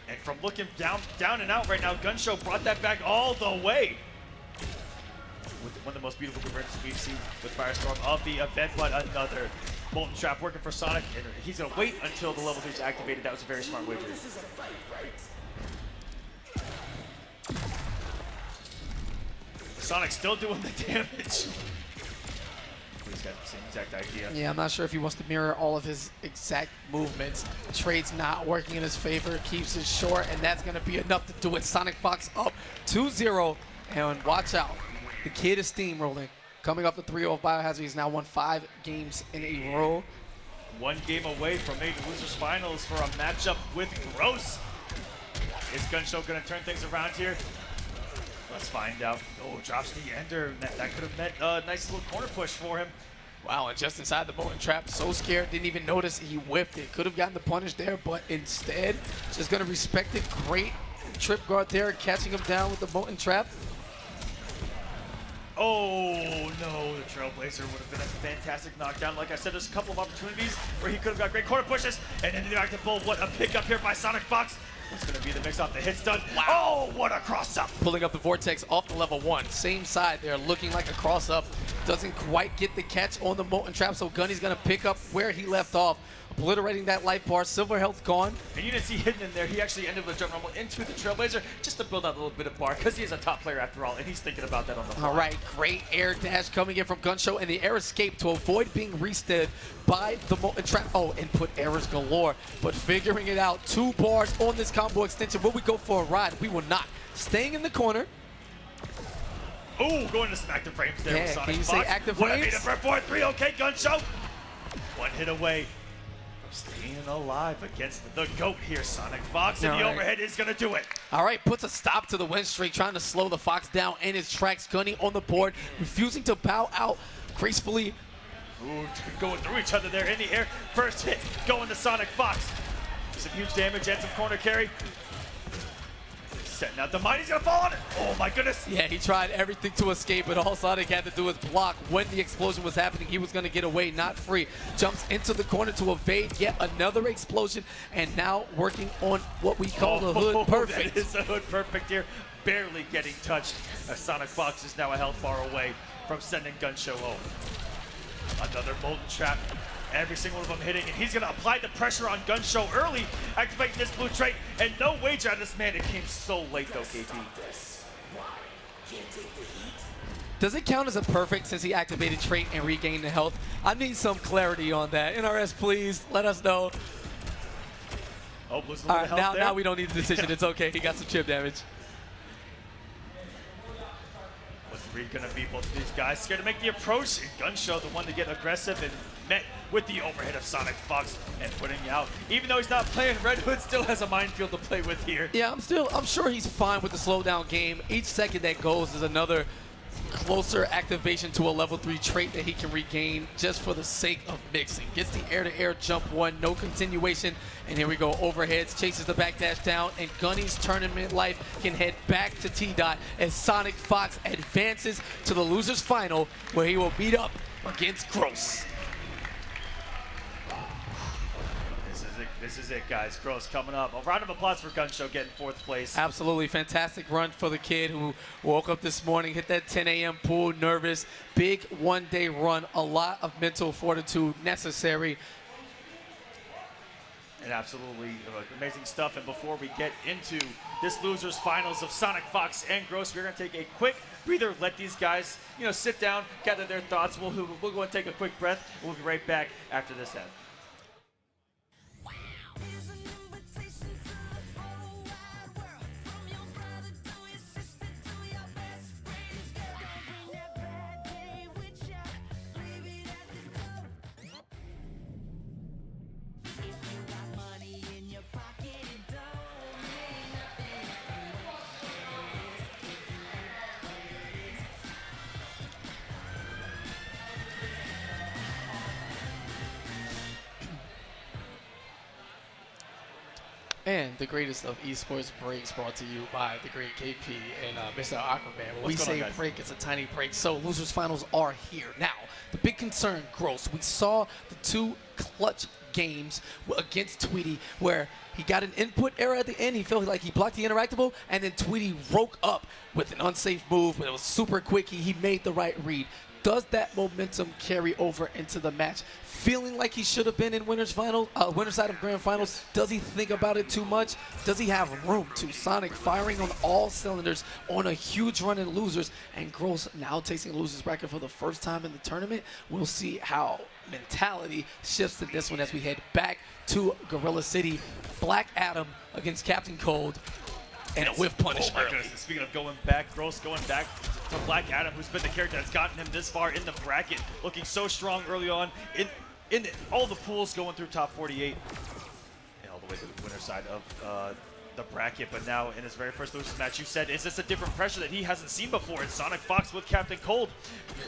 And from looking down and out right now, GunShow brought that back all the way. With one of the most beautiful conversions we've seen with Firestorm of the event, but another Molten Trap working for Sonic, and he's going to wait until the level 3 is activated. That was a very smart wager. Sonic still doing the damage. He's got the same exact idea. Yeah, I'm not sure if he wants to mirror all of his exact movements. Trade's not working in his favor, keeps it short, and that's going to be enough to do it. SonicFox up 2-0, and watch out. The kid is steamrolling. Coming off the 3-0 of BioHazard, he's now won 5 games in a row. One game away from making losers finals for a matchup with Gross. Is GunShow going to turn things around here? Let's find out. Oh, drops the ender. That could have meant a nice little corner push for him. Wow, and just inside the Molten Trap, so scared, didn't even notice he whiffed it. Could have gotten the punish there, but instead, just going to respect it. Great trip guard there, catching him down with the Molten Trap. Oh, no, the Trailblazer would have been a fantastic knockdown. Like I said, there's a couple of opportunities where he could have got great corner pushes, and into the active bull. What a pickup here by SonicFox. What's going to be the mix off the hit stun? Wow. Oh, what a cross-up. Pulling up the Vortex off the level 1. Same side there, looking like a cross-up. Doesn't quite get the catch on the Molten Trap, so Gunny's going to pick up where he left off. Obliterating that life bar. Silver health gone. And you didn't see hidden in there. He actually ended with a jump rumble into the Trailblazer just to build out a little bit of bar because he is a top player after all, and he's thinking about that on the fly. All right, great air dash coming in from GunShow, and the air escape to avoid being restood by the Molten Trap. Oh, input errors galore, but figuring it out. 2 bars on this combo extension. Will we go for a ride? We will not. Staying in the corner. Oh, going to some active frames there with SonicFox. Can you say active frames? frames? What a 4-3, okay, GunShow. 1 hit away. Staying alive against the GOAT here, SonicFox, and the overhead is going to do it. All right, puts a stop to the win streak, trying to slow the Fox down in his tracks. Gunny on the board, refusing to bow out gracefully. Ooh, going through each other there in the air. First hit going to SonicFox. Some huge damage and some corner carry. Setting out the mine, he's gonna fall on it. Oh my goodness. Yeah, he tried everything to escape, but all Sonic had to do was block when the explosion was happening. He was gonna get away, not free. Jumps into the corner to evade yet another explosion, and now working on what we call the hood perfect. That is a hood perfect here, barely getting touched. SonicFox is now a health bar away from sending GunShow home. Another Molten Trap. Every single one of them hitting, and he's going to apply the pressure on GunShow early, activating this blue trait, and no wager on this man. It came so late, though, KP. Does it count as a perfect since he activated trait and regained the health? I need some clarity on that. NRS, please, let us know. Oh, losing all a right, little health there. now we don't need the decision. It's okay. He got some chip damage. What's the read going to be? Both of these guys scared to make the approach. And GunShow, the one to get aggressive and met with the overhead of SonicFox and putting out. Even though he's not playing, Red Hood still has a minefield to play with here. Yeah, I'm sure he's fine with the slowdown game. Each second that goes is another closer activation to a level 3 trait that he can regain just for the sake of mixing. Gets the air-to-air jump 1, no continuation, and here we go, overheads, chases the backdash down, and Gunny's tournament life can head back to T-Dot as SonicFox advances to the loser's final, where he will meet up against Gross. This is it, guys. Gross coming up. A round of applause for GunShow getting 4th place. Absolutely. Fantastic run for the kid who woke up this morning, hit that 10 a.m. pool, nervous. Big one-day run. A lot of mental fortitude necessary. And absolutely amazing stuff. And before we get into this losers finals of SonicFox and Gross, we're going to take a quick breather, let these guys, sit down, gather their thoughts. We'll go and take a quick breath. And we'll be right back after this ad. And the greatest of esports breaks brought to you by the great KP and Mr. Aquaman. When we say break, it's a tiny break. So losers finals are here. Now, the big concern, Gross, we saw the 2 clutch games against Tweedy where he got an input error at the end. He felt like he blocked the interactable, and then Tweedy woke up with an unsafe move, but it was super quick. He made the right read. Does that momentum carry over into the match? Feeling like he should have been in winner's side of grand finals. Does he think about it too much? Does he have room to? Sonic firing on all cylinders on a huge run in losers, and Gross now tasting losers bracket for the first time in the tournament. We'll see how mentality shifts in this one as we head back to Gorilla City. Black Adam against Captain Cold. And a whiff punish early. Goodness. Speaking of going back, Gross going back to Black Adam, who's been the character that's gotten him this far in the bracket, looking so strong early on in all the pools going through top 48 and all the way to the winner side of the bracket, but now in his very first losers match, you said, is this a different pressure that he hasn't seen before? And SonicFox with Captain Cold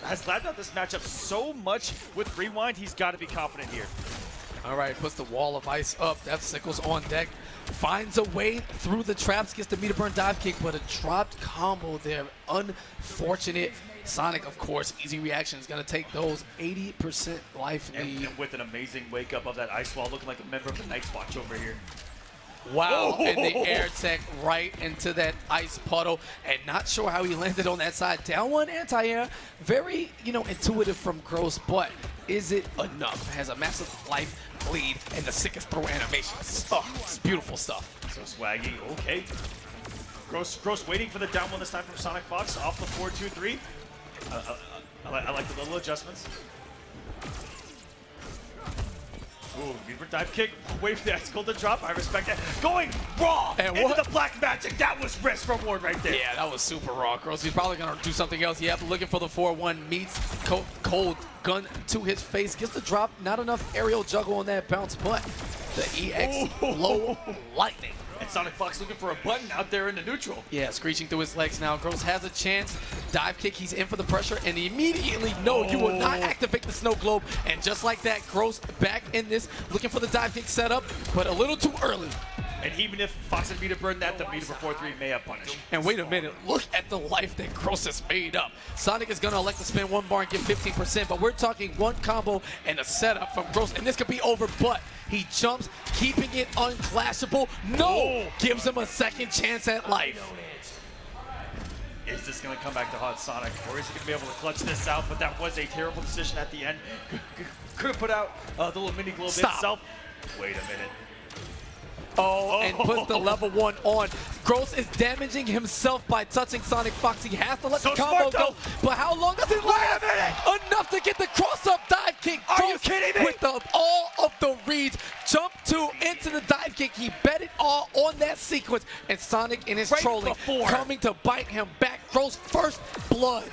has lapped out this matchup so much with Rewind, he's got to be confident here. All right, puts the wall of ice up. Death Sickles on deck. Finds a way through the traps, gets the meter burn dive kick, but a dropped combo there. Unfortunate. Sonic, of course, easy reaction is going to take those 80% life lead. And with an amazing wake up of that ice wall, looking like a member of the Night's Watch over here. Wow, and the air tech right into that ice puddle, and not sure how he landed on that side. Down one anti-air, very, intuitive from Gross, but is it enough? Has a massive life lead and the sickest throw animations. Oh, it's beautiful stuff. So swaggy, okay. Gross waiting for the down one this time from SonicFox off the 4-2-3. I like the little adjustments. Ooh, Beaver dive kick, wait for the ice cold to drop. I respect that. Going raw and into the black magic. That was risk reward right there. Yeah, that was super raw. Gross, he's probably going to do something else. Yep, looking for the 4-1, meets Cold, gun to his face, gets the drop. Not enough aerial juggle on that bounce, but the EX low lightning. And SonicFox looking for a button out there in the neutral. Yeah, screeching through his legs now. Gross has a chance. Dive kick, he's in for the pressure, and immediately, no, you will not activate the snow globe. And just like that, Gross back in this, looking for the dive kick setup, but a little too early. And even if Fox and meter burn that, the meter before 3 may have punished. And wait a minute, look at the life that Gross has made up. Sonic is going to elect to spin one bar and get 15%, but we're talking one combo and a setup from Gross, and this could be over, but he jumps, keeping it unclashable. No! Gives him a second chance at life. Is this going to come back to haunt Sonic, or is he going to be able to clutch this out? But that was a terrible decision at the end. Could have put out the little mini globe itself. Wait a minute. Oh, and puts the level 1 on. Gross is damaging himself by touching SonicFox. He has to let the combo go. But how long does it last? Wait a minute! Enough to get the cross-up dive kick. Are you kidding me? With all of the reads. Jump 2 into the dive kick. He bet it all on that sequence. And Sonic in his trolling coming to bite him back. Gross first blood.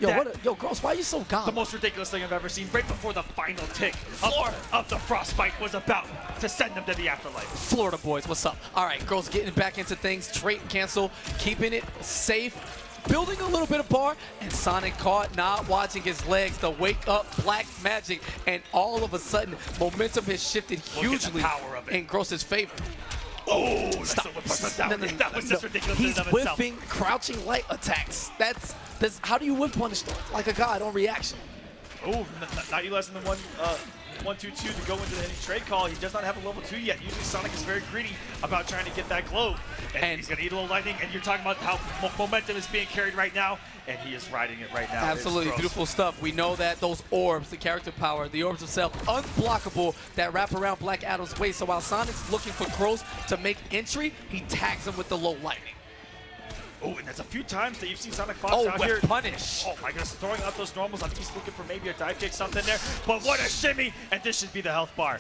Yo, Gross, why are you so gone? The most ridiculous thing I've ever seen, right before the final tick of the frostbite was about to send them to the afterlife. Florida boys, what's up? All right, Gross getting back into things. Trait cancel, keeping it safe, building a little bit of bar, and Sonic caught not watching his legs. The wake up black magic, and all of a sudden, momentum has shifted hugely in Gross's favor. Oh, stop. That was just ridiculous. He's whiffing crouching light attacks. That's how do you whiff punish them? Like a god on reaction. Oh, not you less than the 1-2-2 to go into any trade call. He does not have a level 2 yet. Usually Sonic is very greedy about trying to get that globe. And he's going to eat a little lightning, and you're talking about how momentum is being carried right now, and he is riding it right now. Absolutely, beautiful stuff. We know that those orbs, the character power, the orbs themselves, unblockable, that wrap around Black Adam's waist. So while Sonic's looking for Gross to make entry, he tags him with the low lightning. Oh, and there's a few times that you've seen SonicFox out here. Punish. Oh my goodness, throwing out those normals. I'm just looking for maybe a dive kick, something there. But what a shimmy, and this should be the health bar.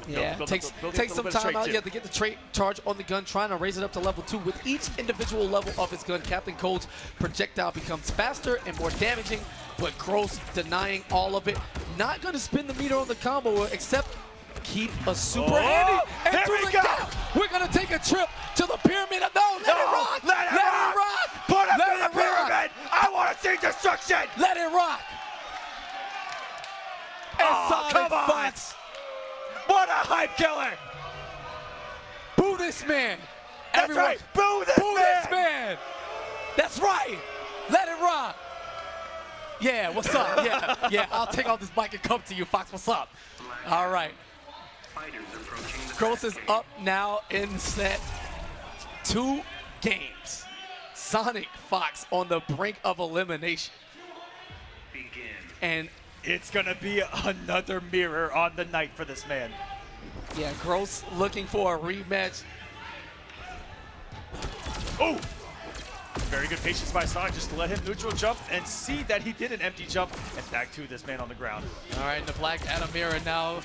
Yeah, takes some time out to get the trait charge on the gun, trying to raise it up to level 2. With each individual level of his gun, Captain Cold's projectile becomes faster and more damaging, but Gross denying all of it. Not going to spin the meter on the combo, except keep a super handy. And here we go. We're going to take a trip to the pyramid. No, let it rock. Let it rock. Put him in the pyramid. I want to see destruction. Let it rock. And SonicFox. What a hype killer. Boo this man. That's Everyone, right. Boo this man. That's right. Let it rock. Yeah, what's up? Yeah, I'll take off this mic and come to you, Fox. What's up? All right. Gross is up now in set 2 games. SonicFox on the brink of elimination. And it's going to be another mirror on the night for this man. Yeah, Gross looking for a rematch. Oh! Very good patience by Sonic just to let him neutral jump and see that he did an empty jump and back to this man on the ground. All right, the Black Adam mirror now.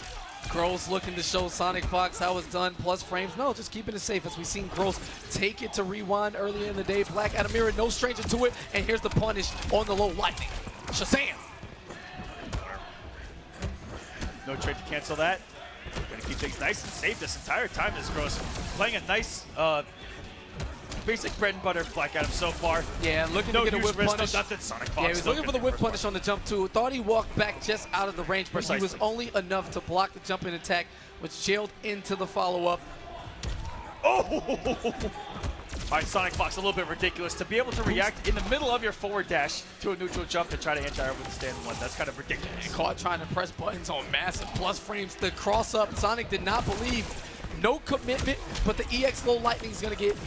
Gross looking to show SonicFox how it's done. Plus frames. No, just keeping it safe as we've seen Gross take it to Rewind earlier in the day. Black Adam mirror, no stranger to it. And here's the punish on the low lightning. Shazam! No trade to cancel that. Gonna keep things nice and safe this entire time. This Gross playing a nice, basic bread and butter Black Adam so far. Yeah, looking no to get a whip risk, punish. No nothing. SonicFox. Yeah, he was looking for the whip punish on the jump too. Thought he walked back just out of the range, but he was only enough to block the jump in attack, which jailed into the follow-up. Oh! All right, SonicFox, a little bit ridiculous. To be able to react in the middle of your forward dash to a neutral jump and try to anti-air with the stand one, that's kind of ridiculous. Caught trying to press buttons on massive plus frames. The cross-up, Sonic did not believe. No commitment, but the EX Low Lightning is going to get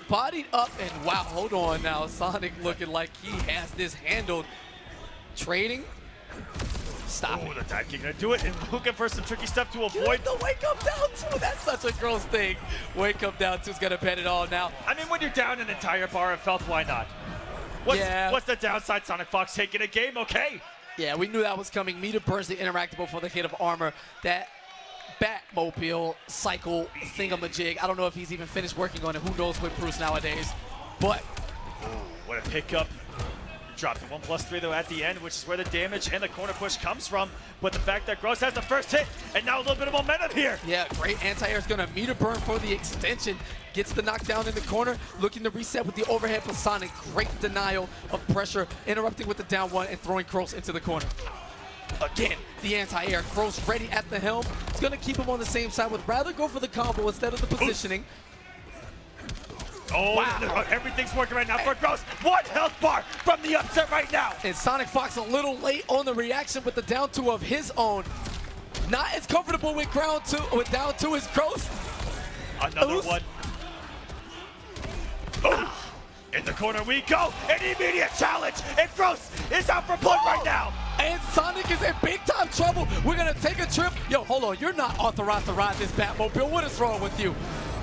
bodied up. And wow, hold on now. Sonic looking like he has this handled. Trading. Stop Oh, it. the dive kick gonna do it, and looking for some tricky stuff to avoid. The wake up down two. That's such a gross thing. Wake up down two's gonna bet it all now. I mean, when you're down an entire bar of health, why not? What's the downside? SonicFox taking a game, okay? Yeah, we knew that was coming. Meter burns the interactable for the hit of armor. That Batmobile cycle thingamajig. I don't know if he's even finished working on it. Who knows with Bruce nowadays? But what a pickup. Dropped the 1+3 though at the end, which is where the damage and the corner push comes from. But the fact that Gross has the first hit, and now a little bit of momentum here. Yeah, great anti-air is gonna meter burn for the extension. Gets the knockdown in the corner, looking to reset with the overhead for Sonic. Great denial of pressure, interrupting with the down one and throwing Gross into the corner. Again, the anti-air. Gross ready at the helm. It's gonna keep him on the same side. Would rather go for the combo instead of the positioning. Oh, wow. Everything's working right now for Gross. One health bar from the upset right now. And SonicFox a little late on the reaction with the down two of his own. Not as comfortable with down two as Gross. Another one. Oh. In the corner we go. An immediate challenge. And Gross is out for blood right now. And Sonic is in big time trouble. We're gonna take a trip. Yo, hold on. You're not authorized to ride this Batmobile. What is wrong with you?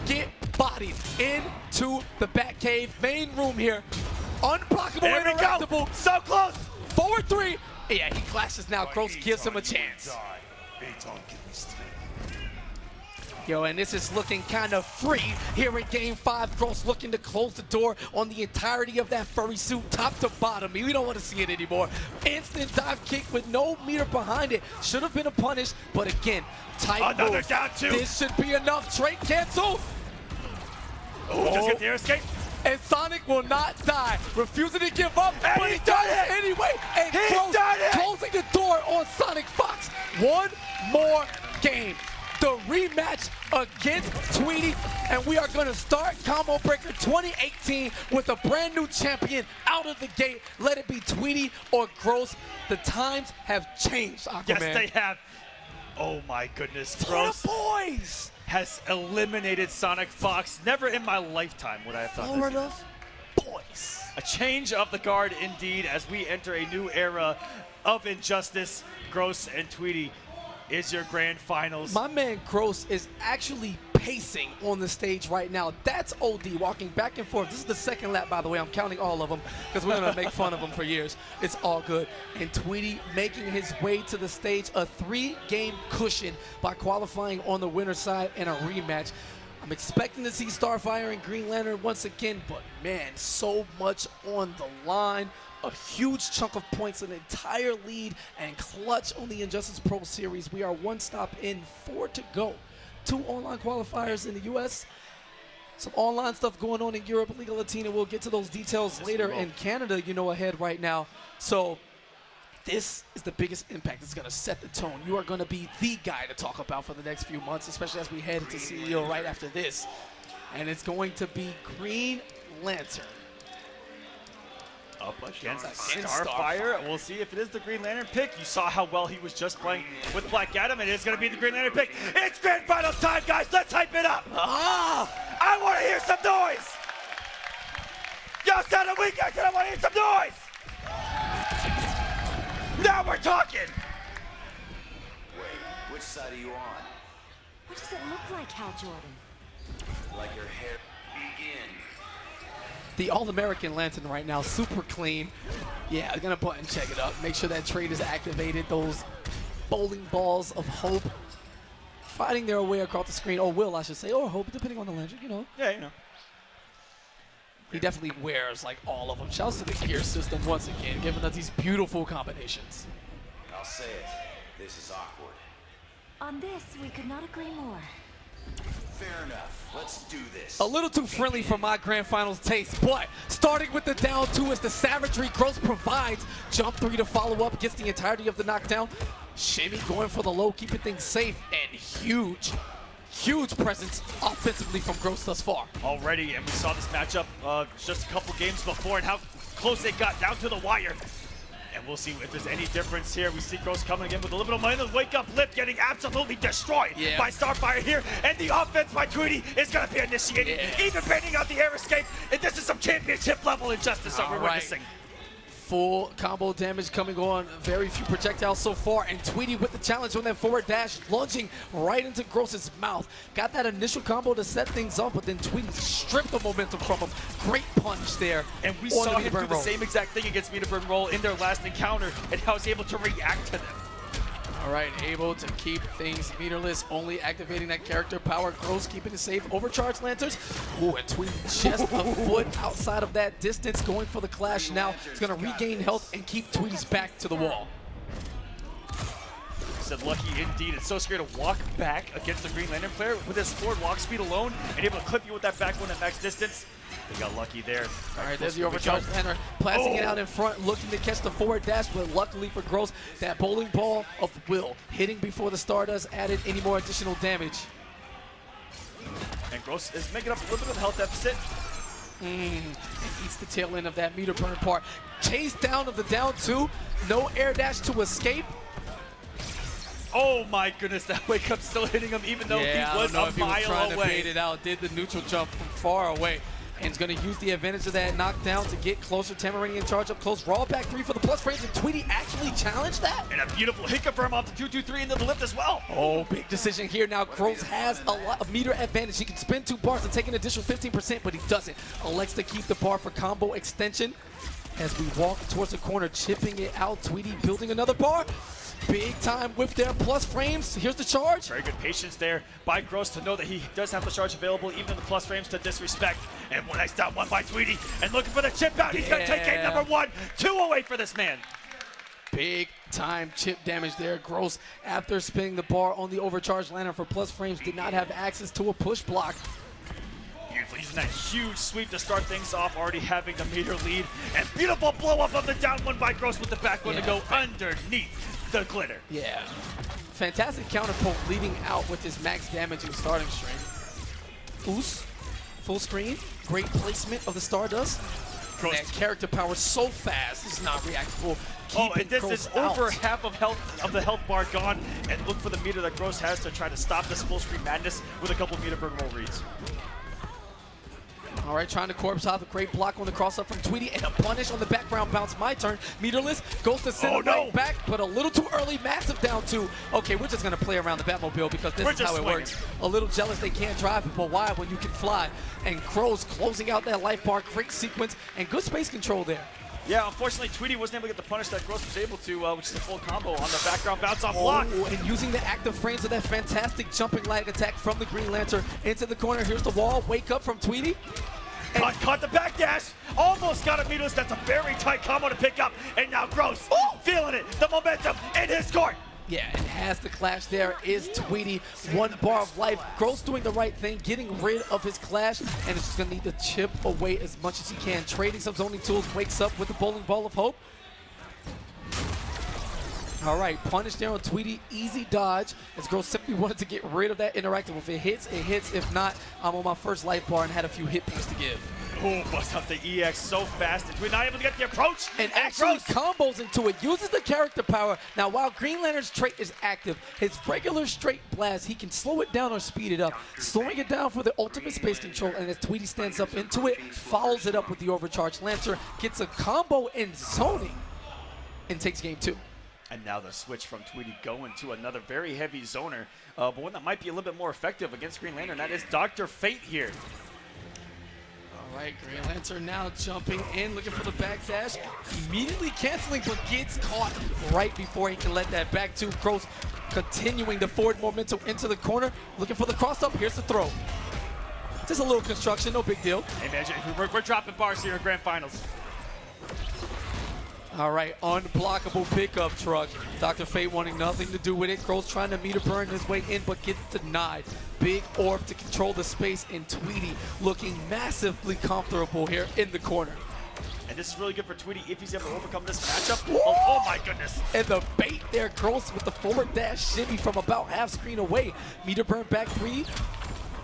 Get bodied into the Batcave main room here. Unblockable, there we interactable. Go. So close. Forward three. Yeah, he clashes now. Gross gives him a chance. Yo, and this is looking kind of free here in Game 5. Gross looking to close the door on the entirety of that furry suit, top to bottom. We don't want to see it anymore. Instant dive kick with no meter behind it. Should have been a punish, but again, tight Another move. down two. This should be enough. Trade cancel. Oh, just get the air escape. And Sonic will not die, refusing to give up, and but he does done it anyway. And he's Gross done it. Closing the door on SonicFox. One more game. The rematch against Tweedy, and we are going to start Combo Breaker 2018 with a brand new champion out of the gate. Let it be Tweedy or Gross. The times have changed, Aquaman. Yes, they have. Oh my goodness, For Gross the boys has eliminated SonicFox. Never in my lifetime would I have thought Florida this. boys. A change of the guard indeed as we enter a new era of injustice. Gross and Tweedy is your grand finals. My man Gross is actually pacing on the stage right now. That's OD, walking back and forth. This is the second lap, by the way. I'm counting all of them because we're going to make fun of him for years. It's all good. And Tweedy making his way to the stage, a 3-game cushion by qualifying on the winner's side in a rematch. I'm expecting to see Starfire and Green Lantern once again, but man, so much on the line. A huge chunk of points, an entire lead, and clutch on the Injustice Pro Series. We are one stop in, 4 to go. 2 online qualifiers in the U.S., some online stuff going on in Europe, Liga Latina. We'll get to those details later. In Canada, you know, ahead right now. So this is the biggest impact. It's going to set the tone. You are going to be the guy to talk about for the next few months, especially as we head into CEO right after this. And it's going to be Green Lantern up against Starfire. We'll see if it is the Green Lantern pick. You saw how well he was just playing with Black Adam. It is going to be the Green Lantern pick. It's grand finals time, guys. Let's hype it up. I want to hear some noise. Yo, sound a week. I said I want to hear some noise. Now we're talking. Wait, which side are you on? What does it look like, Hal Jordan? Like your hair. Begin. The All-American Lantern right now, super clean. Yeah, I'm gonna button check it up. Make sure that trade is activated. Those bowling balls of hope fighting their way across the screen. Or will, I should say, or hope, depending on the Lantern, you know. Yeah, you know. He definitely wears like all of them. Shouts to the gear system once again, giving us these beautiful combinations. I'll say it. This is awkward. On this, we could not agree more. Fair enough. Let's do this. A little too friendly for my grand finals taste, but starting with the down 2 as the savagery Gross provides. Jump 3 to follow up, gets the entirety of the knockdown. Shimmy going for the low, keeping things safe, and huge presence offensively from Gross thus far. Already, and we saw this matchup just a couple games before and how close it got down to the wire. And we'll see if there's any difference here. We see Gross coming again with a little bit of money. The wake-up lift getting absolutely destroyed by Starfire here. And the offense by Tweedy is going to be initiated. Even baiting out the air escape. And this is some championship level injustice that we're witnessing. Full combo damage coming on. Very few projectiles so far. And Tweedy with the challenge on that forward dash, lunging right into Gross's mouth. Got that initial combo to set things up, but then Tweedy stripped the momentum from him. Great punch there. And we saw him do the same exact thing against Meter Burn Roll in their last encounter, and how he's able to react to them. All right, able to keep things meterless, only activating that character power. Gross keeping it safe. Overcharged lanterns. Ooh, and Tweedy just a foot outside of that distance, going for the clash now. He's going to regain health and keep Tweedy's back to the wall. Said lucky indeed. It's so scary to walk back against the Green Lantern player with his forward walk speed alone and able to clip you with that back one at max distance. They got lucky there. All right, there's the overcharged lantern, blasting it out in front, looking to catch the forward dash, but luckily for Gross, that bowling ball of will hitting before the Stardust added any more additional damage. And Gross is making up a little bit of a health deficit. And eats the tail end of that meter burn part. Chase down of the down 2, no air dash to escape. Oh my goodness, that wake up still hitting him even though he was a mile away. He was trying to bait it out, did the neutral jump from far away. And he's going to use the advantage of that knockdown to get closer. Tamarinian charge up close. Raw back 3 for the plus frames, and Tweedy actually challenged that. And a beautiful hit confirm off the 2-2-3 into the lift as well. Oh, big decision here. Now Gross has a lot of meter advantage. He can spin 2 bars and take an additional 15%, but he doesn't. Elects to keep the bar for combo extension. As we walk towards the corner, chipping it out. Tweedy building another bar. Big time whip there, plus frames. Here's the charge. Very good patience there by Gross to know that he does have the charge available, even in the plus frames to disrespect. And one nice down one by Tweedy. And looking for the chip out. He's going to take game number 1. 2 away for this man. Big time chip damage there. Gross, after spinning the bar on the overcharged lantern for plus frames, did not have access to a push block. Beautiful, using that huge sweep to start things off, already having the meter lead. And beautiful blow up of the down one by Gross with the back one to go underneath the glitter. Yeah. Fantastic counterpoint leading out with his max damaging starting string. Oos, full screen. Great placement of the Stardust. That character power so fast, it's not reactable. And this is over half of the health bar gone. And look for the meter that Gross has to try to stop this full screen madness with a couple meter burn roll reads. All right, trying to corpse out the great block on the cross up from Tweedy, and a punish on the background bounce. My turn. Meterless goes to send right back, but a little too early. Massive down 2. Okay, we're just going to play around the Batmobile because this is how it works. A little jealous they can't drive it, but why when you can fly? And Gross closing out that life bar. Great sequence and good space control there. Yeah, unfortunately, Tweedy wasn't able to get the punish that Gross was able to, which is a full combo on the background bounce off block. And using the active frames of that fantastic jumping light attack from the Green Lantern into the corner. Here's the wall. Wake up from Tweedy. Caught the back dash, almost got a meterless. That's a very tight combo to pick up. And now Gross, feeling it, the momentum in his court. Yeah, and has the clash there is Tweedy. 1 bar of life. Gross doing the right thing, getting rid of his clash, and it's just going to need to chip away as much as he can. Trading some zoning tools, wakes up with the bowling ball of hope. All right, punish there on Tweedy. Easy dodge, as Gross simply wanted to get rid of that interactive. If it hits, it hits. If not, I'm on my first life bar and had a few hit points to give. Oh, bust out the EX so fast. And Tweedy not able to get the approach. And actually combos into it, uses the character power. Now, while Green Lantern's trait is active, his regular straight blast, he can slow it down or speed it up. Slowing it down for the ultimate space control, and as Tweedy stands up into it, follows it up with the overcharged lantern, gets a combo in zoning, and takes game 2. And now the switch from Tweedy going to another very heavy zoner, but one that might be a little bit more effective against Green Lantern. That is Dr. Fate here. All right, Green Lantern now jumping in, looking for the back dash. Immediately canceling, but gets caught right before he can let that back 2. Gross continuing the forward momentum into the corner, looking for the cross up. Here's the throw. Just a little construction, no big deal. Hey, man, we're dropping bars here in Grand Finals. All right, unblockable pickup truck. Dr. Fate wanting nothing to do with it. Gross trying to meter burn his way in, but gets denied. Big orb to control the space, and Tweedy looking massively comfortable here in the corner. And this is really good for Tweedy if he's able to overcome this matchup. Oh my goodness. And the bait there, Gross with the forward dash shimmy from about half screen away. Meter burn back 3.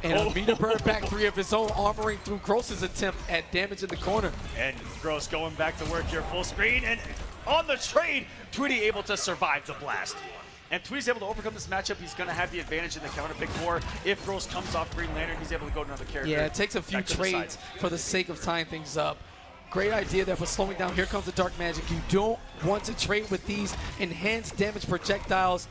And a meter burn back 3 of his own, armoring through Gross's attempt at damage in the corner. And Gross going back to work here full screen. And on the trade, Tweedy able to survive the blast. And Tweedy's able to overcome this matchup. He's going to have the advantage in the counter pick 4. If Gross comes off Green Lantern, he's able to go to another character. Yeah, it takes a few back to the trades side. for the sake of tying things up. Great idea there, but slowing down. Here comes the Dark Magic. You don't want to trade with these enhanced damage projectiles.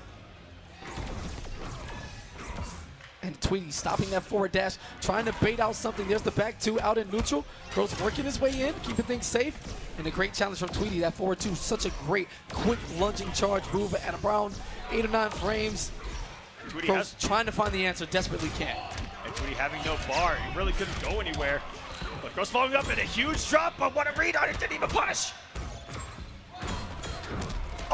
And Tweedy stopping that forward dash, trying to bait out something. There's the back 2 out in neutral. Gross working his way in, keeping things safe. And a great challenge from Tweedy. That forward 2, such a great quick lunging charge move at around 8 or 9 frames. Tweedy Gross trying to find the answer, desperately can't. And Tweedy having no bar, he really couldn't go anywhere. But Gross following up in a huge drop, but what a read on it, didn't even punish.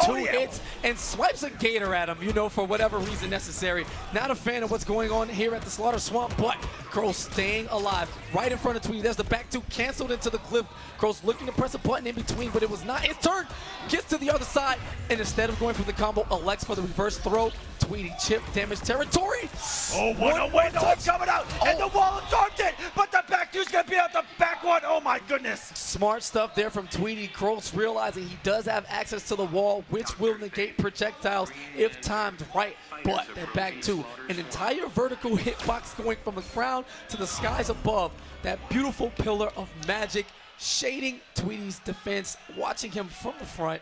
Two hits and swipes a gator at him, you know, for whatever reason necessary. Not a fan of what's going on here at the Slaughter Swamp, but Gross staying alive right in front of Tweedy. There's the back 2 canceled into the cliff. Gross looking to press a button in between, but it was not his turn. Gets to the other side, and instead of going for the combo, elects for the reverse throw. Tweedy chip damage territory. Oh, one away, the one coming out, and the wall absorbed it, but the back 2's gonna be out the back 1. Oh my goodness. Smart stuff there from Tweedy. Gross realizing he does have access to the wall, which will negate projectiles if timed right. But that back 2, an entire vertical hitbox going from the ground to the skies above. That beautiful pillar of magic shading Tweedy's defense, watching him from the front.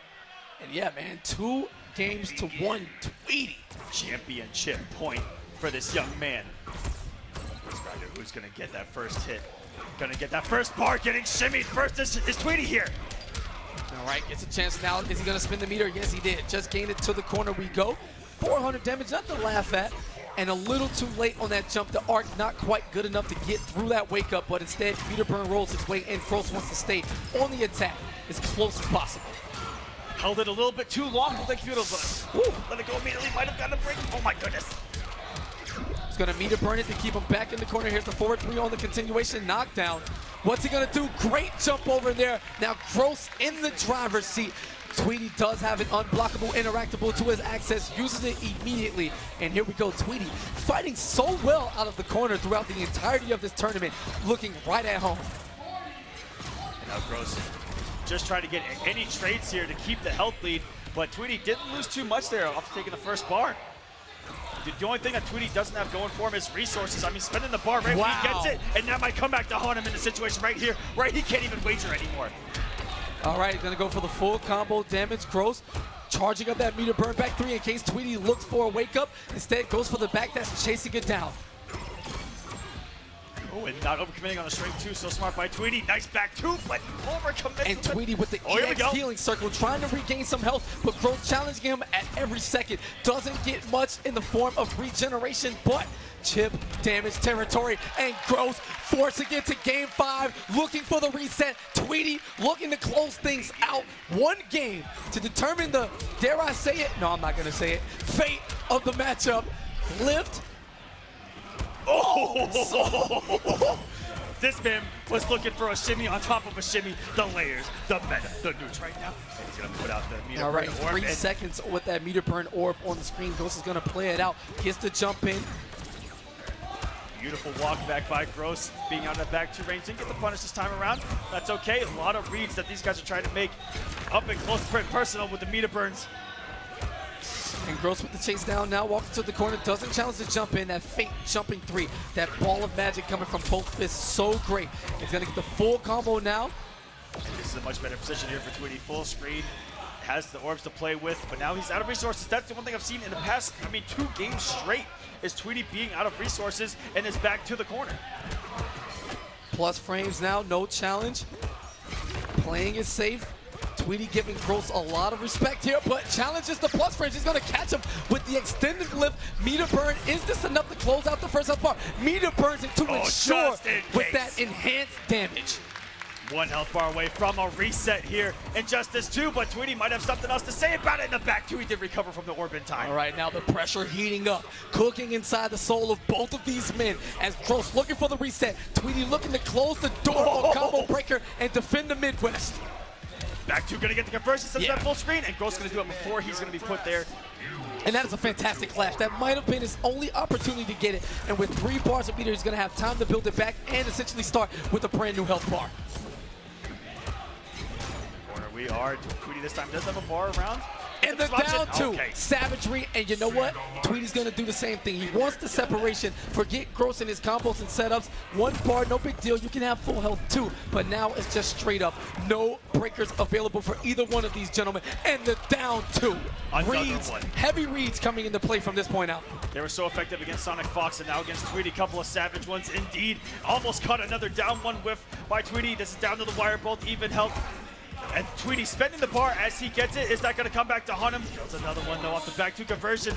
And yeah, man, 2 games to 1 Tweedy. Championship point for this young man. Who's gonna get that first hit? Gonna get that first bar, getting shimmied first is Tweedy here. All right, gets a chance now. Is he gonna spin the meter? Yes, he did. Just gained it to the corner we go. 400 damage, nothing to laugh at. And a little too late on that jump. The arc not quite good enough to get through that wake up, but instead, meter burn rolls its way in. Gross wants to stay on the attack as close as possible. Held it a little bit too long. I think he would have let it go immediately. Might have gotten a break. Oh my goodness. He's gonna meter burn it to keep him back in the corner. Here's the forward 3 on the continuation knockdown. What's he gonna do? Great jump over there. Now Gross in the driver's seat. Tweedy does have an unblockable interactable to his access, uses it immediately. And here we go, Tweedy fighting so well out of the corner throughout the entirety of this tournament, looking right at home. And now Gross just trying to get any trades here to keep the health lead, but Tweedy didn't lose too much there after taking the first bar. The only thing that Tweedy doesn't have going for him is resources. I mean, spending the bar right when he gets it, and that might come back to haunt him in the situation right here, where he can't even wager anymore. All right, gonna go for the full combo damage. Gross charging up that meter burn back 3 in case Tweedy looks for a wake up. Instead, goes for the back dash, chasing it down. Oh, and not overcommitting on the string 2. So smart by Tweedy. Nice back 2, but overcommit. And Tweedy with the EX healing circle, trying to regain some health, but Gross challenging him at every second. Doesn't get much in the form of regeneration, but chip damage territory. And Gross forcing it to game 5, looking for the reset. Tweedy looking to close things out. 1 game to determine the, dare I say it? No, I'm not gonna say it. Fate of the matchup. Lift. Oh! This man was looking for a shimmy on top of a shimmy. The layers, the meta, the neuts right now. And he's gonna put out the meter All right, burn orb. 3 seconds with that meter burn orb on the screen. Gross is gonna play it out. Gets to jump in. Beautiful walk back by Gross, being out of that back 2 range. Didn't get the punish this time around. That's okay. A lot of reads that these guys are trying to make up and close and personal with the meter burns. And Gross with the chase down now, walking to the corner, doesn't challenge the jump in. That fake jumping 3, that ball of magic coming from both fists, so great. He's gonna get the full combo now. This is a much better position here for Tweedy. Full screen, has the orbs to play with, but now he's out of resources. That's the one thing I've seen in the past, 2 games straight, is Tweedy being out of resources and is back to the corner. Plus frames now, no challenge. Playing it safe. Tweedy giving Gross a lot of respect here, but challenges the plus frames. He's gonna catch him with the extended lift. Meter burn, is this enough to close out the first health bar? Meter burns it to ensure with that enhanced damage. 1 health bar away from a reset here in Justice 2, but Tweedy might have something else to say about it in the back too. He did recover from the orb in time. All right, now the pressure heating up, cooking inside the soul of both of these men as Gross looking for the reset. Tweedy looking to close the door on Combo Breaker and defend the Midwest. Back 2 gonna get the conversion, sets that full screen, and Gross gonna do it before he's gonna be put there. And that is a fantastic flash. That might have been his only opportunity to get it. And with 3 bars of meter, he's going to have time to build it back and essentially start with a brand new health bar. Corner we are. Tweedy this time does have a bar around. And the down 2, savagery, and you know what? Tweedy's gonna do the same thing. He wants the separation. Forget Gross and his combos and setups. 1 bar, no big deal. You can have full health too, but now it's just straight up. No breakers available for either one of these gentlemen. And the down 2. Reads, heavy reads coming into play from this point out. They were so effective against SonicFox and now against Tweedy. Couple of savage ones indeed. Almost caught another down 1 whiff by Tweedy. This is down to the wire, both even health. And Tweedy spending the bar as he gets it. Is that going to come back to hunt him? That's another one, though, off the back 2 conversion.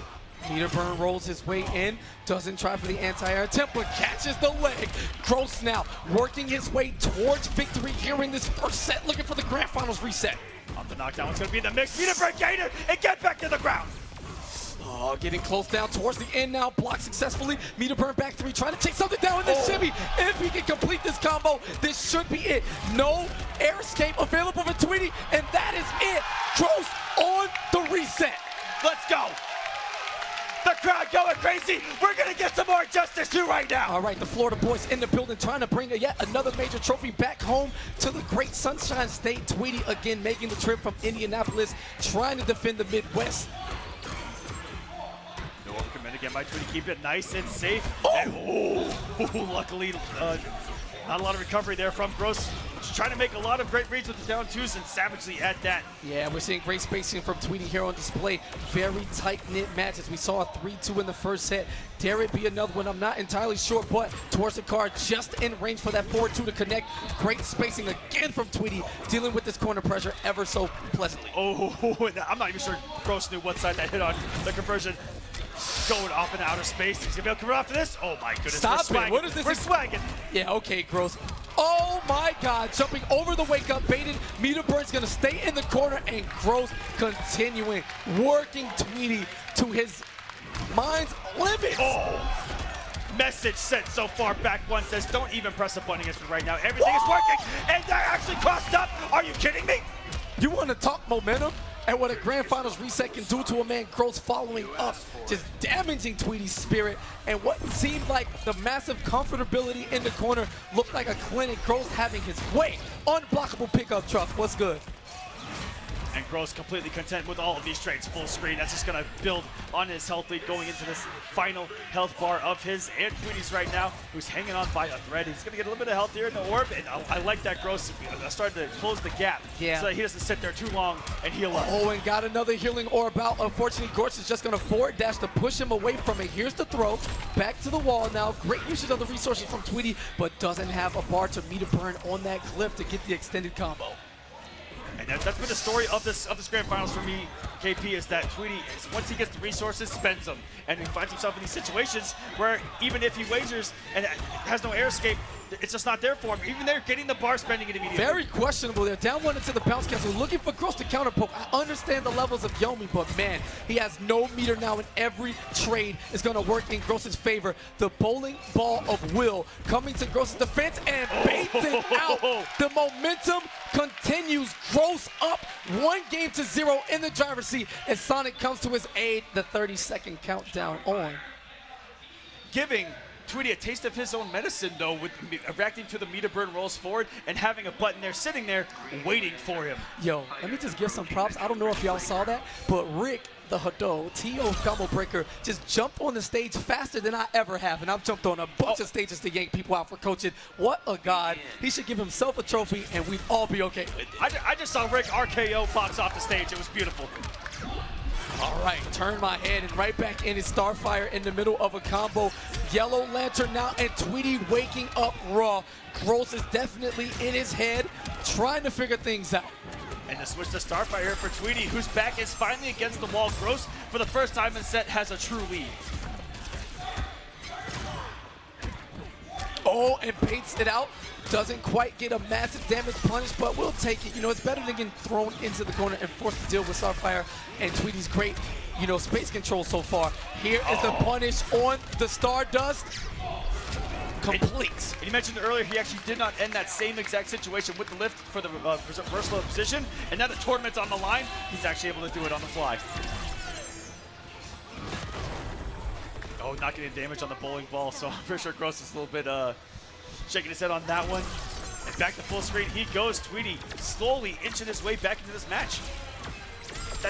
Meter burn rolls his way in, doesn't try for the anti-air attempt, but catches the leg. Gross now working his way towards victory here in this first set, looking for the grand finals reset. Off the knockdown, it's going to be in the mix. Meter burn, gain it, and get back to the ground. Oh, getting close down towards the end now, blocked successfully. Meter burn back 3, trying to take something down with this shimmy. If he can complete this combo, this should be it. No air escape available for Tweedy, and that is it. Gross on the reset. Let's go. The crowd going crazy. We're going to get some more Justice 2 right now. All right, the Florida boys in the building trying to bring yet another major trophy back home to the great Sunshine State. Tweedy again making the trip from Indianapolis, trying to defend the Midwest. No overcommit again by Tweedy. Keep it nice and safe. Luckily, not a lot of recovery there from Gross. Just trying to make a lot of great reads with the down 2s and savagely at that. Yeah, we're seeing great spacing from Tweedy here on display. Very tight-knit matches. We saw a 3-2 in the first set. Dare it be another one? I'm not entirely sure, but towards the card, just in range for that 4-2 to connect. Great spacing again from Tweedy, dealing with this corner pressure ever so pleasantly. I'm not even sure Gross knew what side that hit on. The conversion going off in outer space. He's gonna be able to cover off this. Oh my goodness. Stop it. What is this? We're swagging. Yeah, okay, Gross. Oh my God, jumping over the wake up, baited. Meter burn's gonna stay in the corner, and Gross continuing, working Tweedy to his mind's limits. Message sent so far. Back 1 says, don't even press a button against me right now. Everything is working, and they're actually crossed up. Are you kidding me? You want to talk momentum? And what a grand finals reset can do to a man, Gross following up, just damaging Tweedy's spirit. And what seemed like the massive comfortability in the corner looked like a clinic. Gross having his way. Unblockable pickup truck. What's good? And Gross completely content with all of these trades. Full screen. That's just going to build on his health lead going into this final health bar of his and Tweedy's right now, who's hanging on by a thread. He's going to get a little bit of health here in the orb, and I like that Gross started to close the gap so that he doesn't sit there too long and heal up. Oh, and got another healing orb out. Unfortunately, Gross is just going to forward dash to push him away from it. Here's the throw. Back to the wall now. Great usage of the resources from Tweedy, but doesn't have a bar to meter burn on that cliff to get the extended combo. And that's been the story of this grand finals for me, KP, is that Tweedy, once he gets the resources, spends them. And he finds himself in these situations where even if he wagers and has no air escape, it's just not there for him. Even they're getting the bar, spending it immediately. Very questionable there. Down 1 into the bounce castle, looking for Gross to counter poke. I understand the levels of Yomi, but man, he has no meter now, and every trade is going to work in Gross's favor. The bowling ball of will coming to Gross's defense and baits it out. The momentum continues. Gross up 1-0 in the driver's seat as Sonic comes to his aid. The 30-second countdown on. Giving Tweedy a taste of his own medicine, though, with reacting to the meter burn rolls forward and having a button there sitting there waiting for him. Yo, let me just give some props. I don't know if y'all saw that, but Rick, the Hado, T.O. Combo Breaker, just jumped on the stage faster than I ever have, and I've jumped on a bunch of stages to yank people out for coaching. What a god. He should give himself a trophy, and we'd all be okay with it. I just saw Rick RKO box off the stage. It was beautiful. All right, turn my head and right back in is Starfire in the middle of a combo. Yellow Lantern now, and Tweedy waking up raw. Gross is definitely in his head, trying to figure things out. And the switch to Starfire here for Tweedy, whose back is finally against the wall. Gross, for the first time in set, has a true lead. Oh, and baits it out. Doesn't quite get a massive damage punish, but we'll take it. You know, it's better than getting thrown into the corner and forced to deal with Starfire and Tweedy's great, you know, space control so far. Here is the punish on the Stardust. Complete. And you mentioned earlier he actually did not end that same exact situation with the lift for the reversal of position, and now the tournament's on the line, he's actually able to do it on the fly. Oh, not getting damage on the bowling ball, so I'm pretty sure Gross is a little bit shaking his head on that one. And back to full screen he goes. Tweedy slowly inching his way back into this match.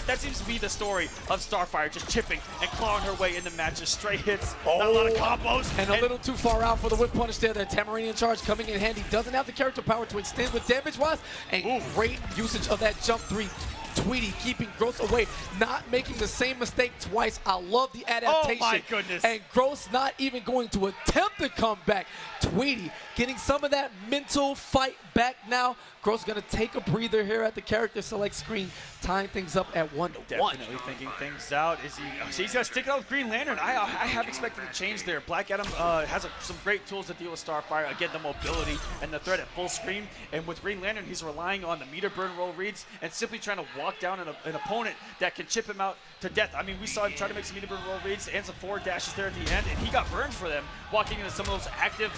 That seems to be the story of Starfire, just chipping and clawing her way into matches. Straight hits, not a lot of combos. And a little too far out for the whip punish there. The Tamarinian charge coming in handy. Doesn't have the character power to extend with damage-wise. And great usage of that jump 3. Tweedy keeping Gross away, not making the same mistake twice. I love the adaptation. Oh my goodness. And Gross not even going to attempt to come back. Tweedy getting some of that mental fight back now. Gross gonna take a breather here at the character select screen, tying things up at 1-1. Definitely thinking things out. Is he? So he's gonna stick it out with Green Lantern. I have expected a change there. Black Adam has some great tools to deal with Starfire. Again, the mobility and the threat at full screen. And with Green Lantern, he's relying on the meter burn roll reads and simply trying to walk down an opponent that can chip him out to death. I mean, we saw him try to make some meter burn roll reads and some forward dashes there at the end, and he got burned for them, walking into some of those active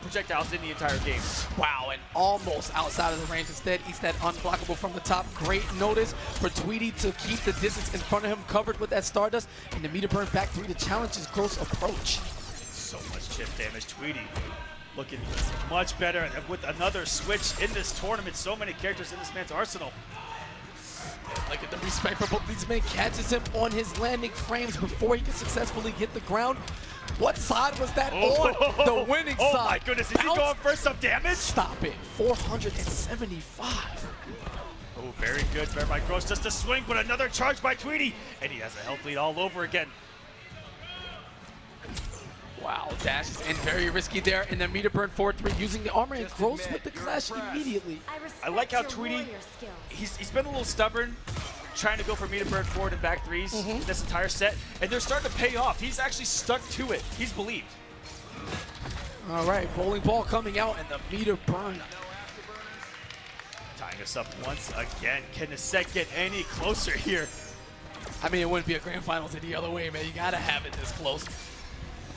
projectiles in the entire game. Wow, and almost outside of the range. Instead, eats that unblockable from the top. Great notice for Tweedy to keep the distance in front of him covered with that Stardust. And the meter burn back 3 to challenge his Gross approach. So much chip damage. Tweedy looking much better with another switch in this tournament. So many characters in this man's arsenal. Look at the respect for both these men. Catches him on his landing frames before he can successfully hit the ground. What side was that on? The winning side. Oh my goodness, is he going for some damage? Stop it. 475. Oh, very good there by Gross. Just a swing, but another charge by Tweedy. And he has a health lead all over again. Wow, dashes in very risky there in the meter burn 4-3, using the armor and Gross with the clash immediately. I like how Tweedy, he's been a little stubborn, trying to go for meter burn forward and back 3s this entire set, and they're starting to pay off. He's actually stuck to it. He's believed. All right, bowling ball coming out and the meter burn. Tying us up once again. Can the set get any closer here? I mean, it wouldn't be a grand finals any other way, man. You gotta have it this close.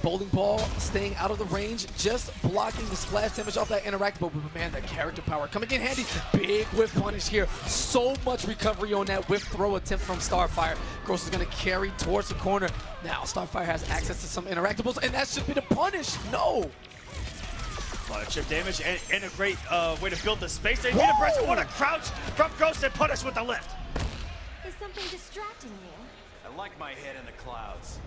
Bowling ball staying out of the range, just blocking the splash damage off that interactable, but man, that character power coming in handy. Big whiff punish here. So much recovery on that whiff throw attempt from Starfire. Gross is gonna carry towards the corner. Now Starfire has access to some interactables, and that should be the punish. No. A lot of chip damage and a great way to build the space. They need a press. What a crouch from Gross and punish with the lift. Is something distracting you? I like my head in the clouds.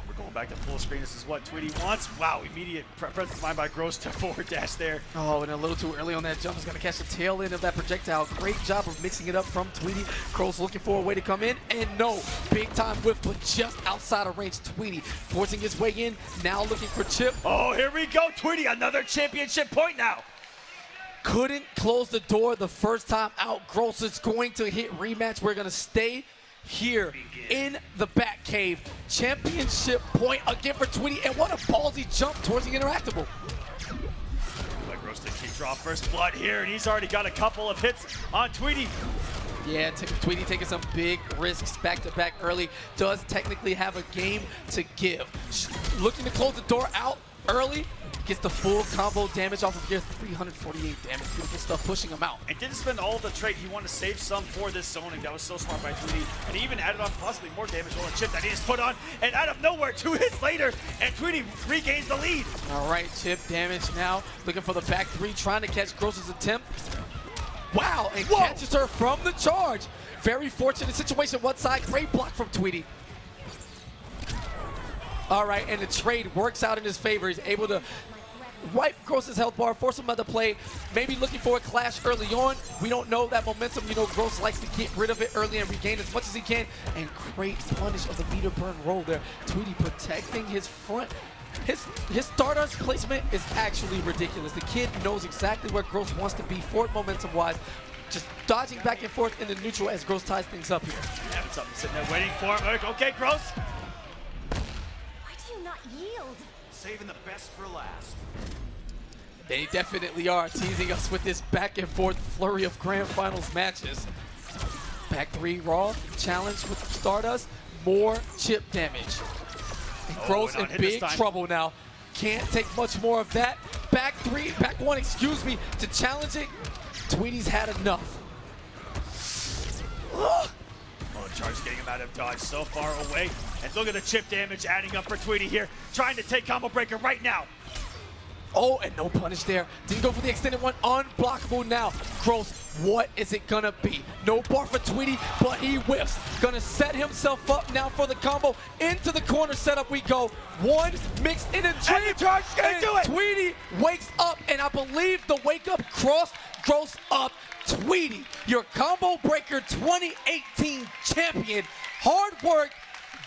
We're going back to full screen. This is what Tweedy wants. Wow, immediate presence of mind by Gross to forward dash there. Oh, and a little too early on that jump. Is going to catch the tail end of that projectile. Great job of mixing it up from Tweedy. Gross looking for a way to come in. And no, big time whiff, but just outside of range. Tweedy forcing his way in. Now looking for chip. Oh, here we go. Tweedy, another championship point now. Couldn't close the door the first time out. Gross is going to hit rematch. We're going to stay here in the back cave. Championship point again for Tweedy, and what a ballsy jump towards the interactable. But Gross to draw first blood here, and he's already got a couple of hits on Tweedy. Yeah, Tweedy taking some big risks back-to-back early. Does technically have a game to give. Looking to close the door out early. Gets the full combo damage off of here. 348 damage. Beautiful stuff pushing him out. And didn't spend all the trait. He wanted to save some for this zoning. That was so smart by Tweedy. And he even added on possibly more damage on the chip that he just put on. And out of nowhere, 2 hits later, and Tweedy regains the lead. All right, chip damage now. Looking for the back 3, trying to catch Gross's attempt. Wow, and catches her from the charge. Very fortunate situation. One side, great block from Tweedy. All right, and the trade works out in his favor. He's able to wipe Gross's health bar, force him out to play, maybe looking for a clash early on. We don't know that momentum. You know, Gross likes to get rid of it early and regain as much as he can. And great punish of the meter burn roll there. Tweedy protecting his front. His Stardust placement is actually ridiculous. The kid knows exactly where Gross wants to be forward momentum-wise. Just dodging back and forth in the neutral as Gross ties things up here. Having something sitting there waiting for him. Okay, Gross. Why do you not yield? Saving the best for last. They definitely are teasing us with this back and forth flurry of grand finals matches. Back 3 Raw, challenge with Stardust, more chip damage. And Gross in big trouble now. Can't take much more of that. Back 1, excuse me, to challenge it. Tweedy's had enough. Oh, Charge getting him out of dodge so far away. And look at the chip damage adding up for Tweedy here. Trying to take combo breaker right now. Oh, and no punish there. Didn't go for the extended one. Unblockable now. Gross, what is it gonna be? No bar for Tweedy, but he whiffs. Gonna set himself up now for the combo. Into the corner setup we go. One mixed in a dream. And Charge gonna do it. Tweedy wakes up, and I believe the wake up cross Gross up. Tweedy, your combo breaker 2018 champion. Hard work,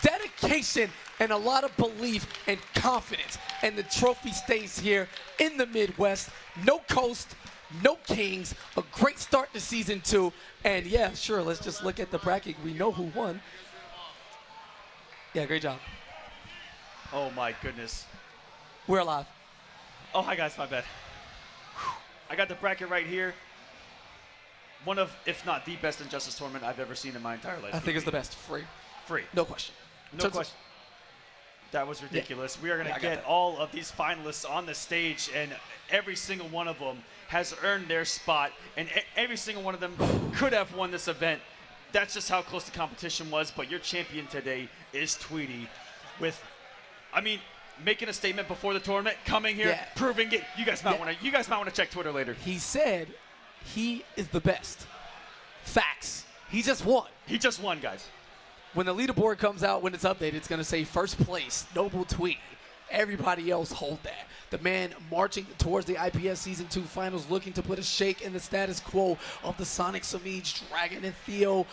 dedication, and a lot of belief and confidence. And the trophy stays here in the Midwest. No coast, no kings. A great start to season 2. And yeah, sure, let's just look at the bracket. We know who won. Yeah, great job. Oh my goodness. We're alive. Oh, hi guys, my bad. I got the bracket right here. One of, if not the best Injustice tournament I've ever seen in my entire life. I think it's the best. Free. Free. No question. No question. That was ridiculous. We are going to get all of these finalists on the stage, and every single one of them has earned their spot, and every single one of them could have won this event. That's just how close the competition was, but your champion today is Tweedy with, I mean, making a statement before the tournament, coming here, proving it. You guys might want to check Twitter later. He said he is the best. Facts. He just won. He just won, guys. When the leaderboard comes out, when it's updated, it's going to say first place, Noble Tweedy. Everybody else hold that. The man marching towards the IPS Season 2 finals, looking to put a shake in the status quo of the Sonic, Samij, Dragon, and Theo,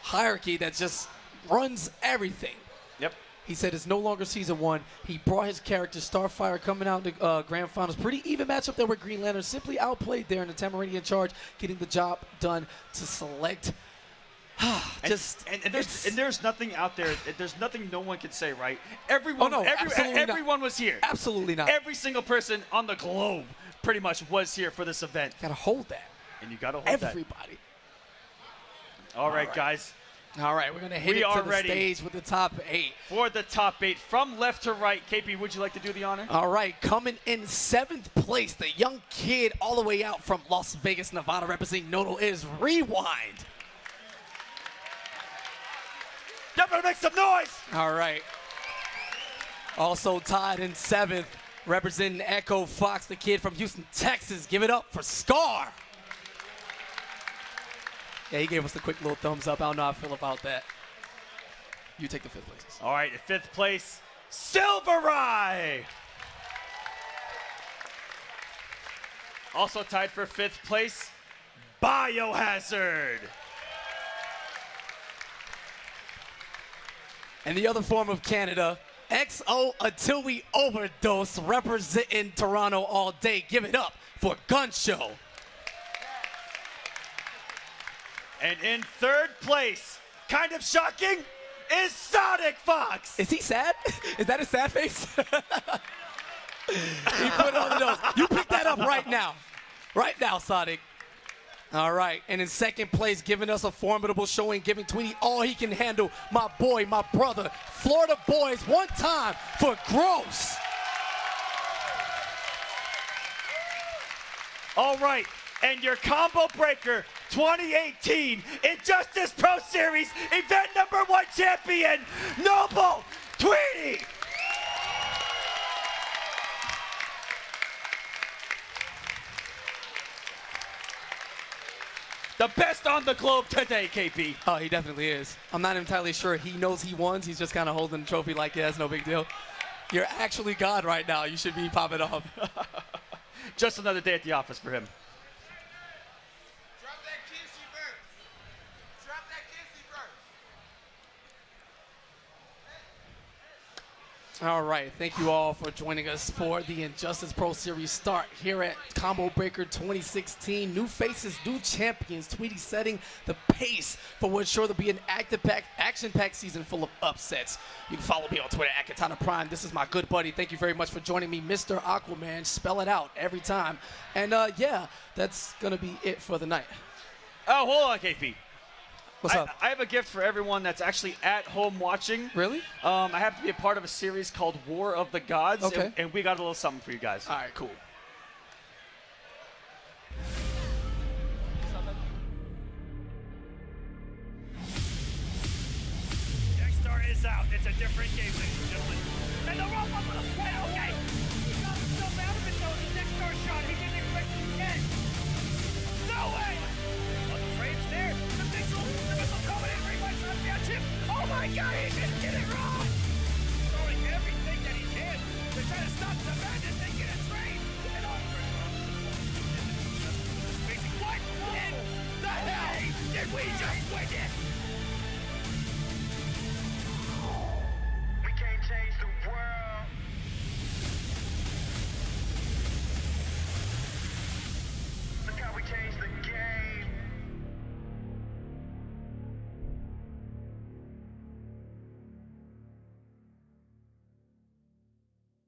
hierarchy that just runs everything. Yep. He said it's no longer Season 1. He brought his character, Starfire, coming out in the grand finals. Pretty even matchup there with Green Lantern. Simply outplayed there in the Tamarinian charge, getting the job done to select. There's nothing out there. There's nothing no one could say, right? Everyone was here. Absolutely not. Every single person on the globe pretty much was here for this event. Gotta hold that. And you gotta hold everybody. All right, guys. All right, we're gonna hit it to the stage with the top 8. For the top 8, from left to right, KP, would you like to do the honor? All right, coming in 7th place, the young kid all the way out from Las Vegas, Nevada, representing Noto is Rewind. Y'all better make some noise! All right. Also tied in 7th, representing Echo Fox, the kid from Houston, Texas. Give it up for Scar. Yeah, he gave us the quick little thumbs up. I don't know how I feel about that. You take the 5th place. All right, 5th place, Sylverrye. Also tied for 5th place, BioHazard. And the other form of Canada, XO Until We Overdose, representing Toronto all day. Give it up for GunShow. And in 3rd place, kind of shocking, is SonicFox. Is he sad? Is that his sad face? He put it on the nose. You pick that up right now. Right now, Sonic. All right, and in 2nd place, giving us a formidable showing, giving Tweedy all he can handle, my boy, my brother, Florida Boys, one time for Gross. All right, and your Combo Breaker 2018 Injustice Pro Series event #1 champion, Noble Tweedy. The best on the globe today, KP. Oh, he definitely is. I'm not entirely sure he knows he won. He's just kind of holding the trophy like, yeah, it's no big deal. You're actually God right now. You should be popping off. Just another day at the office for him. Drop that kissy verse. Drop that kissy verse. All right, thank you all for joining us for the Injustice Pro Series start here at Combo Breaker 2016. New faces, new champions. Tweedy setting the pace for what's sure to be an action-packed season full of upsets. You can follow me on Twitter at Katana Prime. This is my good buddy. Thank you very much for joining me, Mr. Aquaman. Spell it out every time. And yeah, that's gonna be it for the night. Oh, hold on, KP. What's up? I have a gift for everyone that's actually at home watching. Really? I have to be a part of a series called War of the Gods, Okay. and we got a little something for you guys. All right, cool. Next star is out. It's a different game, ladies and gentlemen. And the wrong one for the play. Okay. He got himself out of it, though. The next star shot. He didn't expect it again. No way! On the frames there. The missile coming in. Rewind trying to catch him. Oh my God, he just did it wrong. Throwing everything that he can to try to stop the madness and get a trade. And all what in the hell did we just witness? We can't change the world. Look how we changed the game.